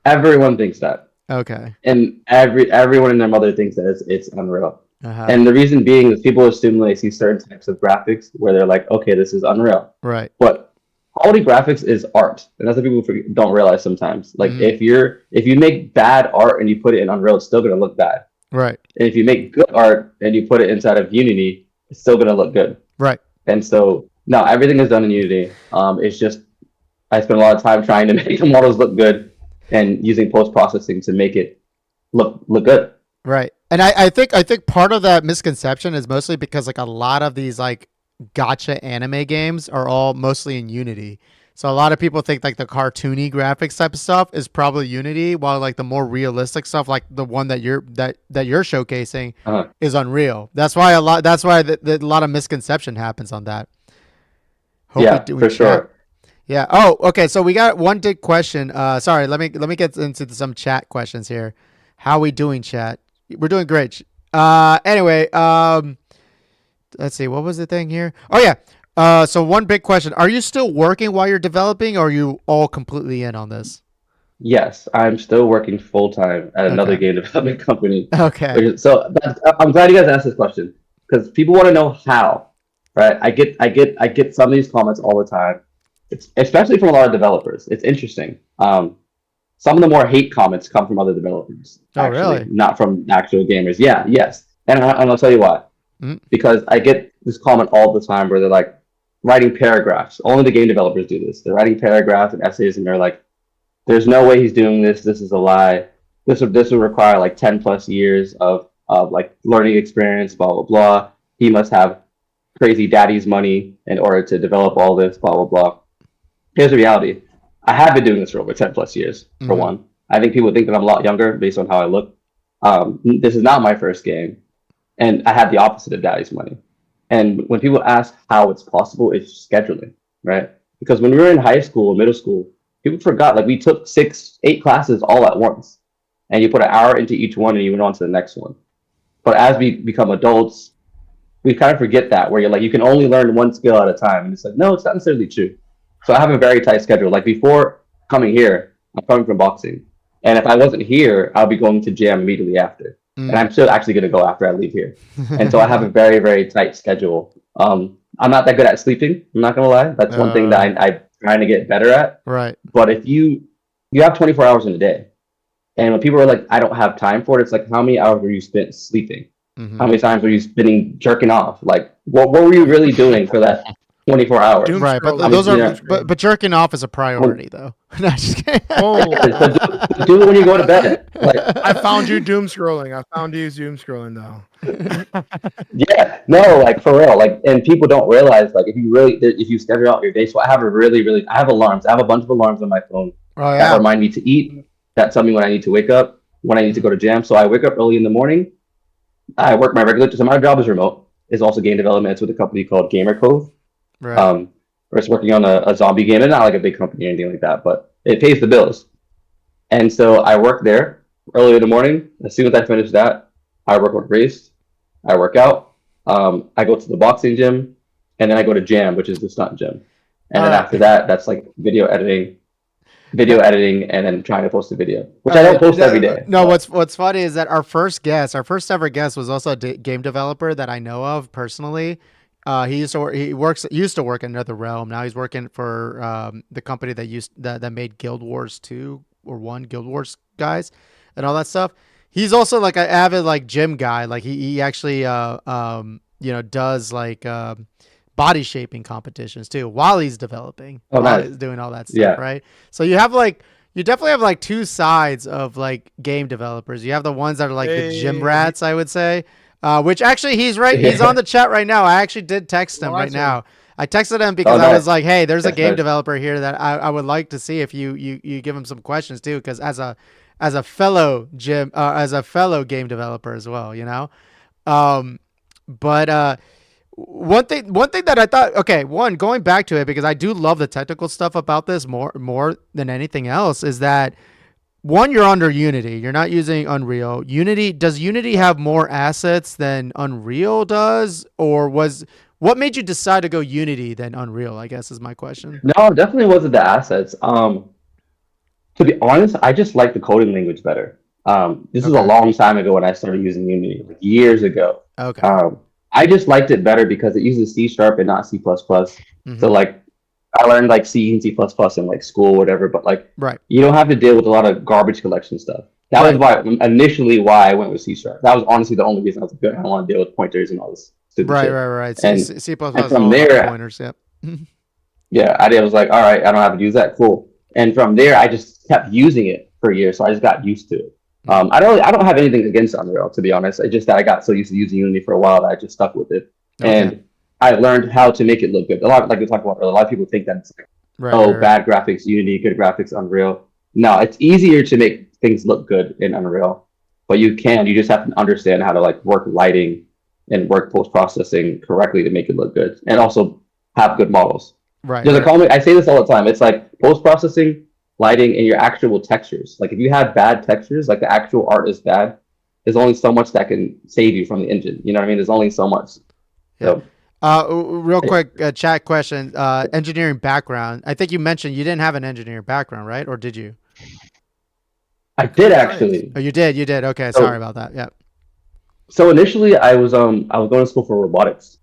Everyone thinks that, Okay. and everyone and their mother thinks that it's Unreal. Uh-huh. And the reason being is people assume when they see certain types of graphics where they're like, okay, this is Unreal. Right. But quality graphics is art, and that's what people don't realize sometimes. Like Mhm. if you make bad art and you put it in Unreal, it's still gonna look bad. Right. And if you make good art and you put it inside of Unity, it's still gonna look good. Right. And so no, everything is done in Unity. It's just I spend a lot of time trying to make the models look good and using post processing to make it look good. Right. And I think part of that misconception is mostly because like a lot of these like gotcha anime games are all mostly in Unity. So a lot of people think like the cartoony graphics type of stuff is probably Unity, while like the more realistic stuff, like the one that you're showcasing, Uh-huh. is Unreal. That's why a lot of misconception happens on that. Hope Yeah, we for chat. sure. Yeah. Oh, okay. So we got one big question. Sorry. Let me get into some chat questions here. How we doing, chat? We're doing great. Anyway. Let's see. What was the thing here? Oh yeah. So one big question: are you still working while you're developing, or are you all completely in on this? Yes, I'm still working full time at another Okay. game development company. Okay. I'm glad you guys asked this question because people want to know how, right? I get some of these comments all the time. It's especially from a lot of developers. It's interesting. Some of the more hate comments come from other developers, Oh actually, really? not from actual gamers. Yeah, yes, and I'll tell you why. Mm. Because I get this comment all the time where they're like writing paragraphs. Only the game developers do this. They're writing paragraphs and essays, and they're like, "There's no way he's doing this. This is a lie. This would require like 10 plus years of like learning experience. Blah blah blah. He must have crazy daddy's money in order to develop all this. Blah blah blah." Here's the reality. I have been doing this for over 10 plus years. For Mhm. one, I think people think that I'm a lot younger based on how I look. This is not my first game, and I had the opposite of daddy's money. And when people ask how it's possible, it's scheduling, right? Because when we were in high school, middle school, people forgot like we took 8 classes all at once, and you put an hour into each one, and you went on to the next one. But as we become adults, we kind of forget that where you're like you can only learn one skill at a time, and it's like no, it's not necessarily true. So I have a very tight schedule. Like before coming here, I'm coming from boxing, and if I wasn't here, I'll be going to gym immediately after, and I'm still actually going to go after I leave here. And so I have a very, very tight schedule. I'm not that good at sleeping. I'm not gonna lie. That's one thing that I'm trying to get better at. Right. But if you have 24 hours in a day, and when people are like, I don't have time for it, it's like, how many hours were you spent sleeping? Mhm. How many times were you spending jerking off? Like, what were you really doing for that 24 hours? Doom Right, but scrolling. those are Yeah. but jerking off is a priority though. No, just kidding. Oh, So do it when you go to bed. Like, I found you doom scrolling. I found you doom scrolling though. yeah, no, like for real, like, and people don't realize, like, if you schedule out your day. So I have I have alarms. I have a bunch of alarms on my phone Oh that yeah. remind me to eat. That tell me when I need to wake up. when I need to go to jam. So I wake up early in the morning. I work my regular. So my job is remote. It's also game development. It's with a company called Gamer Cove. Right. Where it's working on a zombie game. It's not like a big company or anything like that, but it pays the bills. And so I work there early in the morning. As soon as I finish that, I work on race. I work out. I go to the boxing gym, and then I go to jam, which is the stunt gym. And then after that, that's like video editing, and then trying to post a video, which I don't post every day. No, what's funny is that our first ever guest, was also a game developer that I know of personally. He used to work in another realm. Now he's working for the company that made Guild Wars 2 or 1 Guild Wars guys and all that stuff. He's also like an avid like gym guy. Like he actually does like body shaping competitions too while he's developing. While he's doing all that stuff, right? So you definitely have like two sides of like game developers. You have the ones that are like the gym rats, I would say. Which actually he's right. He's on the chat right now. I actually did text him right now. I texted him because I was like, hey, there's a game developer here that I would like to see if you give him some questions too. Because as a fellow game developer as well, you know. But one thing that I thought, okay, going back to it, because I do love the technical stuff about this more than anything else, is that you're under Unity. You're not using Unreal. Does Unity have more assets than Unreal does? Or what made you decide to go Unity than Unreal, I guess is my question. No, it definitely wasn't the assets. To be honest, I just like the coding language better. This is a long time ago when I started using Unity, like years ago. Okay. I just liked it better because it uses C# and not C++. Mm-hmm. So like I learned like C and C++ in like school, whatever, but like right. You don't have to deal with a lot of garbage collection stuff. That was initially why I went with C#. That was honestly the only reason I was like, good. I don't want to deal with pointers and all this stupid shit. Right. And C++ and from there, pointers, yep. Yeah, I was like, all right, I don't have to use that. Cool. And from there, I just kept using it for years, so I just got used to it. I don't have anything against Unreal, to be honest. It's just that I got so used to using Unity for a while that I just stuck with it. Okay. And I learned how to make it look good. A lot, like we talked about earlier, a lot of people think that it's like, bad graphics, Unity, good graphics, Unreal. No, it's easier to make things look good in Unreal, but you just have to understand how to like work lighting and work post-processing correctly to make it look good, and also have good models. Right. There's a comment, I say this all the time. It's like post-processing, lighting, and your actual textures. Like if you have bad textures, like the actual art is bad, there's only so much that can save you from the engine. You know what I mean? There's only so much. Yeah. Real quick, chat question. Engineering background. I think you mentioned you didn't have an engineering background, right? Or did you? I did actually. Oh, you did. Okay, sorry about that. Yeah. So initially, I was going to school for robotics.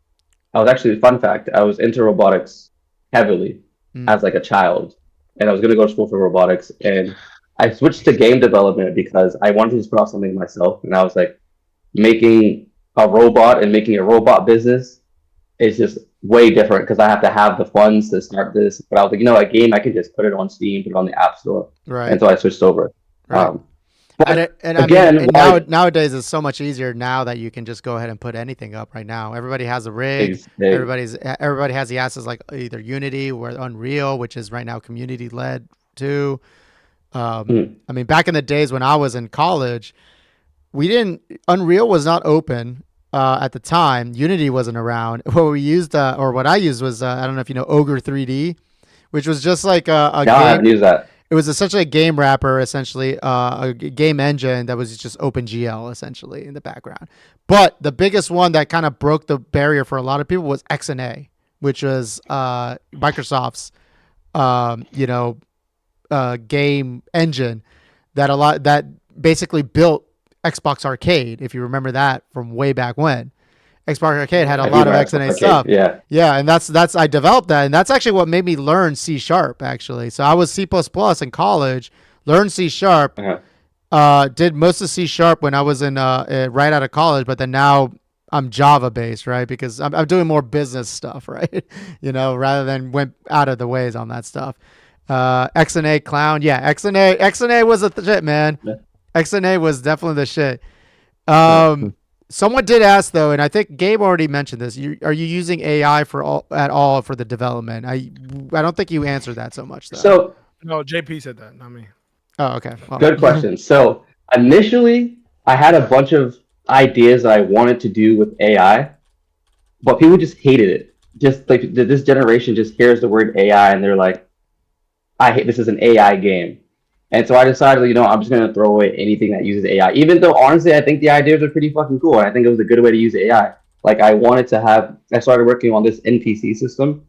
Fun fact, I was into robotics heavily as like a child, and I was going to go to school for robotics, and I switched to game development because I wanted to just put out something myself, and I was like, making a robot and making a robot business is just way different because I have to have the funds to start this. But I was like, a game, I can just put it on Steam, put it on the App Store, right? And so I switched over. Right. Nowadays it's so much easier now that you can just go ahead and put anything up right now. Everybody has a rig. Everybody has the assets like either Unity or Unreal, which is right now community led too. I mean, back in the days when I was in college, Unreal was not open at the time. Unity wasn't around. What we used, what I used was, I don't know if you know Ogre 3D, which was just like a game. I haven't used that. It was essentially a game wrapper, essentially a game engine that was just OpenGL essentially in the background. But the biggest one that kind of broke the barrier for a lot of people was XNA, which was Microsoft's, game engine that basically built Xbox Arcade. If you remember that from way back when. Xbox Arcade had a lot of XNA stuff. Yeah, and that's I developed that, and that's actually what made me learn C#. Actually, so I was C++ in college, learned C#, did most of C# when I was in right out of college, but then now I'm Java based, right? Because I'm doing more business stuff, right? Rather than went out of the ways on that stuff. XNA clown, yeah, XNA was the shit, man. Yeah. XNA was definitely the shit. Someone did ask though, and I think Gabe already mentioned this. Are you using AI at all for the development? I don't think you answered that so much though. No, JP said that, not me. Oh, okay. Well, good question. So initially I had a bunch of ideas that I wanted to do with AI, but people just hated it. Just like this generation just hears the word AI and they're like, I hate this is an AI game. And so I decided, I'm just gonna throw away anything that uses AI. Even though honestly, I think the ideas are pretty fucking cool, and I think it was a good way to use AI. Like I started working on this NPC system,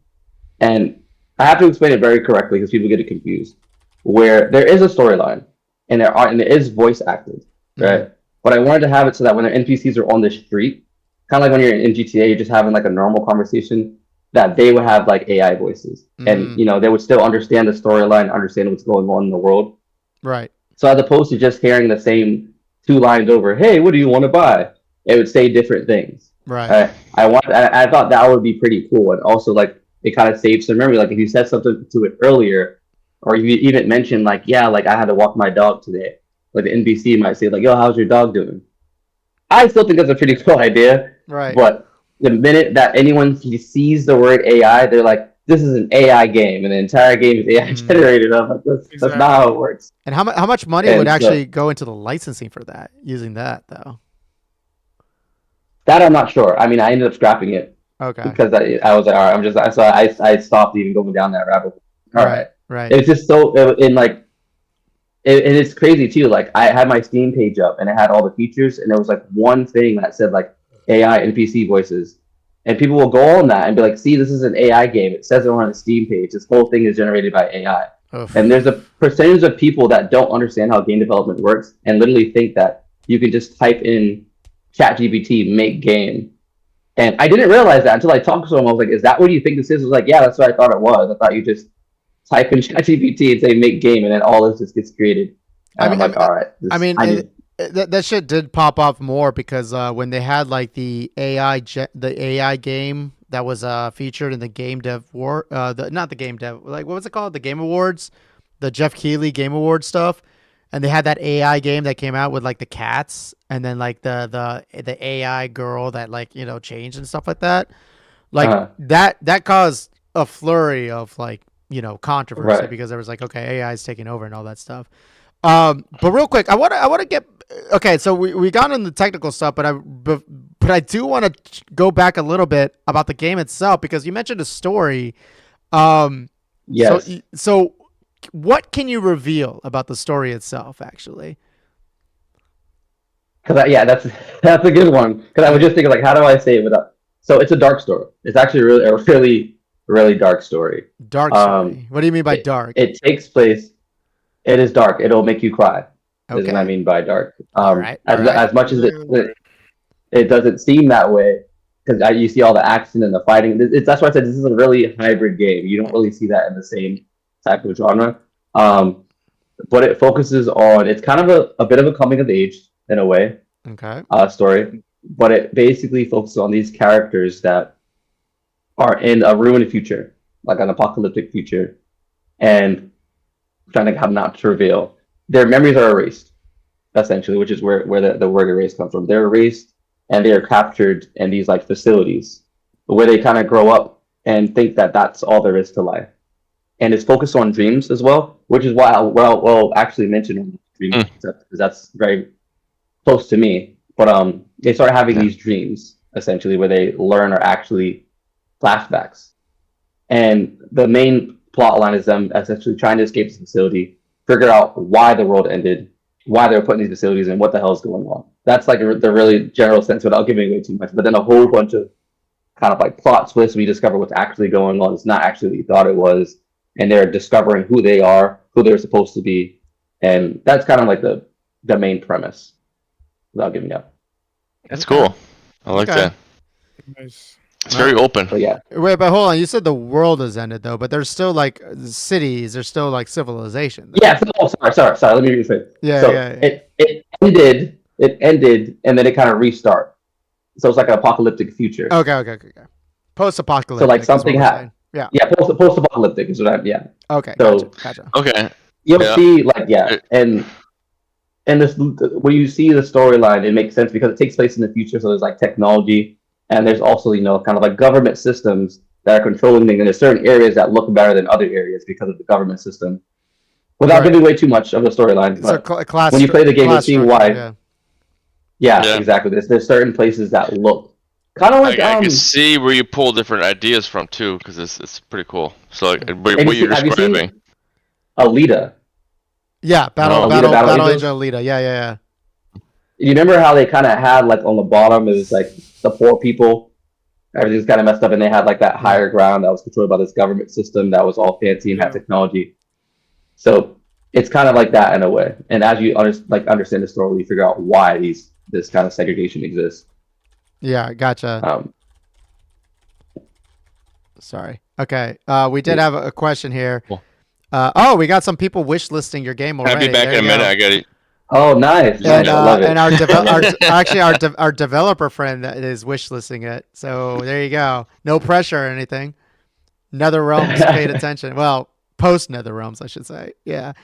and I have to explain it very correctly because people get it confused. Where there is a storyline, and it is voice acted, right? Mhm. But I wanted to have it so that when the NPCs are on the street, kind of like when you're in GTA, you're just having like a normal conversation, that they would have like AI voices, and Mm, they would still understand the storyline, understand what's going on in the world. right. So as opposed to just hearing the same two lines over, "Hey, what do you want to buy?" It would say different things. Right. I thought that would be pretty cool, and also like it kind of saves some memory. Like if you said something to it earlier, or you even mentioned like, "Yeah, like I had to walk my dog today," like the NPC might say like, "Yo, how's your dog doing?" I still think that's a pretty cool idea, Right. but the minute that anyone sees the word AI, they're like, "This is an AI game," and the entire game is AI Mm. generated. I'm like, that's not how it works. And how much money would And so actually go into the licensing for that using that though? that I'm not sure. I mean, I ended up scrapping it Okay. because I was like, all right, I stopped even going down that rabbit hole. All Right. right, Right. it's just in like, and it's crazy too. Like I had my Steam page up and it had all the features, and there was like one thing that said like AI NPC voices, and people will go on that and be like, "See, this is an AI game. It says it on the Steam page. This whole thing is generated by AI." And Oof. there's a percentage of people that don't understand how game development works and literally think that you can just type in ChatGPT make game. And I didn't realize that until I talked to someone. I was like, "Is that what you think this is?" I was like, "Yeah, that's what I thought it was. I thought you just type in ChatGPT and say make game, and then all this just gets created." I And I'm mean, I like, mean, "All right, I this mean, I need." that shit did pop off more because when they had like the AI game that was featured in the Game Dev War, not the Game Dev, like what was it called, the Game Awards, the Jeff Keighley Game Award stuff, and they had that AI game that came out with like the cats and then like the AI girl that like changed and stuff like that. Like Uh, that caused a flurry of like controversy right. because there was like, okay, AI is taking over and all that stuff. But real quick, I want to get okay. So we got on the technical stuff, but I do want to go back a little bit about the game itself because you mentioned a story. Um, so Yes. so what can you reveal about the story itself? Actually, Because yeah, that's a good one. Because I was yeah, just thinking like, how do I say it without? So it's a dark story. It's actually really dark story. dark Um, story. What do you mean by it, dark? it takes place. It is dark. It'll make you cry. Is what I Okay, mean by dark. all right, all right. As much as it doesn't seem that way, because you see all the action and the fighting. That's why I said this is a really hybrid game. You don't really see that in the same type of genre. Um, but it focuses on. It's kind of a bit of a coming of age in a way Okay, story, but it basically focuses on these characters that are in a ruined future, like an apocalyptic future, and trying to have not to reveal. Their memories are erased, essentially, which is where the word erase comes from. They're erased and they are captured in these like facilities where they kind of grow up and think that that's all there is to life. And it's focused on dreams as well, which is why I'll actually mention dream Mm, concept because that's very close to me. But they start having yeah. these dreams essentially where they learn are actually flashbacks, and the main plot line is them essentially trying to escape this facility, figure out why the world ended, why they were put in these facilities, and what the hell is going on. That's like the really general sense without giving away too much. But then a whole bunch of kind of like plot twists when you discover what's actually going on. It's not actually what you thought it was, and they're discovering who they are, who they're supposed to be, and that's kind of like the main premise without giving up. That's okay, cool. I like okay. that. Nice. It's very open. But yeah, Wait, but hold on. You said the world has ended though, but there's still like cities. There's still like civilization though. yeah. So, oh, sorry. Let me rephrase. Yeah, So yeah, yeah. it ended, and then it kind of restart. So it's like an apocalyptic future. Okay. So like Post-apocalyptic is what something we're happened. saying. Yeah. Yeah, post apocalyptic is what I'm. Yeah. Okay. So Gotcha. Okay. you'll Yeah. see like yeah, It- and this when you see the storyline, it makes sense because it takes place in the future. So there's like technology, and there's also kind of like government systems that are controlling things. And there's certain areas that look better than other areas because of the government system. without Right. giving away too much of the storyline. So But class. when you play the game, you'll class see structure, why. Yeah. Yeah, Yeah. exactly. There's certain places that look kind of I like can see where you pull different ideas from too, because it's pretty cool. So like, what you're have you seen describing. Alita? Yeah. No. Battle Angels? Angel Alita. Yeah. You remember how they kind of had like on the bottom it was like the poor people, everything's kind of messed up, and they had like that higher ground that was controlled by this government system that was all fancy and had technology. So it's kind of like that in a way. And as you understand the story, you figure out why this kind of segregation exists. Yeah. Gotcha. Sorry. Okay. We did Yeah. have a question here. Cool. We got some people wish listing your game already. I'll be back There in a you minute. go. I got it. Oh, nice. And, I love it. and our developer friend that is wish listing it. So there you go. No pressure or anything. Nether Realms paid attention. Well, post Nether Realms, I should say. Yeah.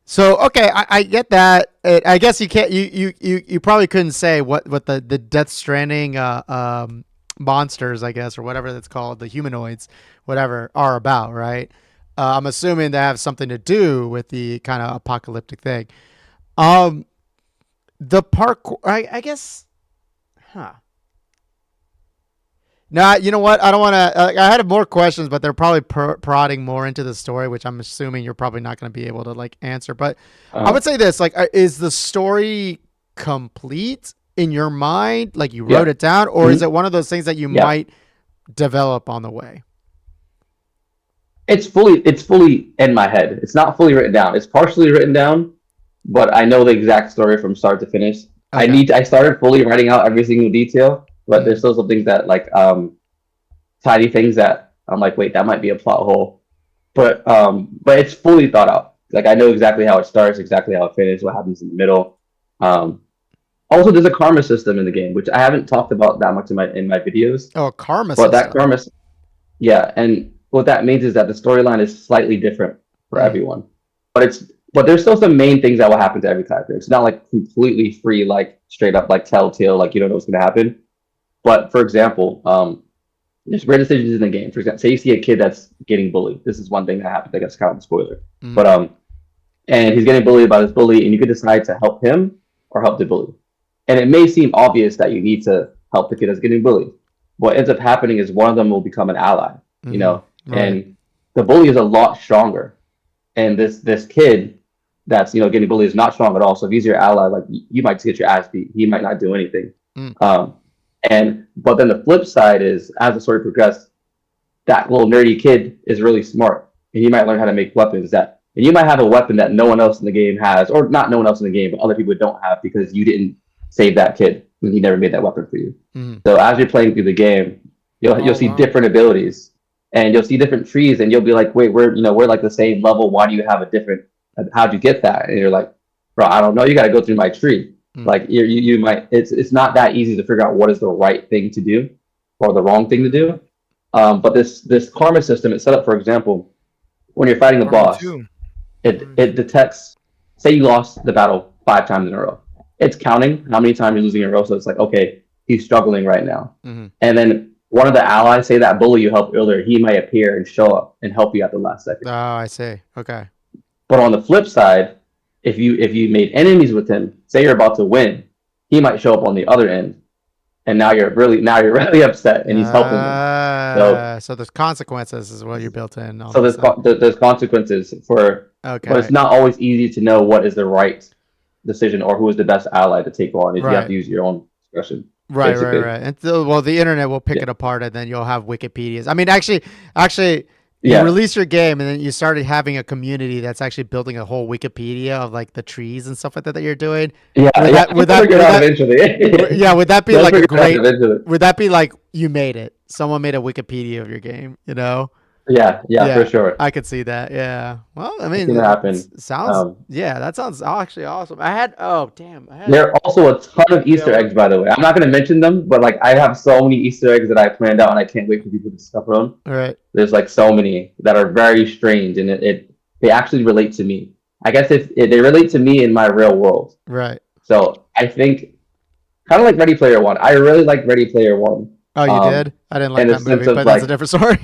So okay, I get that. I guess you can't. You probably couldn't say what the Death Stranding monsters, I guess, or whatever that's called, the humanoids, whatever, are about, right? I'm assuming they have something to do with the kind of apocalyptic thing. The parkour, I guess, huh? No, you know what? I don't want to. I had more questions, but they're probably prodding more into the story, which I'm assuming you're probably not going to be able to like answer. But I would say this: like, is the story complete in your mind? Like you wrote it down, or is it one of those things that you might develop on the way? It's fully in my head. It's not fully written down. It's partially written down, but I know the exact story from start to finish. Okay. I started fully writing out every single detail, but there's still some things that like tiny things that I'm like, wait, that might be a plot hole. But it's fully thought out. Like I know exactly how it starts, exactly how it finishes, what happens in the middle. Also, there's a karma system in the game, which I haven't talked about that much in my videos. Oh, a karma But system. that karma, yeah, and what that means is that the storyline is slightly different for everyone. But there's still some main things that will happen to every character. It's not like completely free, like straight up like Telltale, like you don't know what's gonna happen. But for example, there's rare decisions in the game. For example, say you see a kid that's getting bullied. This is one thing that happens. I guess kind of a spoiler. But and he's getting bullied by this bully, and you could decide to help him or help the bully. And it may seem obvious that you need to help the kid that's getting bullied. What ends up happening is one of them will become an ally, you know, and the bully is a lot stronger. And this kid that's, you know, getting bullied is not strong at all. So if he's your ally, like you might get your ass beat. He might not do anything. But then the flip side is as the story progresses, that little nerdy kid is really smart. And he might learn how to make weapons and you might have a weapon that no one else in the game has, or not no one else in the game, but other people don't have because you didn't save that kid when he never made that weapon for you. So as you're playing through the game, you'll see different abilities and you'll see different trees and you'll be like, wait, we're like the same level. Why do you have a different, how'd you get that? And you're like, bro, I don't know. You got to go through my tree. Like you might, it's not that easy to figure out what is the right thing to do or the wrong thing to do. But this karma system, it's set up, for example, when you're fighting the boss, it detects, say you lost the battle 5 times in a row. It's counting how many times you're losing in a row. So it's like, okay, he's struggling right now. And then one of the allies, say that bully you helped earlier, he might appear and show up and help you at the last second. Oh, I see. Okay. But on the flip side, if you made enemies with him, say you're about to win, he might show up on the other end, and now you're really upset, and he's helping them. So there's consequences, is what you built in. So there's consequences for. Okay. But it's not always easy to know what is the right decision or who is the best ally to take on if you have to use your own discretion. Right. Basically. And so, the internet will pick it apart, and then you'll have Wikipedias. I mean, actually, you release your game, and then you started having a community that's actually building a whole Wikipedia of like the trees and stuff like that you're doing. Yeah, would that eventually? Yeah, would that be like a great? Eventually. Would that be like you made it? Someone made a Wikipedia of your game, you know? Yeah, for sure. I could see that. Yeah. Well, I mean, sounds that sounds actually awesome. There are also a ton of Easter eggs, by the way. I'm not going to mention them, but like I have so many Easter eggs that I planned out, and I can't wait for people to discover them. All right. There's like so many that are very strange, and they actually relate to me. I guess if they relate to me in my real world. Right. So I think kind of like Ready Player One. I really like Ready Player One. Oh, you did? I didn't like that movie, but that's a different story.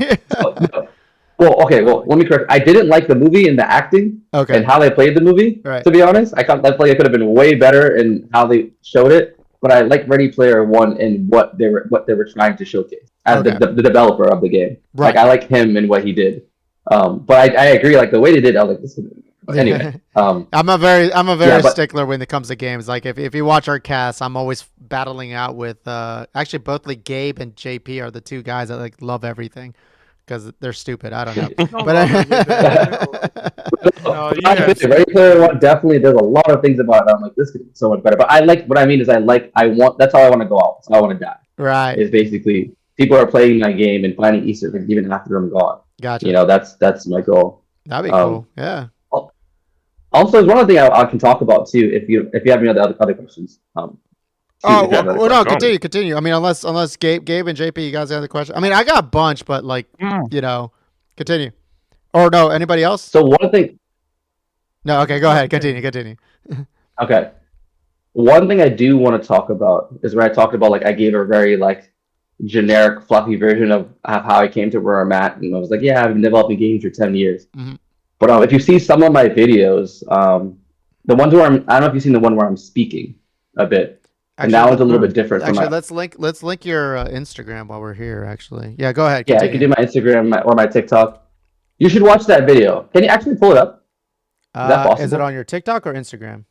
Well, okay. Well, let me correct. I didn't like the movie and the acting Okay. and how they played the movie. Right. To be honest, I thought that play could have been way better in how they showed it. But I like Ready Player One and what they were trying to showcase as Okay. the developer of the game. Right. Like I like him and what he did. But I agree. Like the way they did, I was like this. But anyway, I'm a very but- stickler when it comes to games. Like if you watch our cast, I'm always battling out with actually both like Gabe and JP are the two guys that like love everything because they're stupid. I don't know. No, But No, you I guys- think Ready Player One definitely. There's a lot of things about it. I'm like this could be so much better. But I like what I mean is I want. That's how I want to go out. That's how I want to die. right. Is basically people are playing my game and finding Easter eggs even after I'm gone. Gotcha. You know, that's my goal. That'd be cool. Yeah. Also, there's one other thing I can talk about too. If you have any other questions. Oh, if you have another well, no, question. continue. I mean, unless Gabe and JP, you guys have the question. I mean, I got a bunch, but like, continue. Or no, anybody else? So one thing. No, okay, go ahead. Continue. Okay. One thing I do want to talk about is where I talked about like I gave a very like generic fluffy version of how I came to where I'm at, and I was like, yeah, I've been developing games for 10 years. Mhm. But if you see some of my videos, the ones where I don't know if you've seen the one where I'm speaking a bit, and that one's a little bit different. Actually, from my, let's link your Instagram while we're here. Actually, yeah, go ahead. yeah, Continue. you can do my Instagram or my TikTok. You should watch that video. Can you actually pull it up? that Is it possible? on your TikTok or Instagram?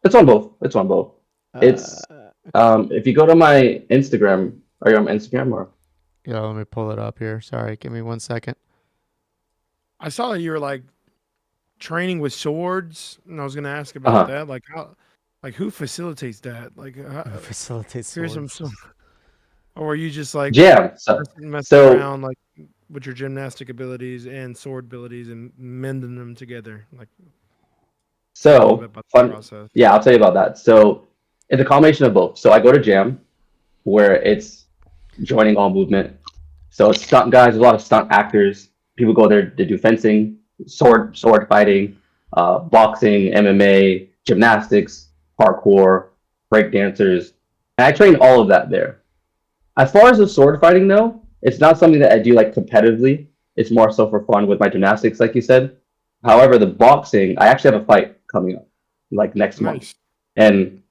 It's on both. It's on both. It's if you go to my Instagram, are you on my Instagram or? Yeah, let me pull it up here. Sorry, give me 1 second. I saw that you were like training with swords, and I was gonna ask about that. Like how, like who facilitates that? Like Facilitates here's swords. some, or are you just like Jam. So, messing so- around like with your gymnastic abilities and sword abilities and mending them together? Like a little bit about the fun. process. Yeah, I'll tell you about that. So it's a combination of both. So I go to Jam, where it's joining all movement. So it's stunt guys, a lot of stunt actors. People go there to do fencing, sword fighting, boxing, MMA, gymnastics, parkour, break dancers. And I train all of that there. As far as the sword fighting though, it's not something that I do like competitively. It's more so for fun with my gymnastics, like you said. However, the boxing, I actually have a fight coming up, like next month. Nice. And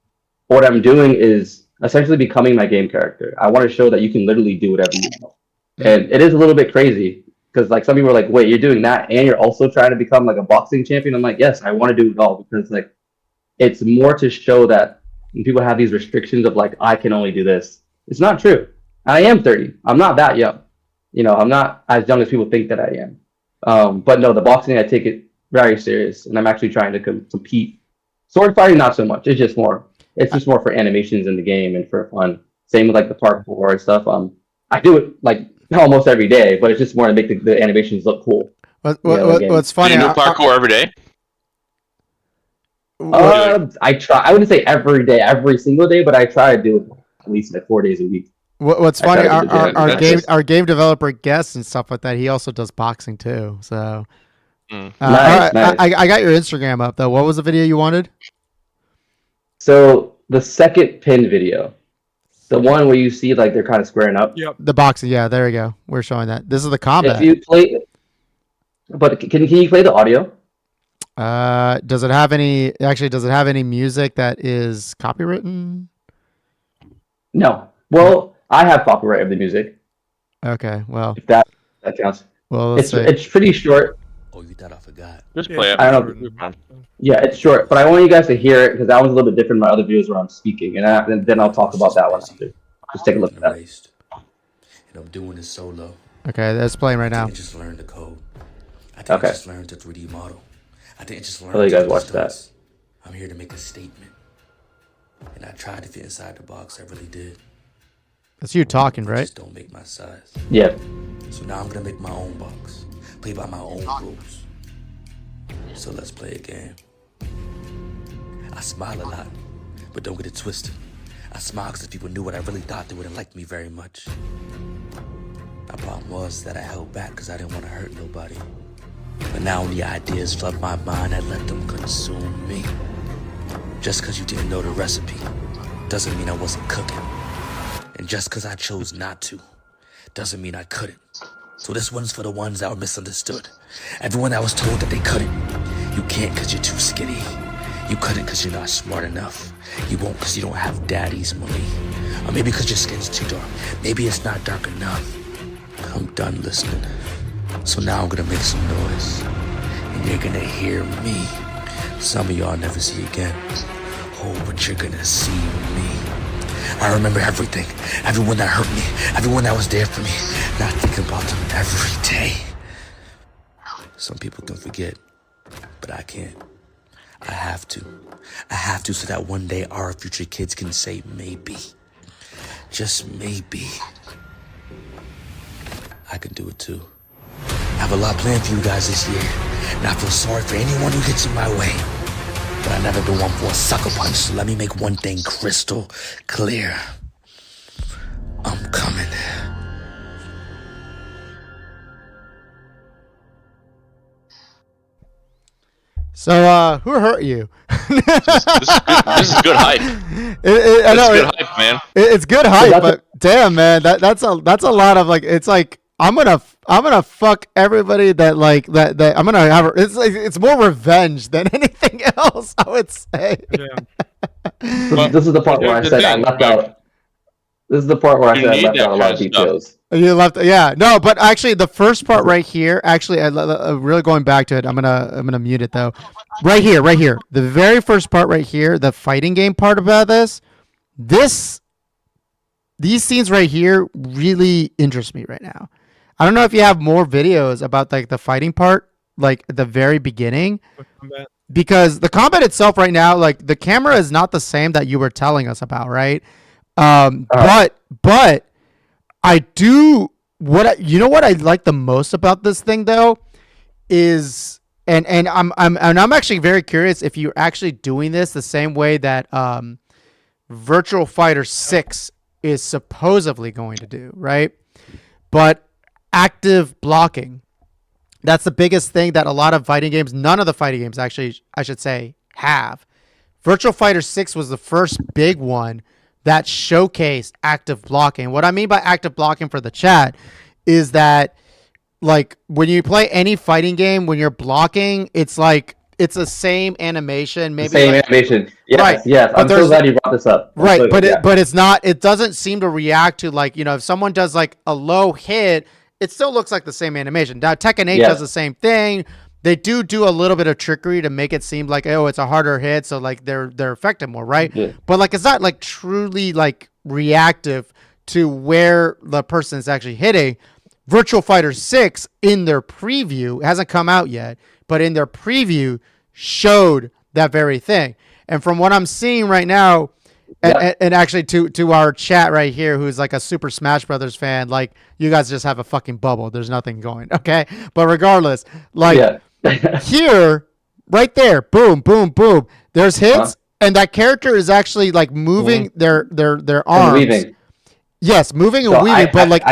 what I'm doing is essentially becoming my game character. I want to show that you can literally do whatever you want. And it is a little bit crazy because like some people are like, wait, you're doing that and you're also trying to become like a boxing champion? I'm like, yes, I want to do it all because like it's more to show that when people have these restrictions of like, I can only do this. It's not true. I am 30. I'm not that young. You know, I'm not as young as people think that I am. But no, the boxing, I take it very serious, and I'm actually trying to compete. Sword fighting, not so much. It's just more for animations in the game and for fun. Same with like the parkour and stuff. I do it like almost every day, but it's just more to make the animations look cool. What's funny? Do you do parkour every day? I try. I wouldn't say every day, every single day, but I try to do it at least like 4 days a week. What's funny? I try to do the gym. Our game developer guests and stuff like that. He also does boxing too. So. Mm. All Nice. right, I got your Instagram up though. What was the video you wanted? So the second pin video, the one where you see like they're kind of squaring up. Yep. The boxing. Yeah, there we go. We're showing that. This is the combat. If you play, but can you play the audio? Does it have any? Actually, does it have any music that is copywritten? No. Well, I have copyright of the music. Okay. Well. If that counts. Well, let's see. It's pretty short. Oh, you thought I forgot. Just play it. I don't know. Yeah, it's short, but I want you guys to hear it because that one's a little bit different than my other videos where I'm speaking, and then I'll talk about that one after. Just take a look at that. Erased. And I'm doing this solo. Okay, that's playing right I now. didn't just learn the code. I didn't Okay. just learn the 3D model. I didn't just learn I'll let you guys the watch that. stunts. I'm here to make a statement. And I tried to fit inside the box, I really did. That's you talking, I right? just don't make my size. Yeah. So now I'm gonna make my own box. Play by my own rules. So let's play a game. I smile a lot, but don't get it twisted. I smile because if people knew what I really thought, they wouldn't like me very much. My problem was that I held back because I didn't want to hurt nobody. But now when the ideas flood my mind, I let them consume me. Just because you didn't know the recipe doesn't mean I wasn't cooking. And just because I chose not to doesn't mean I couldn't. So this one's for the ones that were misunderstood. Everyone that was told that they couldn't. You can't cause you're too skinny. You couldn't cause you're not smart enough. You won't cause you don't have daddy's money. Or maybe cause your skin's too dark. Maybe it's not dark enough. I'm done listening. So now I'm gonna make some noise. And you're gonna hear me. Some of y'all never see again. Oh, but you're gonna see me. I remember everything. Everyone that hurt me. Everyone that was there for me. And I think about them every day. Some people can forget, but I can't. I have to. I have to so that one day our future kids can say maybe. Just maybe. I can do it too. I have a lot planned for you guys this year. And I feel sorry for anyone who gets in my way. But I've never been one for a sucker punch, so let me make one thing crystal clear. I'm coming. So, who hurt you? This is good hype. I know It's good hype, man. it's good hype, that's but damn, man, that's a lot of like. It's like I'm gonna fuck everybody that like that I'm gonna have. It's like it's more revenge than anything else, I would say. Yeah. This is the part where I said I left out. This is the part where I said I left out a lot of details. You left, yeah, no, but actually, the first part right here, actually, really going back to it, I'm gonna mute it though. Right here, the very first part right here, the fighting game part about these scenes right here really interest me right now. I don't know if you have more videos about like the fighting part, like at the very beginning, because the combat itself right now, like the camera is not the same that you were telling us about, right? But I do what I like the most about this thing though is and I'm actually very curious if you're actually doing this the same way that Virtual Fighter 6 is supposedly going to do, right? But active blocking. That's the biggest thing that a lot of fighting games, none of the fighting games actually, I should say, have. Virtual Fighter 6 was the first big one that showcased active blocking. What I mean by active blocking for the chat is that like when you play any fighting game, when you're blocking, it's like it's the same animation, maybe Same like, animation. Yes, right. yes. I'm so glad you brought this up. Right, so, but yeah. but it's not. It doesn't seem to react to like if someone does like a low hit, it still looks like the same animation. Now Tekken 8 does the same thing. They do a little bit of trickery to make it seem like, oh, it's a harder hit, so like they're affected more, right? Yeah. But like it's not like truly like reactive to where the person is actually hitting. Virtual Fighter 6 in their preview, it hasn't come out yet, but in their preview showed that very thing. And from what I'm seeing right now, and actually to our chat right here, who's like a Super Smash Brothers fan, like you guys just have a fucking bubble. There's nothing going, okay? But regardless, like here, right there, boom, boom, boom. There's hits, and that character is actually like moving their arms. And weaving. Yes, moving and weaving, but like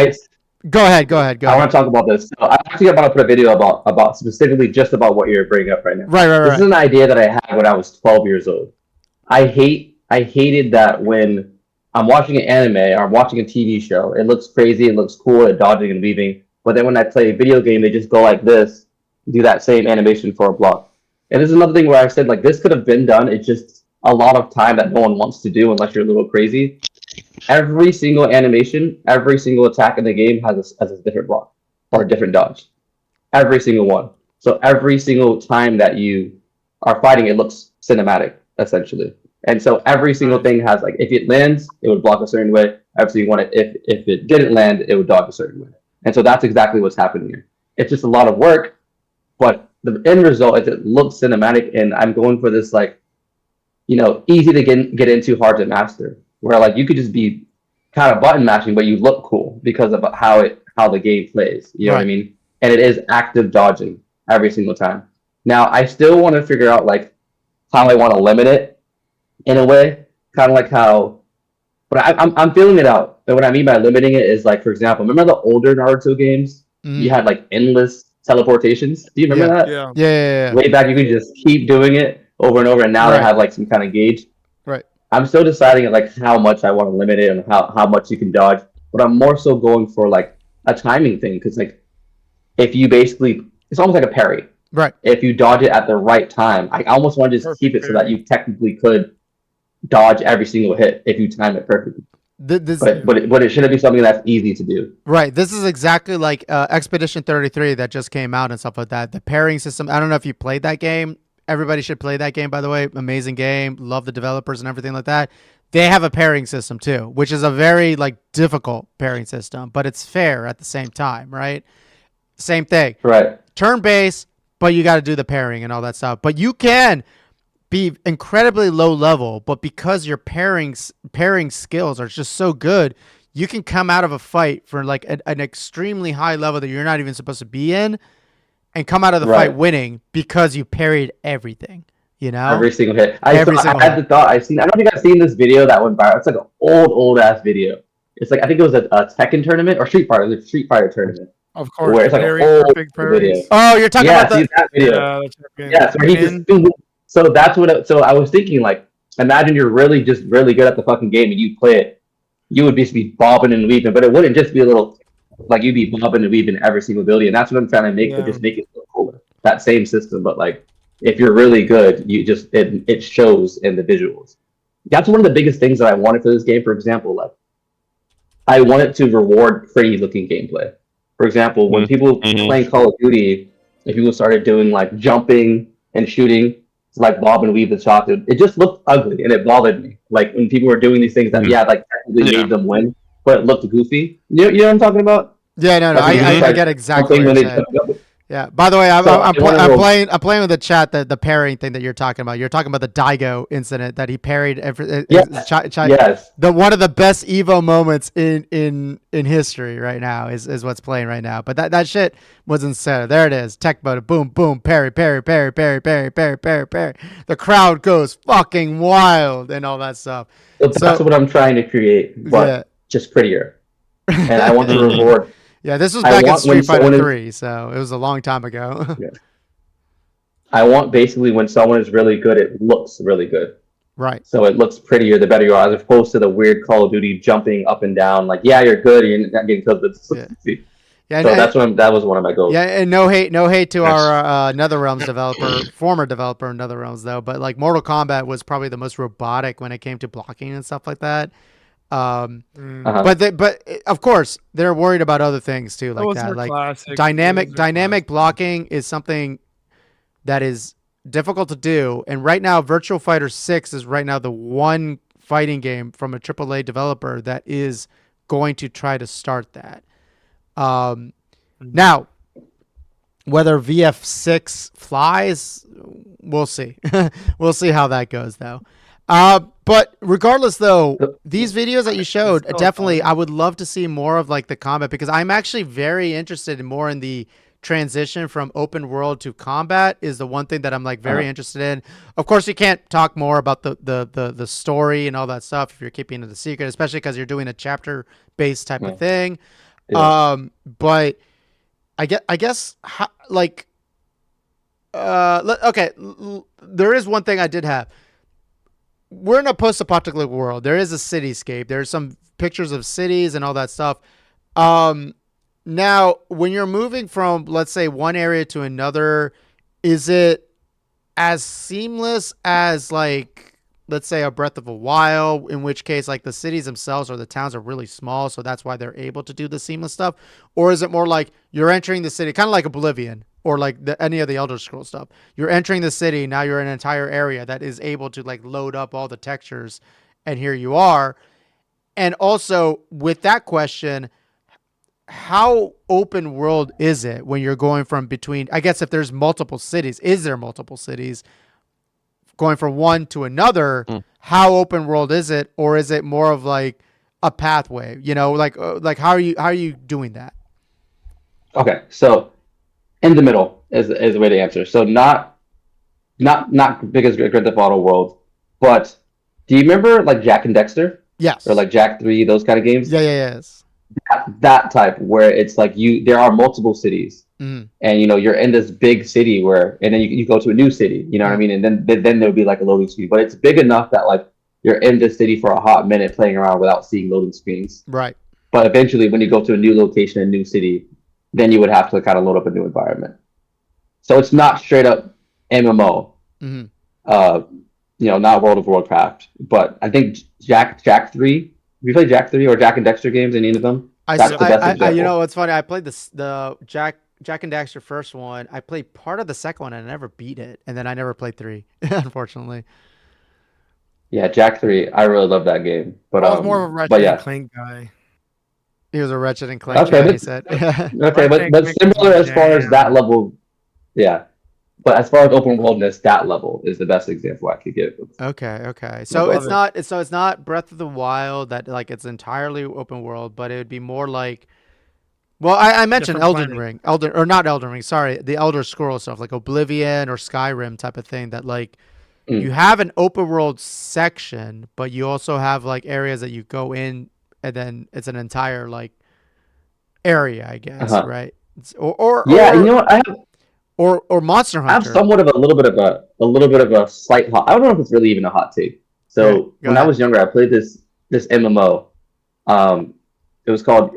go ahead. I want to talk about this. So I actually about to put a video about specifically just about what you're bringing up right now. Right. This is an idea that I had when I was 12 years old. I hated that when I'm watching an anime or I'm watching a TV show, it looks crazy, it looks cool, at dodging and weaving. But then when I play a video game, they just go like this, do that same animation for a block. And this is another thing where I said like this could have been done. It's just a lot of time that no one wants to do unless you're a little crazy. Every single animation, every single attack in the game has a different block or a different dodge. Every single one. So every single time that you are fighting, it looks cinematic, essentially. And so every single thing has like, if it lands, it would block a certain way. Every single one, if it didn't land, it would dodge a certain way. And so that's exactly what's happening here. It's just a lot of work, but the end result is it looks cinematic, and I'm going for this like, easy to get into, hard to master. Where like you could just be kind of button mashing, but you look cool because of how the game plays. You know what I mean? And it is active dodging every single time. Now I still want to figure out like how I want to limit it in a way, kind of like how. But I'm feeling it out. And what I mean by limiting it is like, for example, remember the older Naruto games? You had like endless teleportations. Do you remember that? Yeah. Way back, you could just keep doing it over and over, and now they have like some kind of gauge. Right. I'm still deciding like how much I want to limit it and how much you can dodge, but I'm more so going for like a timing thing, because like if you basically, it's almost like a parry. Right. If you dodge it at the right time, I almost want to just keep it so that you technically could dodge every single hit if you time it perfectly. But it shouldn't be something that's easy to do. Right. This is exactly like Expedition 33 that just came out and stuff like that. The pairing system. I don't know if you played that game. Everybody should play that game, by the way. Amazing game. Love the developers and everything like that. They have a pairing system too, which is a very like difficult pairing system, but it's fair at the same time, right? Same thing. Right. Turn based, but you got to do the pairing and all that stuff. But you can be incredibly low level, but because your pairing skills are just so good, you can come out of a fight for like an extremely high level that you're not even supposed to be in, and come out of the fight winning because you parried everything. You know, every single hit. I had the thought. I don't know if you guys seen this video that went viral. It's like an old ass video. It's like I think it was a Tekken tournament or Street Fighter tournament. Of course, where it's like an old video. Oh, you're talking about that video. Yeah, so he just. So that's what. So I was thinking, like, imagine you're really good at the fucking game and you play it. You would just be bobbing and weaving, but it wouldn't just be a little, like you'd be bobbing and weaving every single ability, and that's what I'm trying to make. But just make it look cooler. That same system, but like, if you're really good, you just it shows in the visuals. That's one of the biggest things that I wanted for this game. For example, like, I wanted to reward pretty looking gameplay. For example, when people playing Call of Duty, if people started doing like jumping and shooting, like bob and weave the shot, it just looked ugly and it bothered me. Like when people were doing these things that like technically made them win, but it looked goofy. You know what I'm talking about? Yeah, no, I get exactly what you're saying. Yeah. By the way, I'm playing with the chat the parrying thing that you're talking about. You're talking about the Daigo incident that he parried. Yes. The one of the best Evo moments in history right now is what's playing right now. But that shit was insane. There it is. Tech mode. Boom, boom. Parry. The crowd goes fucking wild and all that stuff. So that's what I'm trying to create, but just prettier. And I want to reward. Yeah, this was back in Street Fighter 3, so it was a long time ago. I want basically when someone is really good, it looks really good. Right. So it looks prettier the better you are, as opposed to the weird Call of Duty jumping up and down. Like, yeah, you're good, you're not getting killed, but yeah, so that was one of my goals. Yeah, and no hate to our NetherRealms developer, former developer in NetherRealms though, but like Mortal Kombat was probably the most robotic when it came to blocking and stuff like that. But of course they're worried about other things too, like that. Like dynamic blocking is something that is difficult to do, and right now Virtua Fighter 6 is right now the one fighting game from a AAA developer that is going to try to start that. Now whether VF6 flies, we'll see. We'll see how that goes though. But regardless, though, these videos that you showed, definitely, I would love to see more of like the combat, because I'm actually very interested in more in the transition from open world to combat is the one thing that I'm like very interested in. Of course, you can't talk more about the story and all that stuff if you're keeping it a secret, especially because you're doing a chapter based type of thing. Yeah. But I guess like, okay, there is one thing I did have. We're in a post-apocalyptic world. There is a cityscape. There's some pictures of cities and all that stuff. Now, when you're moving from, let's say, one area to another, is it as seamless as, like, let's say, a Breath of the Wild, in which case, like, the cities themselves or the towns are really small, so that's why they're able to do the seamless stuff? Or is it more like you're entering the city, kind of like Oblivion, or like any of the Elder Scrolls stuff? You're entering the city, now you're in an entire area that is able to like load up all the textures, and here you are. And also with that question, how open world is it when you're going from between, I guess if there's multiple cities, is there multiple cities going from one to another? How open world is it? Or is it more of like a pathway, you know, like how are you doing that? Okay. So in the middle is the way to answer. So not because Grand Theft Auto World, but do you remember like Jack and Dexter? Yes. Or like Jack 3, those kind of games? Yes. That type where it's like there are multiple cities, and you know you're in this big city and then you go to a new city, you know what I mean, and then there'll be like a loading screen, but it's big enough that like you're in this city for a hot minute playing around without seeing loading screens. Right. But eventually, when you go to a new location, a new city, then you would have to kind of load up a new environment. So it's not straight up MMO. Mm-hmm. Not World of Warcraft, but I think Jack 3. Have you played Jack 3 or Jack and Dexter games? Any of them? That's the best example. You know what's funny? I played the Jack and Daxter first one. I played part of the second one and I never beat it, and then I never played 3, unfortunately. Yeah, Jack 3. I really love that game, but I was more of a Ratchet and Clank guy. He was a Ratchet and Clank guy. He said. Okay, but similar as far as that level. Yeah. But as far as open worldness, that level is the best example I could give. Okay. So it's not Breath of the Wild that like it's entirely open world, but it would be more like, well, I mentioned Elden Ring, sorry, the Elder Scrolls stuff like Oblivion or Skyrim type of thing that like you have an open world section, but you also have like areas that you go in and then it's an entire like area, I guess, right? Or you know what I have. Or Monster Hunter. I have somewhat of a little bit of a slight hot. I don't know if it's really even a hot take. So when I was younger, I played this MMO. It was called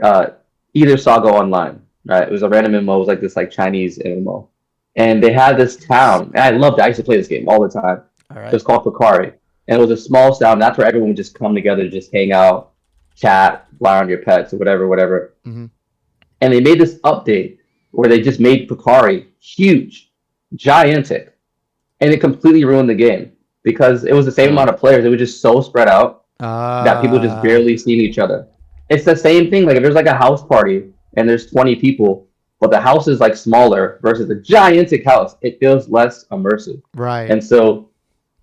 Either Saga Online. Right, it was a random MMO. It was like this like Chinese MMO, and they had this town. And I loved it. I used to play this game all the time. All right. It was called Picari, and it was a small town. That's where everyone would just come together, just hang out, chat, fly on your pets, or whatever. Mm-hmm. And they made this update where they just made Picari huge, gigantic, and it completely ruined the game because it was the same amount of players. It was just so spread out that people just barely seen each other. It's the same thing. Like if there's like a house party and there's 20 people, but the house is like smaller versus a gigantic house, it feels less immersive. Right. And so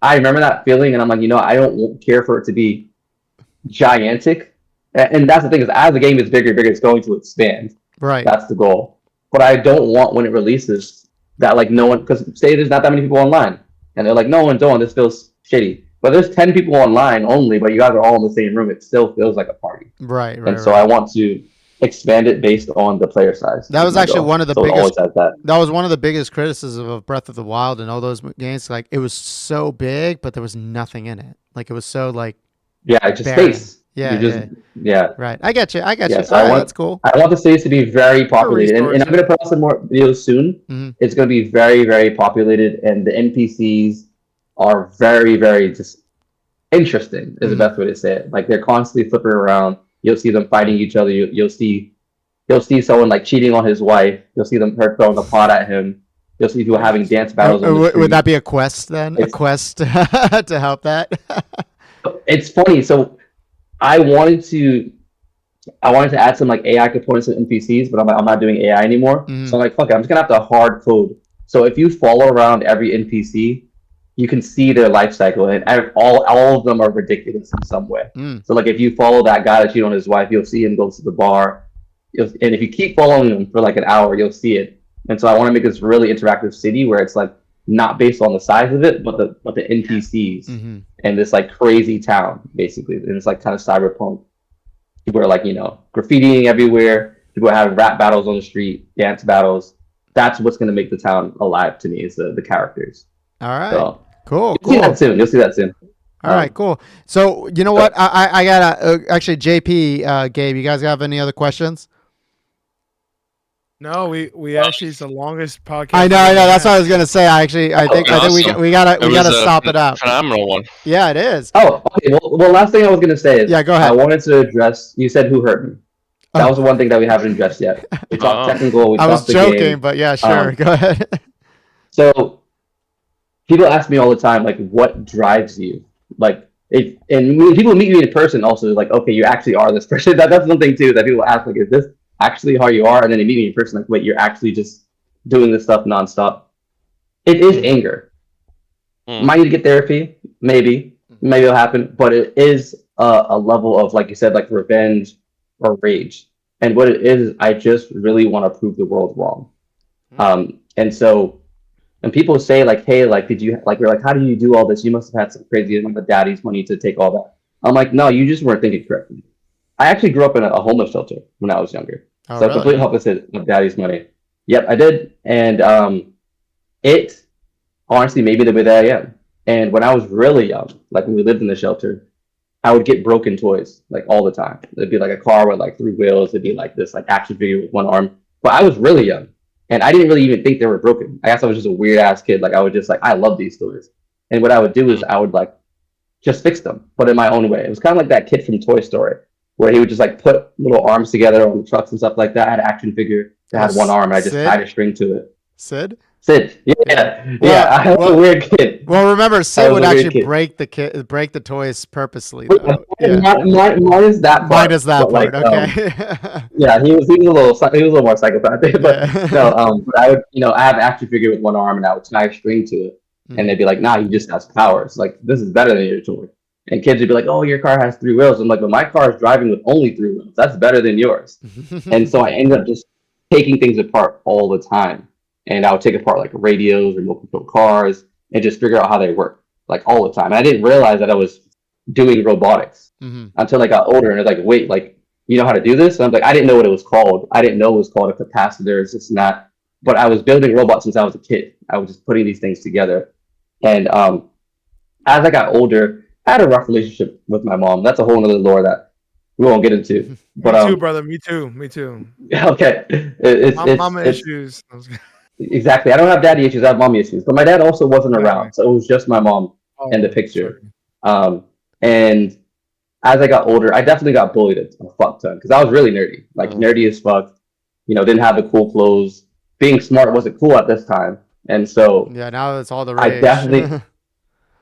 I remember that feeling, and I'm like, I don't care for it to be gigantic. And that's the thing is, as the game gets bigger, it's going to expand. Right. That's the goal. But I don't want when it releases that like no one, because say there's not that many people online, and they're like, no one's on, this feels shitty. But there's 10 people online only, but you guys are all in the same room. It still feels like a party. Right. And so I want to expand it based on the player size. That was actually one of the biggest. That was one of the biggest criticisms of Breath of the Wild and all those games. Like it was so big, but there was nothing in it. Like it was so like. Yeah, it's just space. Yeah. Right. I get you. So that's cool. I want the states to be very populated, and I'm going to put out some more videos soon. Mm-hmm. It's going to be very, very populated, and the NPCs are very, very just interesting. Is the best way to say it. Like they're constantly flipping around. You'll see them fighting each other. You'll see someone like cheating on his wife. You'll see them throwing a pot at him. You'll see people having dance battles. Would that be a quest then? A quest to help that? It's funny. So I wanted to add some like AI components to NPCs, but I'm not doing AI anymore. Mm-hmm. So I'm like, fuck it, I'm just gonna have to hard code. So if you follow around every NPC, you can see their life cycle, and all of them are ridiculous in some way. So like if you follow that guy that cheated on his wife, you'll see him go to the bar, and if you keep following him for like an hour, you'll see it. And so I want to make this really interactive city where it's like not based on the size of it, but the NPCs and this like crazy town basically, and it's like kind of cyberpunk. People are like graffitiing everywhere. People are having rap battles on the street, dance battles. That's what's going to make the town alive to me is the characters. All right. So, cool. You'll see that soon. All right, cool. So you know what? I gotta actually JP, Gabe. You guys have any other questions? No, we actually it's the longest podcast. I know. That's what I was gonna say. I think awesome. we gotta stop it up. Phenomenal one. Yeah, it is. Oh, okay. Well, last thing I was gonna say is, go ahead. I wanted to address. You said who hurt me. That was the one thing that we haven't addressed yet. We talked technical. I was joking, but yeah, sure. Go ahead. So, people ask me all the time, like, what drives you? Like, and when people meet me in person, also like, okay, you actually are this person. That's one thing too that people ask, like, is this actually how you are? And then they meet me in person, like, wait, you're actually just doing this stuff nonstop. It is anger. Might need to get therapy, maybe it'll happen, but it is a level of, like you said, like revenge or rage. And what it is, I just really want to prove the world wrong. And so, and people say like, hey, like, we're like, how do you do all this? You must have had some crazy amount of daddy's money to take all that. I'm like, no, you just weren't thinking correctly. I actually grew up in a homeless shelter when I was younger. Oh, so really? Complete opposite of daddy's money. Yep, I did. And it honestly made me the way that I am. And when I was really young, like when we lived in the shelter, I would get broken toys like all the time. It'd be like a car with like 3 wheels. It'd be like this like action figure with 1 arm. but I was really young, and I didn't really even think they were broken. I guess I was just a weird ass kid. Like I would just like I love these toys, and what I would do is I would like just fix them, but in my own way. It was kind of like that kid from Toy Story, where he would just like put little arms together on the trucks and stuff like that. I had an action figure that had one arm, and I just Sid? tied a string to it. Sid? Sid, yeah. Well, I was a weird kid. Well, remember, Sid was would a weird actually kid. break the toys purposely. Wait, Though. Yeah. Minus that part. Minus that but, part. like, Okay. yeah, he was a little more psychopathic. But Yeah. no, but I would, I have an action figure with one arm, and I would tie a string to it, and they'd be like, "Nah, he just has powers. Like this is better than your toy." And kids would be like, "Oh, your car has 3 wheels." I'm like, "But my car is driving with only 3 wheels. That's better than yours." And so I ended up just taking things apart all the time, and I would take apart like radios, remote control cars, and just figure out how they work like all the time. And I didn't realize that I was doing robotics until I got older, and it's like, wait, like you know how to do this? And I'm like, I didn't know what it was called. I didn't know it was called a capacitor, this and that. But I was building robots since I was a kid. I was just putting these things together. And as I got older, I had a rough relationship with my mom. That's a whole other lore that we won't get into. But me too, brother. Me too. Okay, Mama issues. Exactly. I don't have daddy issues. I have mommy issues. But my dad also wasn't around, so it was just my mom in the picture. And as I got older, I definitely got bullied a fuck ton because I was really nerdy, like nerdy as fuck. Didn't have the cool clothes. Being smart wasn't cool at this time, and so yeah, now it's all the rage. I definitely,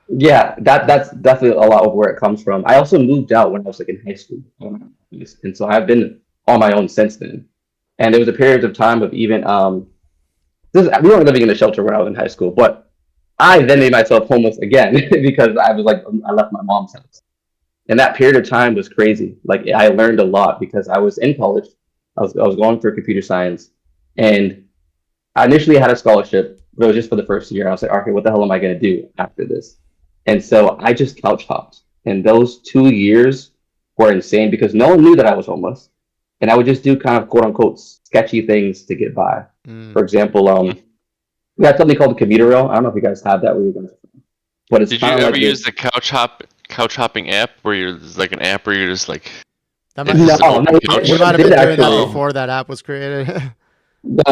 yeah, that's definitely a lot of where it comes from. I also moved out when I was like in high school, and so I've been on my own since then. And there was a period of time of even we weren't living in a shelter when I was in high school, but I then made myself homeless again because I was like I left my mom's house. And that period of time was crazy. Like I learned a lot because I was in college. I was going for computer science, and I initially had a scholarship, but it was just for the first year. I was like, okay, what the hell am I going to do after this? And so I just couch hopped. And those 2 years were insane because no one knew that I was homeless. And I would just do kind of quote unquote sketchy things to get by. For example, we had something called the commuter rail. I don't know if you guys have that where you're going to, but it's Did you ever use the couch hopping app where there's like an app where you're just like You No, might have been doing that actually. before that app was created. No.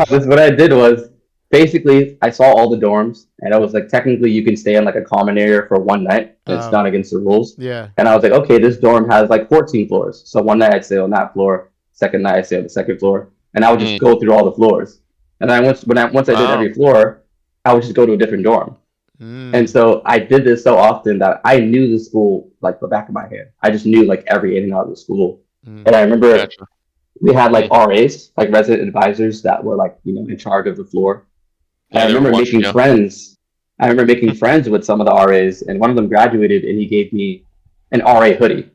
What I did was basically I saw all the dorms, and I was like, technically you can stay in like a common area for one night. And it's not against the rules. Yeah. And I was like, okay, this dorm has like 14 floors. So one night I'd stay on that floor. Second night I'd stay on the second floor, and I would just go through all the floors. And then once I did every floor, I would just go to a different dorm. And so I did this so often that I knew the school like the back of my hand. I just knew like every in and out of the school. And I remember we had like RAs, like resident advisors that were like, in charge of the floor. And I remember making friends. I remember making friends with some of the RAs, and one of them graduated and he gave me an RA hoodie.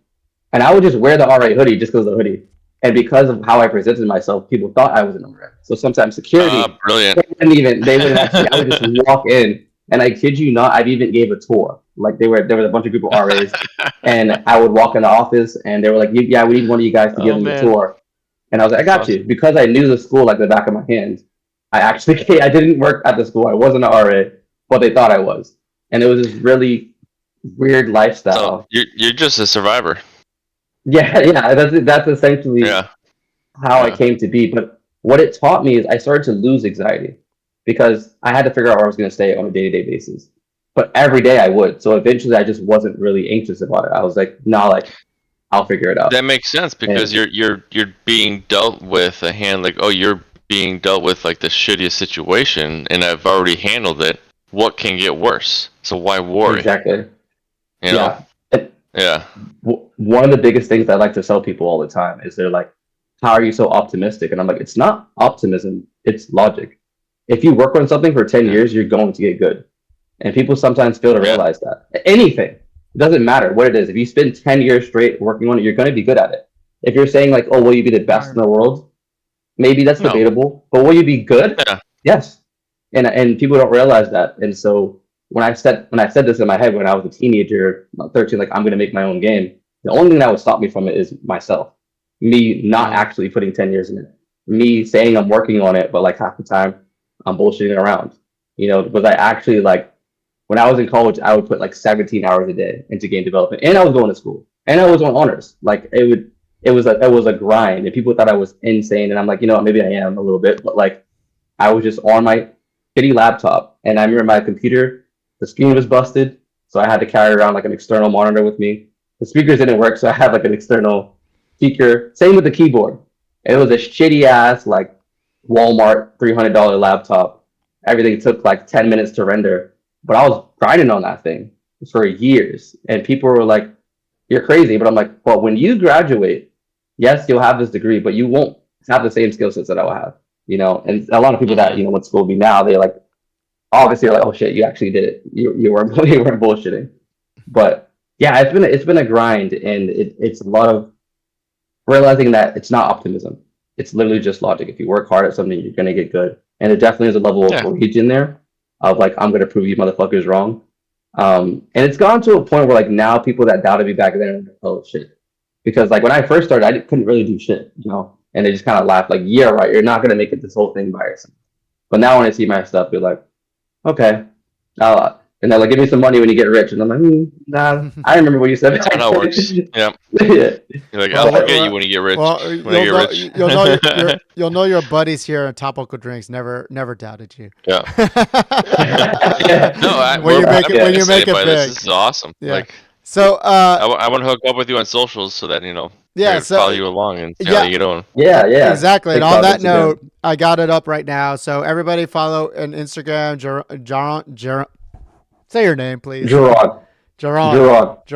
And I would just wear the RA hoodie just because of the hoodie. And because of how I presented myself, people thought I was an RA. So sometimes security, brilliant. they wouldn't actually, I would just walk in. And I kid you not, I even gave a tour. Like there was a bunch of people RAs, and I would walk in the office, and they were like, "Yeah, we need one of you guys to give them a tour." And I was like, "I got you," because I knew the school like the back of my hand. I didn't work at the school. I wasn't an RA, but they thought I was, and it was this really weird lifestyle. So you're just a survivor. Yeah, that's essentially how I came to be. But what it taught me is I started to lose anxiety, because I had to figure out where I was going to stay on a day-to-day basis. But every day I would. So eventually I just wasn't really anxious about it. I was like, no, like I'll figure it out. That makes sense because you're being dealt with a hand like, oh, you're being dealt with like the shittiest situation, and I've already handled it. What can get worse? So why worry? Exactly. You know? Yeah. One of the biggest things I like to tell people all the time is they're like, how are you so optimistic? And I'm like, it's not optimism, it's logic. If you work on something for 10 years, you're going to get good. And people sometimes fail to realize that. Anything. It doesn't matter what it is. If you spend 10 years straight working on it, you're going to be good at it. If you're saying like, oh, will you be the best in the world? Maybe that's debatable. But will you be good? Yeah. Yes. And people don't realize that. And so when I said this in my head when I was a teenager, 13, like I'm going to make my own game, the only thing that would stop me from it is myself. Me not actually putting 10 years in it. Me saying I'm working on it, but like half the time I'm bullshitting around. Was I actually like, when I was in college, I would put like 17 hours a day into game development, and I was going to school, and I was on honors. Like it it was a grind, and people thought I was insane. And I'm like, you know what, maybe I am a little bit, but like I was just on my shitty laptop, and I remember my computer, the screen was busted, so I had to carry around like an external monitor with me. The speakers didn't work, so I had like an external speaker. Same with the keyboard. It was a shitty ass like Walmart $300 laptop. Everything took like 10 minutes to render, but I was grinding on that thing for years, and people were like, "You're crazy," but I'm like, "Well, when you graduate, yes, you'll have this degree, but you won't have the same skill sets that I will have." You know, and a lot of people that went to school with me now, they like obviously are like, "Oh shit, you actually did it. You weren't you weren't bullshitting." But yeah, it's been a grind, and it's a lot of realizing that it's not optimism. It's literally just logic. If you work hard at something, you're gonna get good. And it definitely is a level of rage in there of like, I'm gonna prove you motherfuckers wrong. And it's gone to a point where like now people that doubted me back then are like, oh shit. Because like when I first started, couldn't really do shit, and they just kind of laughed like, yeah, right, you're not gonna make it this whole thing by yourself. But now when I see my stuff, they're like, okay. And they're like, give me some money when you get rich. And I'm like, nah, I remember what you said. That's how it works. Yeah. Yeah. You're like, I'll forget you when you get rich. Well, when you get rich. you'll know your buddies here at Topical Drinks never doubted you. Yeah. Yeah. No, When you make it big. This is awesome. Yeah. Like, So I want to hook up with you on socials so that I can follow you along and see how you get on. Yeah. Exactly. And Big on that comments note, I got it up right now. So everybody follow on Instagram, say your name, please. Gerard. Jaron Jocks.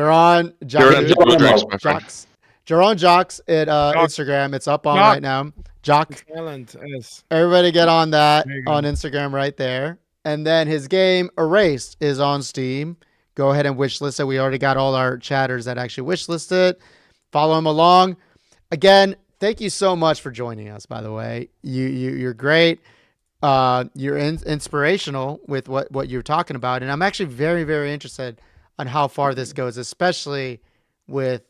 Jaron Jocks at Instagram. It's up on right now. Jock. Talent, yes. Everybody get on that There you go. on Instagram right there. And then his game Erased is on Steam. Go ahead and wishlist it. We already got all our chatters that actually wishlist it. Follow him along. Again, thank you so much for joining us, by the way. You're great. You're inspirational with what you're talking about. And I'm actually very, very interested on how far this goes, especially with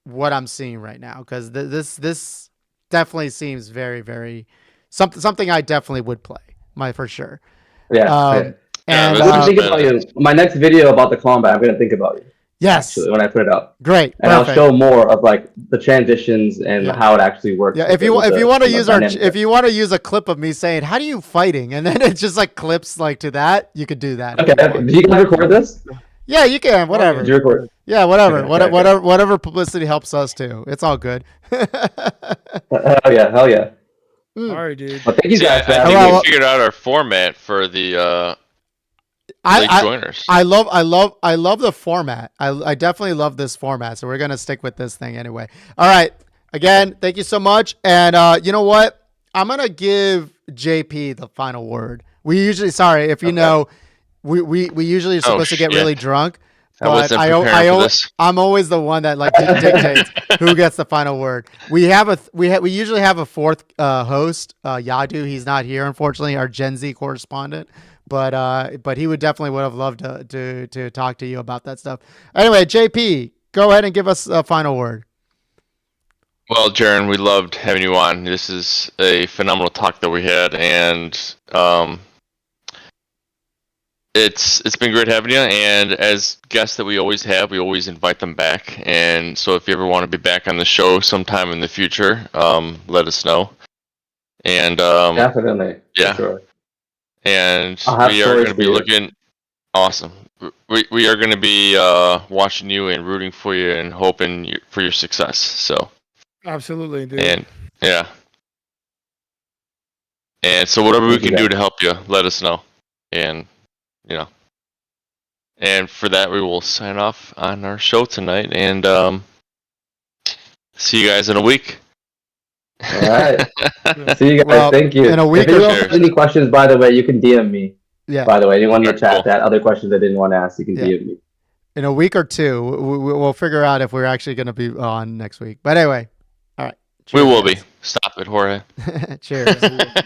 what I'm seeing right now. Because this definitely seems very, very something I definitely would play, for sure. Yeah. And I'm gonna think about you. My next video about the combat, I'm gonna think about you. yes, Actually, when I put it up, great. and Perfect. I'll show more of like the transitions and how it actually works. Yeah, if you want to use if you want to use a clip of me saying how do you fighting, and then it just like clips like to that, you could do that. Okay, do you guys record this? Yeah, you can. Whatever. Did you record? Yeah, whatever. Okay. Whatever publicity helps us too. It's all good. Hell yeah. All right, dude. Well, thank you guys. I man. think Well, we figured out our format for the joiners. I love the format. I definitely love this format. So we're gonna stick with this thing anyway. All right. Again, thank you so much. And you know what? I'm gonna give JP the final word. We usually, sorry if you know, we usually are supposed to get really drunk. I wasn't But prepared for this. I'm always the one that like dictates who gets the final word. We usually have a fourth host, Yadu. He's not here, unfortunately, our Gen Z correspondent. But he would have loved to talk to you about that stuff. Anyway, JP, go ahead and give us a final word. Well, Jaron, we loved having you on. This is a phenomenal talk that we had, and it's been great having you. And as guests that we always have, we always invite them back. And so if you ever want to be back on the show sometime in the future, let us know. And Definitely. yeah. For sure. And I'll have we are going to stories be for you. looking awesome. We are going to be watching you and rooting for you and hoping for your success. So Absolutely, dude. and yeah, and so whatever we Thank you, can do guys. to help you, let us know. And and for that we will sign off on our show tonight. And see you guys in a week. All right. See you guys. Well, Thank you. in a week if anyone or has so. any questions, by the way, you can DM me. Yeah. By the way, anyone in the Cool. chat that other questions I didn't want to ask, you can Yeah. DM me. In a week or two, we'll figure out if we're actually going to be on next week. But anyway, all right. We Cheers, will be. guys. Stop it, Jorge. Cheers. Yeah.